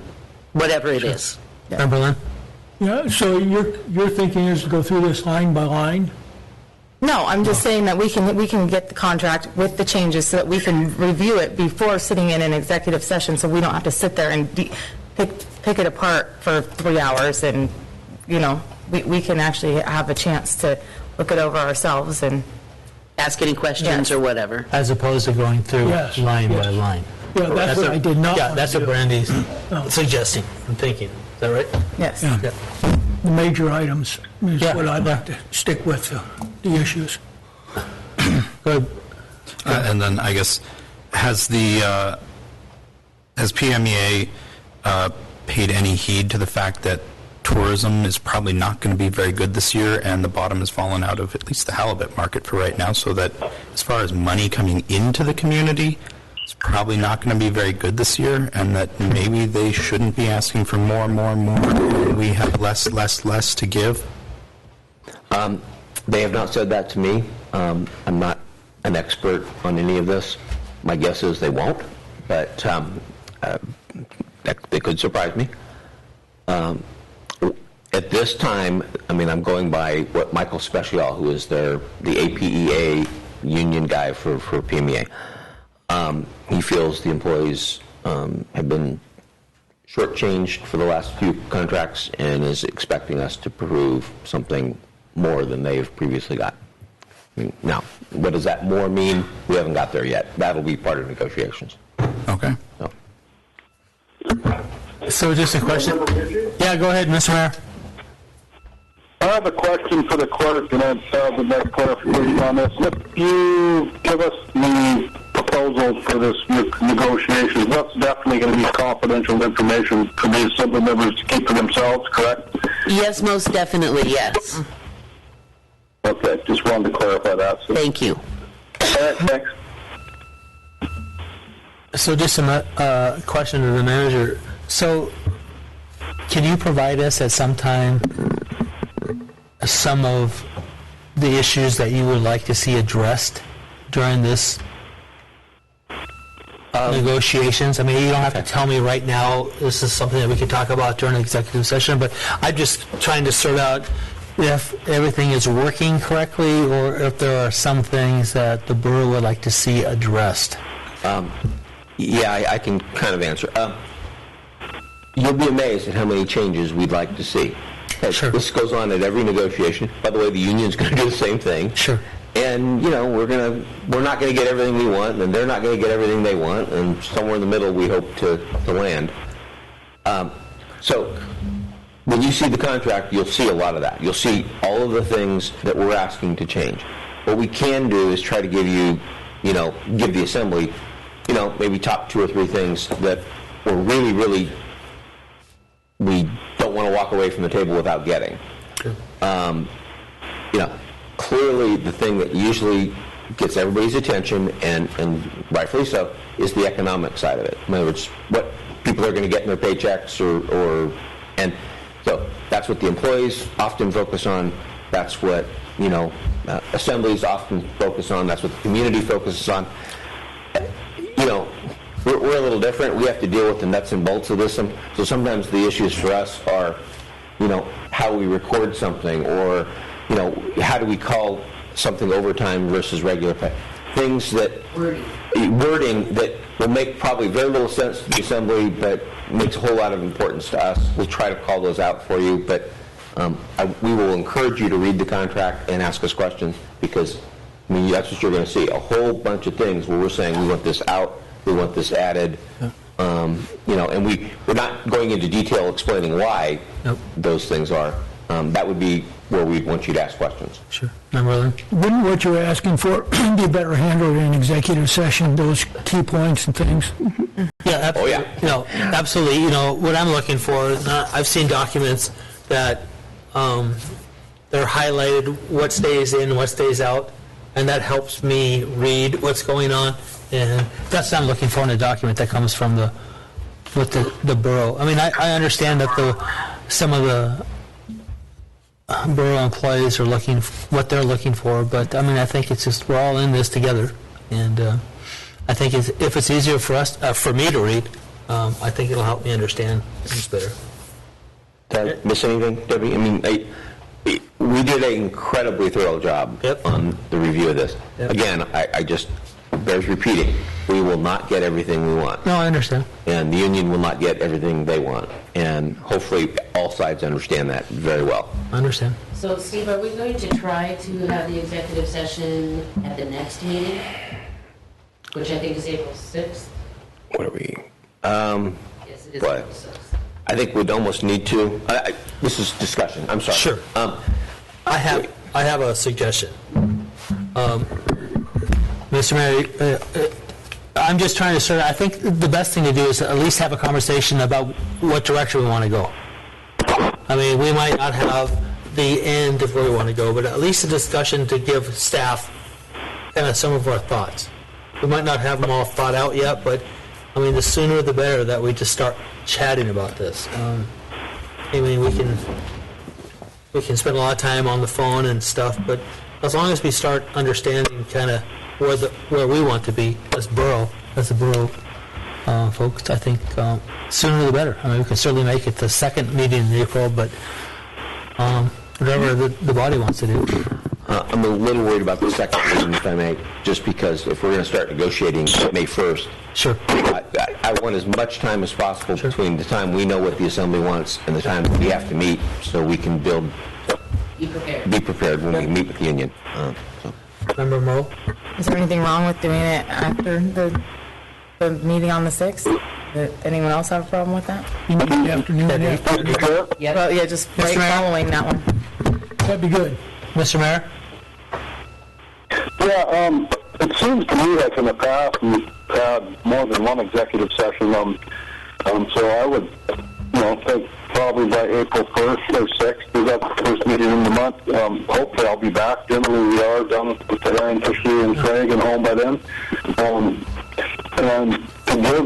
[SPEAKER 2] whatever it is.
[SPEAKER 1] Member Lynn?
[SPEAKER 3] Yeah, so your thinking is to go through this line by line?
[SPEAKER 13] No, I'm just saying that we can get the contract with the changes so that we can review it before sitting in an executive session, so we don't have to sit there and pick it apart for 3 hours, and, we can actually have a chance to look it over ourselves and
[SPEAKER 2] ask any questions or whatever.
[SPEAKER 1] As opposed to going through line by line.
[SPEAKER 3] Yeah, that's what I did not
[SPEAKER 1] Yeah,
[SPEAKER 3] want
[SPEAKER 1] that's
[SPEAKER 3] to
[SPEAKER 1] what
[SPEAKER 3] do.
[SPEAKER 1] Brandy's suggesting and thinking. Is that right?
[SPEAKER 13] Yes.
[SPEAKER 3] Yeah.
[SPEAKER 1] Yeah.
[SPEAKER 3] The major items is
[SPEAKER 1] Yeah.
[SPEAKER 3] what I'd like to stick with, the issues.
[SPEAKER 1] Good.
[SPEAKER 17] And then I guess, has PMEA paid any heed to the fact that tourism is probably not going to be very good this year, and the bottom has fallen out of at least the halibut market for right now, so that as far as money coming into the community, it's probably not going to be very good this year, and that maybe they shouldn't be asking for more. We have less to give?
[SPEAKER 15] They have not said that to me. I'm not an expert on any of this. My guess is they won't, but they could surprise me. At this time, I'm going by what Michael Special, who is the APEA union guy for PMEA. He feels the employees have been shortchanged for the last few contracts and is expecting us to prove something more than they've previously got. Now, what does that more mean? We haven't got there yet. That'll be part of negotiations.
[SPEAKER 17] Okay.
[SPEAKER 1] So just a question. Yeah, go ahead, Mr. Mayor.
[SPEAKER 4] I have a question for the clerk, and I'd have the best clarification on this. If you give us the proposal for this negotiation, that's definitely going to be confidential information for the assembly members to keep to themselves, correct?
[SPEAKER 2] Yes, most definitely, yes.
[SPEAKER 4] Okay, just wanted to clarify that. So.
[SPEAKER 2] Thank you.
[SPEAKER 4] All right, thanks.
[SPEAKER 1] So just a question to the manager. So can you provide us at some time some of the issues that you would like to see addressed during this negotiations? You don't have to tell me right now. This is something that we can talk about during the executive session, but I'm just trying to sort out if everything is working correctly or if there are some things that the borough would like to see addressed.
[SPEAKER 15] I can kind of answer. You'll be amazed at how many changes we'd like to see.
[SPEAKER 1] Sure.
[SPEAKER 15] This goes on at every negotiation. By the way, the union's going to do the same thing.
[SPEAKER 1] Sure.
[SPEAKER 15] And, we're not going to get everything we want, and they're not going to get everything they want, and somewhere in the middle we hope to land. So when you see the contract, you'll see a lot of that. You'll see all of the things that we're asking to change. What we can do is try to give you, give the assembly, maybe top 2 or 3 things that we're really, we don't want to walk away from the table without getting.
[SPEAKER 1] Sure.
[SPEAKER 15] Clearly the thing that usually gets everybody's attention, and rightfully so, is the economic side of it. In other words, what people are going to get in their paychecks, and so that's what the employees often focus on. That's what, assemblies often focus on. That's what the community focuses on. We're a little different. We have to deal with the nuts and bolts of this. So sometimes the issues for us are, how we record something, or, how do we call something overtime versus regular pay. Things that, wording that will make probably very little sense to the assembly, but makes a whole lot of importance to us. We'll try to call those out for you, but we will encourage you to read the contract and ask us questions, because that's what you're going to see. A whole bunch of things where we're saying we want this out, we want this added, and we're not going into detail explaining why those things are. That would be where we'd want you to ask questions.
[SPEAKER 1] Sure. Member Lynn?
[SPEAKER 3] Wouldn't what you're asking for be better handled in an executive session, those key points and things?
[SPEAKER 1] Yeah.
[SPEAKER 15] Oh, yeah.
[SPEAKER 1] Absolutely. What I'm looking for is I've seen documents that they're highlighted what stays in, what stays out, and that helps me read what's going on. And that's what I'm looking for in a document that comes from the with the borough. I mean, I understand that some of the borough employees are what they're looking for, but I mean, I think it's just, we're all in this together, and I think if it's easier for us, for me to read, I think it'll help me understand things better.
[SPEAKER 15] Did I miss anything, Debbie? I mean, we did an incredibly thorough job on the review of this.
[SPEAKER 1] Yep.
[SPEAKER 15] Again, I just, bears repeating, we will not get everything we want.
[SPEAKER 1] No, I understand.
[SPEAKER 15] And the union will not get everything they want. And hopefully all sides understand that very well.
[SPEAKER 1] I understand.
[SPEAKER 2] So, Steve, are we going to try to have the executive session at the next meeting, which I think is April 6th?
[SPEAKER 15] What are we?
[SPEAKER 2] Yes, it is
[SPEAKER 15] What?
[SPEAKER 2] April 6th.
[SPEAKER 15] I think we'd almost need to. This is discussion. I'm sorry.
[SPEAKER 1] Sure. I have a suggestion. Mr. Mayor, I'm just trying to I think the best thing to do is at least have a conversation about what direction we want to go. I mean, we might not have the end of where we want to go, but at least a discussion to give staff kind of some of our thoughts. We might not have them all thought out yet, but I mean, the sooner the better that we just start chatting about this. I mean, we can spend a lot of time on the phone and stuff, but as long as we start understanding kind of where we want to be as the borough folks, I think sooner the better. I mean, we can certainly make it the second meeting in April, but whatever the body wants to do.
[SPEAKER 15] I'm a little worried about the second meeting, if I may, just because if we're going to start negotiating May 1st,
[SPEAKER 1] sure.
[SPEAKER 15] I want as much time as possible between the time we know what the assembly wants and the time that we have to meet, so we can be prepared when we meet with the union.
[SPEAKER 1] Member Mo?
[SPEAKER 13] Is there anything wrong with doing it after the meeting on the 6th? Does anyone else have a problem with that?
[SPEAKER 3] In the afternoon,
[SPEAKER 2] Yep.
[SPEAKER 13] Well, yeah, just right following that one.
[SPEAKER 3] That'd be good.
[SPEAKER 1] Mr. Mayor?
[SPEAKER 4] Yeah, it seems to me like in the past we've had more than one executive session. So I would, think probably by April 1st or 6th is that the first meeting in the month. Hopefully I'll be back. Generally we are done with the hearing fishery and Craig and home by then. And to give,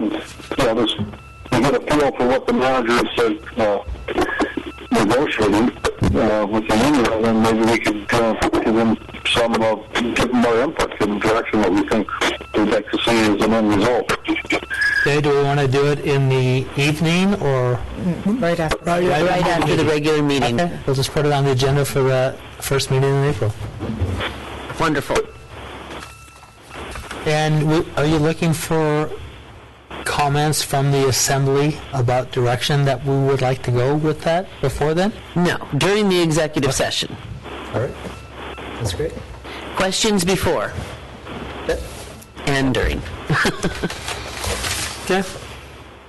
[SPEAKER 4] to get a feel for what the manager is negotiating with the union, and then maybe we could give them give them more input in the direction that we think we'd like to see as an end result.
[SPEAKER 1] Okay, do we want to do it in the evening or?
[SPEAKER 13] Right after.
[SPEAKER 2] Right after the regular meeting.
[SPEAKER 1] Okay, we'll just put it on the agenda for the first meeting in April.
[SPEAKER 2] Wonderful.
[SPEAKER 1] And are you looking for comments from the assembly about direction that we would like to go with that before then?
[SPEAKER 2] No, during the executive session.
[SPEAKER 1] All right. That's great.
[SPEAKER 2] Questions before and during.
[SPEAKER 1] Okay.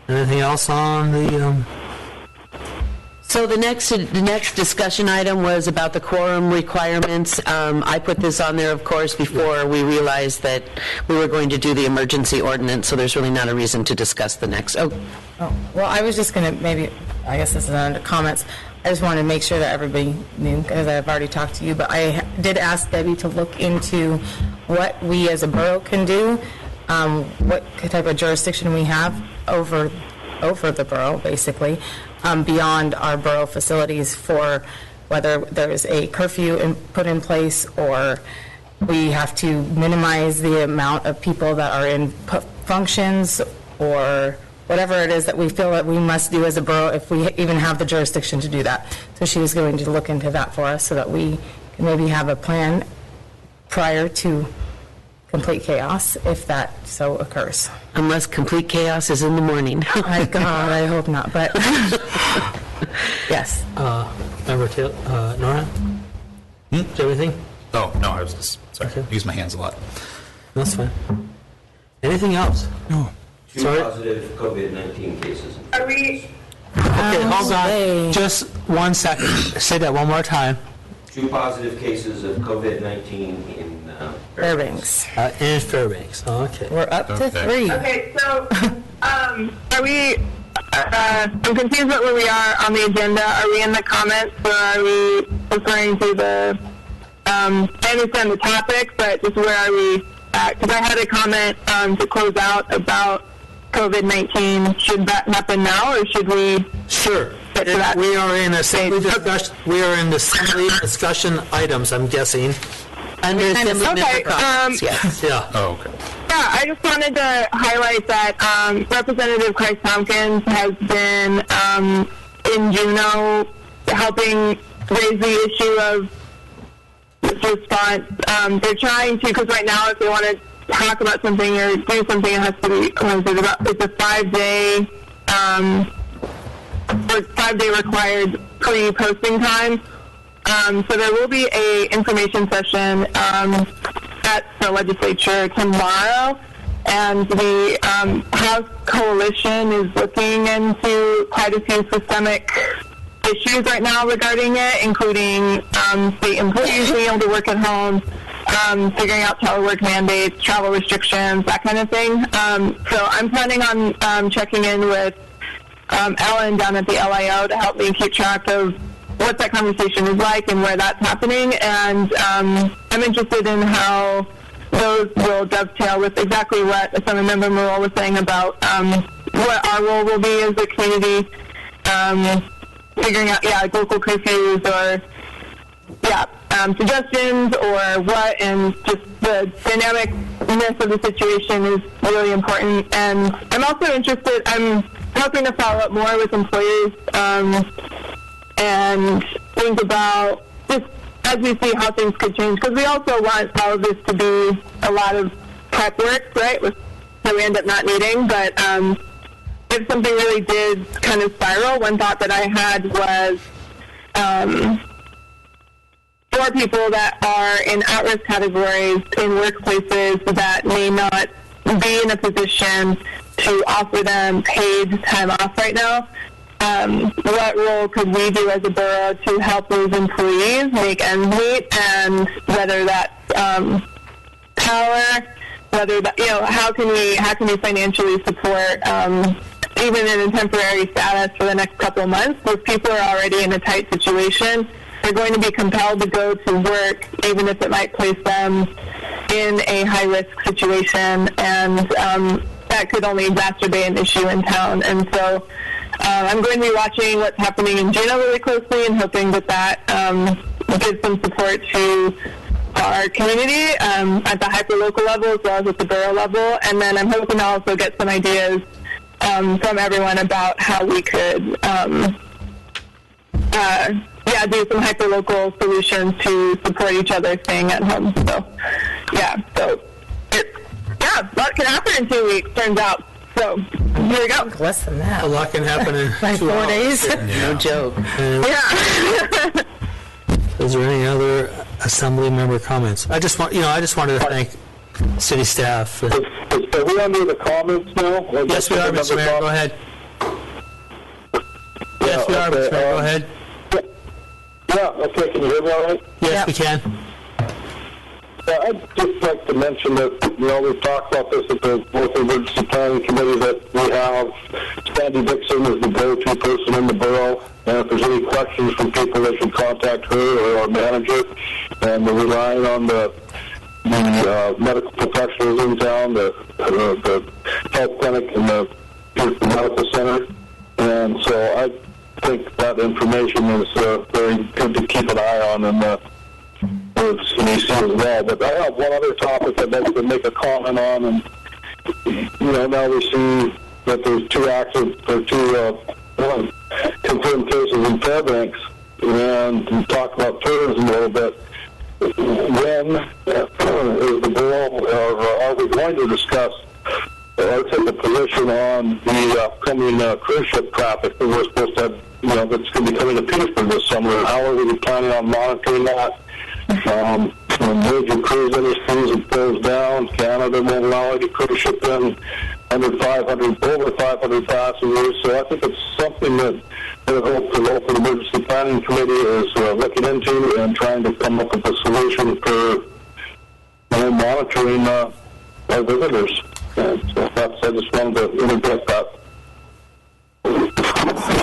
[SPEAKER 1] Anything else on the...
[SPEAKER 2] So the next discussion item was about the quorum requirements. I put this on there, of course, before we realized that we were going to do the emergency ordinance, so there's really not a reason to discuss the next.
[SPEAKER 13] Well, I was just going to I guess this is under comments. I just wanted to make sure that everybody knew, because I've already talked to you, but I did ask Debbie to look into what we as a borough can do, what type of jurisdiction we have over the borough, basically, beyond our borough facilities, for whether there's a curfew put in place, or we have to minimize the amount of people that are in functions, or whatever it is that we feel that we must do as a borough, if we even have the jurisdiction to do that. So she was going to look into that for us so that we can maybe have a plan prior to complete chaos, if that so occurs.
[SPEAKER 2] Unless complete chaos is in the morning.
[SPEAKER 13] My God, I hope not, but yes.
[SPEAKER 1] Member Nora? Do you have anything?
[SPEAKER 17] Oh, no, I was just, sorry, I use my hands a lot.
[SPEAKER 1] That's fine. Anything else? No.
[SPEAKER 15] Two positive COVID-19 cases.
[SPEAKER 5] Are we?
[SPEAKER 1] Okay, hold on. Just 1 second. Say that one more time.
[SPEAKER 15] 2 positive cases of COVID-19 in
[SPEAKER 13] Fairbanks.
[SPEAKER 1] In Fairbanks. Okay.
[SPEAKER 13] We're up to 3.
[SPEAKER 5] Okay, so are we? I'm confused about where we are on the agenda. Are we in the comments, or are we referring to the? I understand the topic, but just where are we at? Because I had a comment to close out about COVID-19, should that happen now, or should we?
[SPEAKER 1] Sure.
[SPEAKER 5] Get to that?
[SPEAKER 1] We are in assembly discussion. We are in the assembly discussion items, I'm guessing.
[SPEAKER 2] Under assembly member comments, yes.
[SPEAKER 1] Yeah.
[SPEAKER 17] Oh, okay.
[SPEAKER 5] Yeah, I just wanted to highlight that Representative Christ Hopkins has been in Juneau helping raise the issue of response. They're trying to, because right now if they want to talk about something or do something, it has to be, it's a 5-day, or 5-day required pre-posting time. So there will be a information session at the legislature tomorrow, and the House Coalition is looking into quite a few systemic issues right now regarding it, including state employees being able to work at home, figuring out telework mandates, travel restrictions, that kind of thing. So I'm planning on checking in with Ellen down at the LIO to help me keep track of what that conversation is like and where that's happening. And I'm interested in how those will dovetail with exactly what Assemblymember Morrell was saying about what our role will be as a community, figuring out, like local curfews or, suggestions or what, and just the dynamicness of the situation is really important. And I'm also interested, I'm hoping to follow up more with employers and think about just as we see how things could change, because we also want all of this to be a lot of prep work, right, that we end up not needing. But if something really did kind of spiral, one thought that I had was for people that are in at-risk categories in workplaces that may not be in a position to offer them paid time off right now, what role could we do as a borough to help those employees make ends meet, and whether that's power, whether that, how can we financially support even in a temporary status for the next couple of months? If people are already in a tight situation, they're going to be compelled to go to work, even if it might place them in a high-risk situation, and that could only exacerbate an issue in town. And so I'm going to be watching what's happening in Juneau really closely and hoping that gives some support to our community at the hyper-local level as well as at the borough level. And then I'm hoping to also get some ideas from everyone about how we could do some hyper-local solutions to support each other staying at home. So, a lot can happen in 2 weeks, turns out. So, here we go.
[SPEAKER 13] Less than that.
[SPEAKER 1] A lot can happen in
[SPEAKER 13] like
[SPEAKER 1] 2
[SPEAKER 13] 4
[SPEAKER 1] hours.
[SPEAKER 13] days.
[SPEAKER 2] No joke.
[SPEAKER 1] Is there any other assembly member comments? I just wanted to thank city staff.
[SPEAKER 4] Are we under the comments now?
[SPEAKER 1] Yes, we are, Mr. Mayor. Go ahead. Yes, we are, Mr. Mayor. Go ahead.
[SPEAKER 4] Yeah, okay. Can you hear me all right?
[SPEAKER 1] Yes, we can.
[SPEAKER 4] I'd just like to mention that, we've talked about this at the local emergency planning committee, that we have Sandy Dixon as the go-to person in the borough, and if there's any questions from people, they should contact her or our manager. And we're relying on the medical professionals in town, the health clinic and the medical center. And so I think that information is very good to keep an eye on, and CDC as well. But I have one other topic I'd like to make a comment on, and now we see that there's two confirmed cases in Fairbanks, and we talk about tourism a little bit. When is the borough, or are we going to discuss or take a position on the upcoming cruise ship traffic that we're supposed to have, that's going to be coming to Petersburg this summer? How are we planning on monitoring that? When major cruise industries have closed down, Canada won't allow any cruise ship in over 500 passengers. So I think it's something that I hope the local emergency planning committee is looking into and trying to come up with a solution for monitoring our visitors. And so I just wanted to interject that.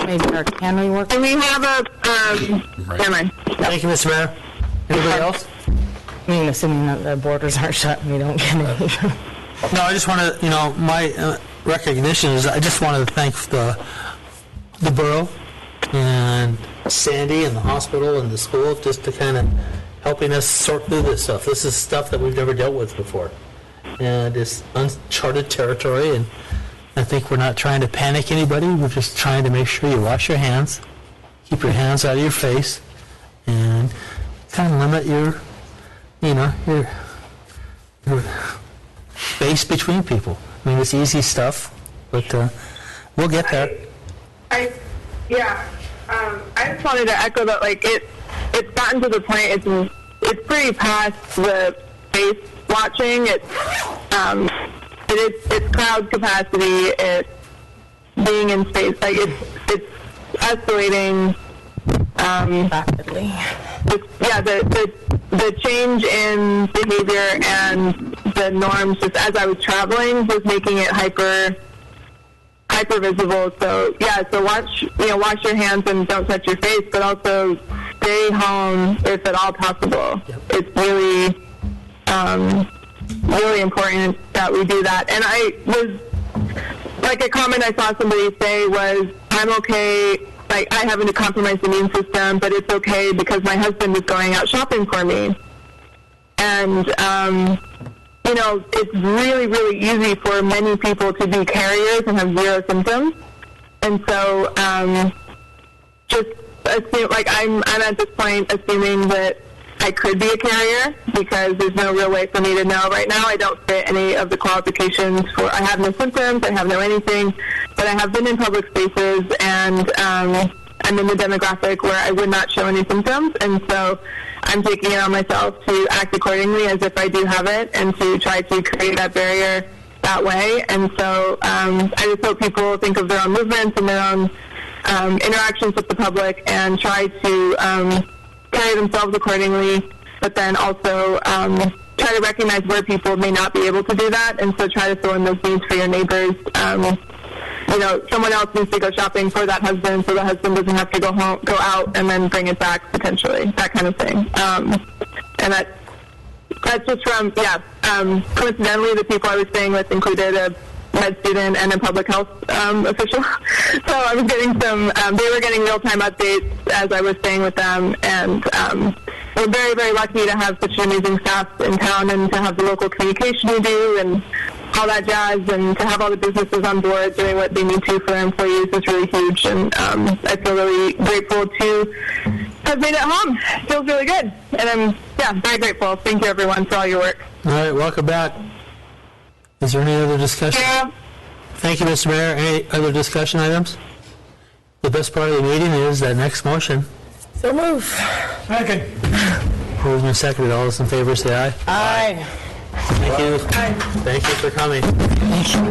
[SPEAKER 13] Maybe can we work?
[SPEAKER 5] And we have never mind.
[SPEAKER 1] Thank you, Mr. Mayor. Anybody else?
[SPEAKER 13] I mean, assuming that the borders aren't shut and we don't get any.
[SPEAKER 1] No, I just want to, my recognition is I just wanted to thank the borough and Sandy and the hospital and the school just to kind of helping us sort through this stuff. This is stuff that we've never dealt with before. And it's uncharted territory, and I think we're not trying to panic anybody. We're just trying to make sure you wash your hands, keep your hands out of your face, and kind of limit your space between people. I mean, it's easy stuff, but we'll get there.
[SPEAKER 5] I just wanted to echo that, like, it's gotten to the point, it's pretty past the face watching. It's crowd capacity, it's being in space, like, it's escalating
[SPEAKER 13] rapidly.
[SPEAKER 5] The change in behavior and the norms, just as I was traveling, was making it hyper visible. So wash your hands and don't touch your face, but also stay home if at all possible. Yep. It's really really important that we do that. And I was, like, a comment I saw somebody say was, I'm okay, like, I have a compromised immune system, but it's okay because my husband is going out shopping for me. And it's really, really easy for many people to be carriers and have zero symptoms. And so, just assume, like, I'm at this point assuming that I could be a carrier because there's no real way for me to know right now. I don't fit any of the qualifications for, I have no symptoms, I have no anything, but I have been in public spaces, and I'm in the demographic where I would not show any symptoms, and so I'm taking it on myself to act accordingly as if I do have it, and to try to create that barrier that way. And so I just hope people think of their own movements and their own interactions with the public and try to carry themselves accordingly, but then also try to recognize where people may not be able to do that, and so try to fill in those needs for your neighbors. Someone else needs to go shopping for that husband, so the husband doesn't have to go out and then bring it back potentially, that kind of thing. And that's just from, coincidentally, the people I was staying with included a med student and a public health official. So I was getting they were getting real-time updates as I was staying with them, and we're very, very lucky to have such an amazing staff in town and to have the local communication we do and all that jazz, and to have all the businesses on board doing what they need to for their employees is really huge. And I feel really grateful to have made it home. It feels really good. And I'm very grateful. Thank you, everyone, for all your work.
[SPEAKER 1] All right, welcome back. Is there any other discussion?
[SPEAKER 5] Yeah.
[SPEAKER 1] Thank you, Mr. Mayor. Any other discussion items? The best part of the meeting is that next motion.
[SPEAKER 13] So move.
[SPEAKER 3] Okay.
[SPEAKER 1] Moved and seconded. All those in favor say aye.
[SPEAKER 13] Aye.
[SPEAKER 1] Thank you.
[SPEAKER 13] Aye.
[SPEAKER 1] Thank you for coming.
[SPEAKER 13] Thank you.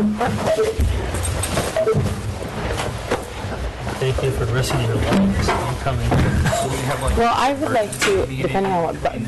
[SPEAKER 1] Thank you for risking your lives and coming.
[SPEAKER 13] Well, I would like to, depending on what button.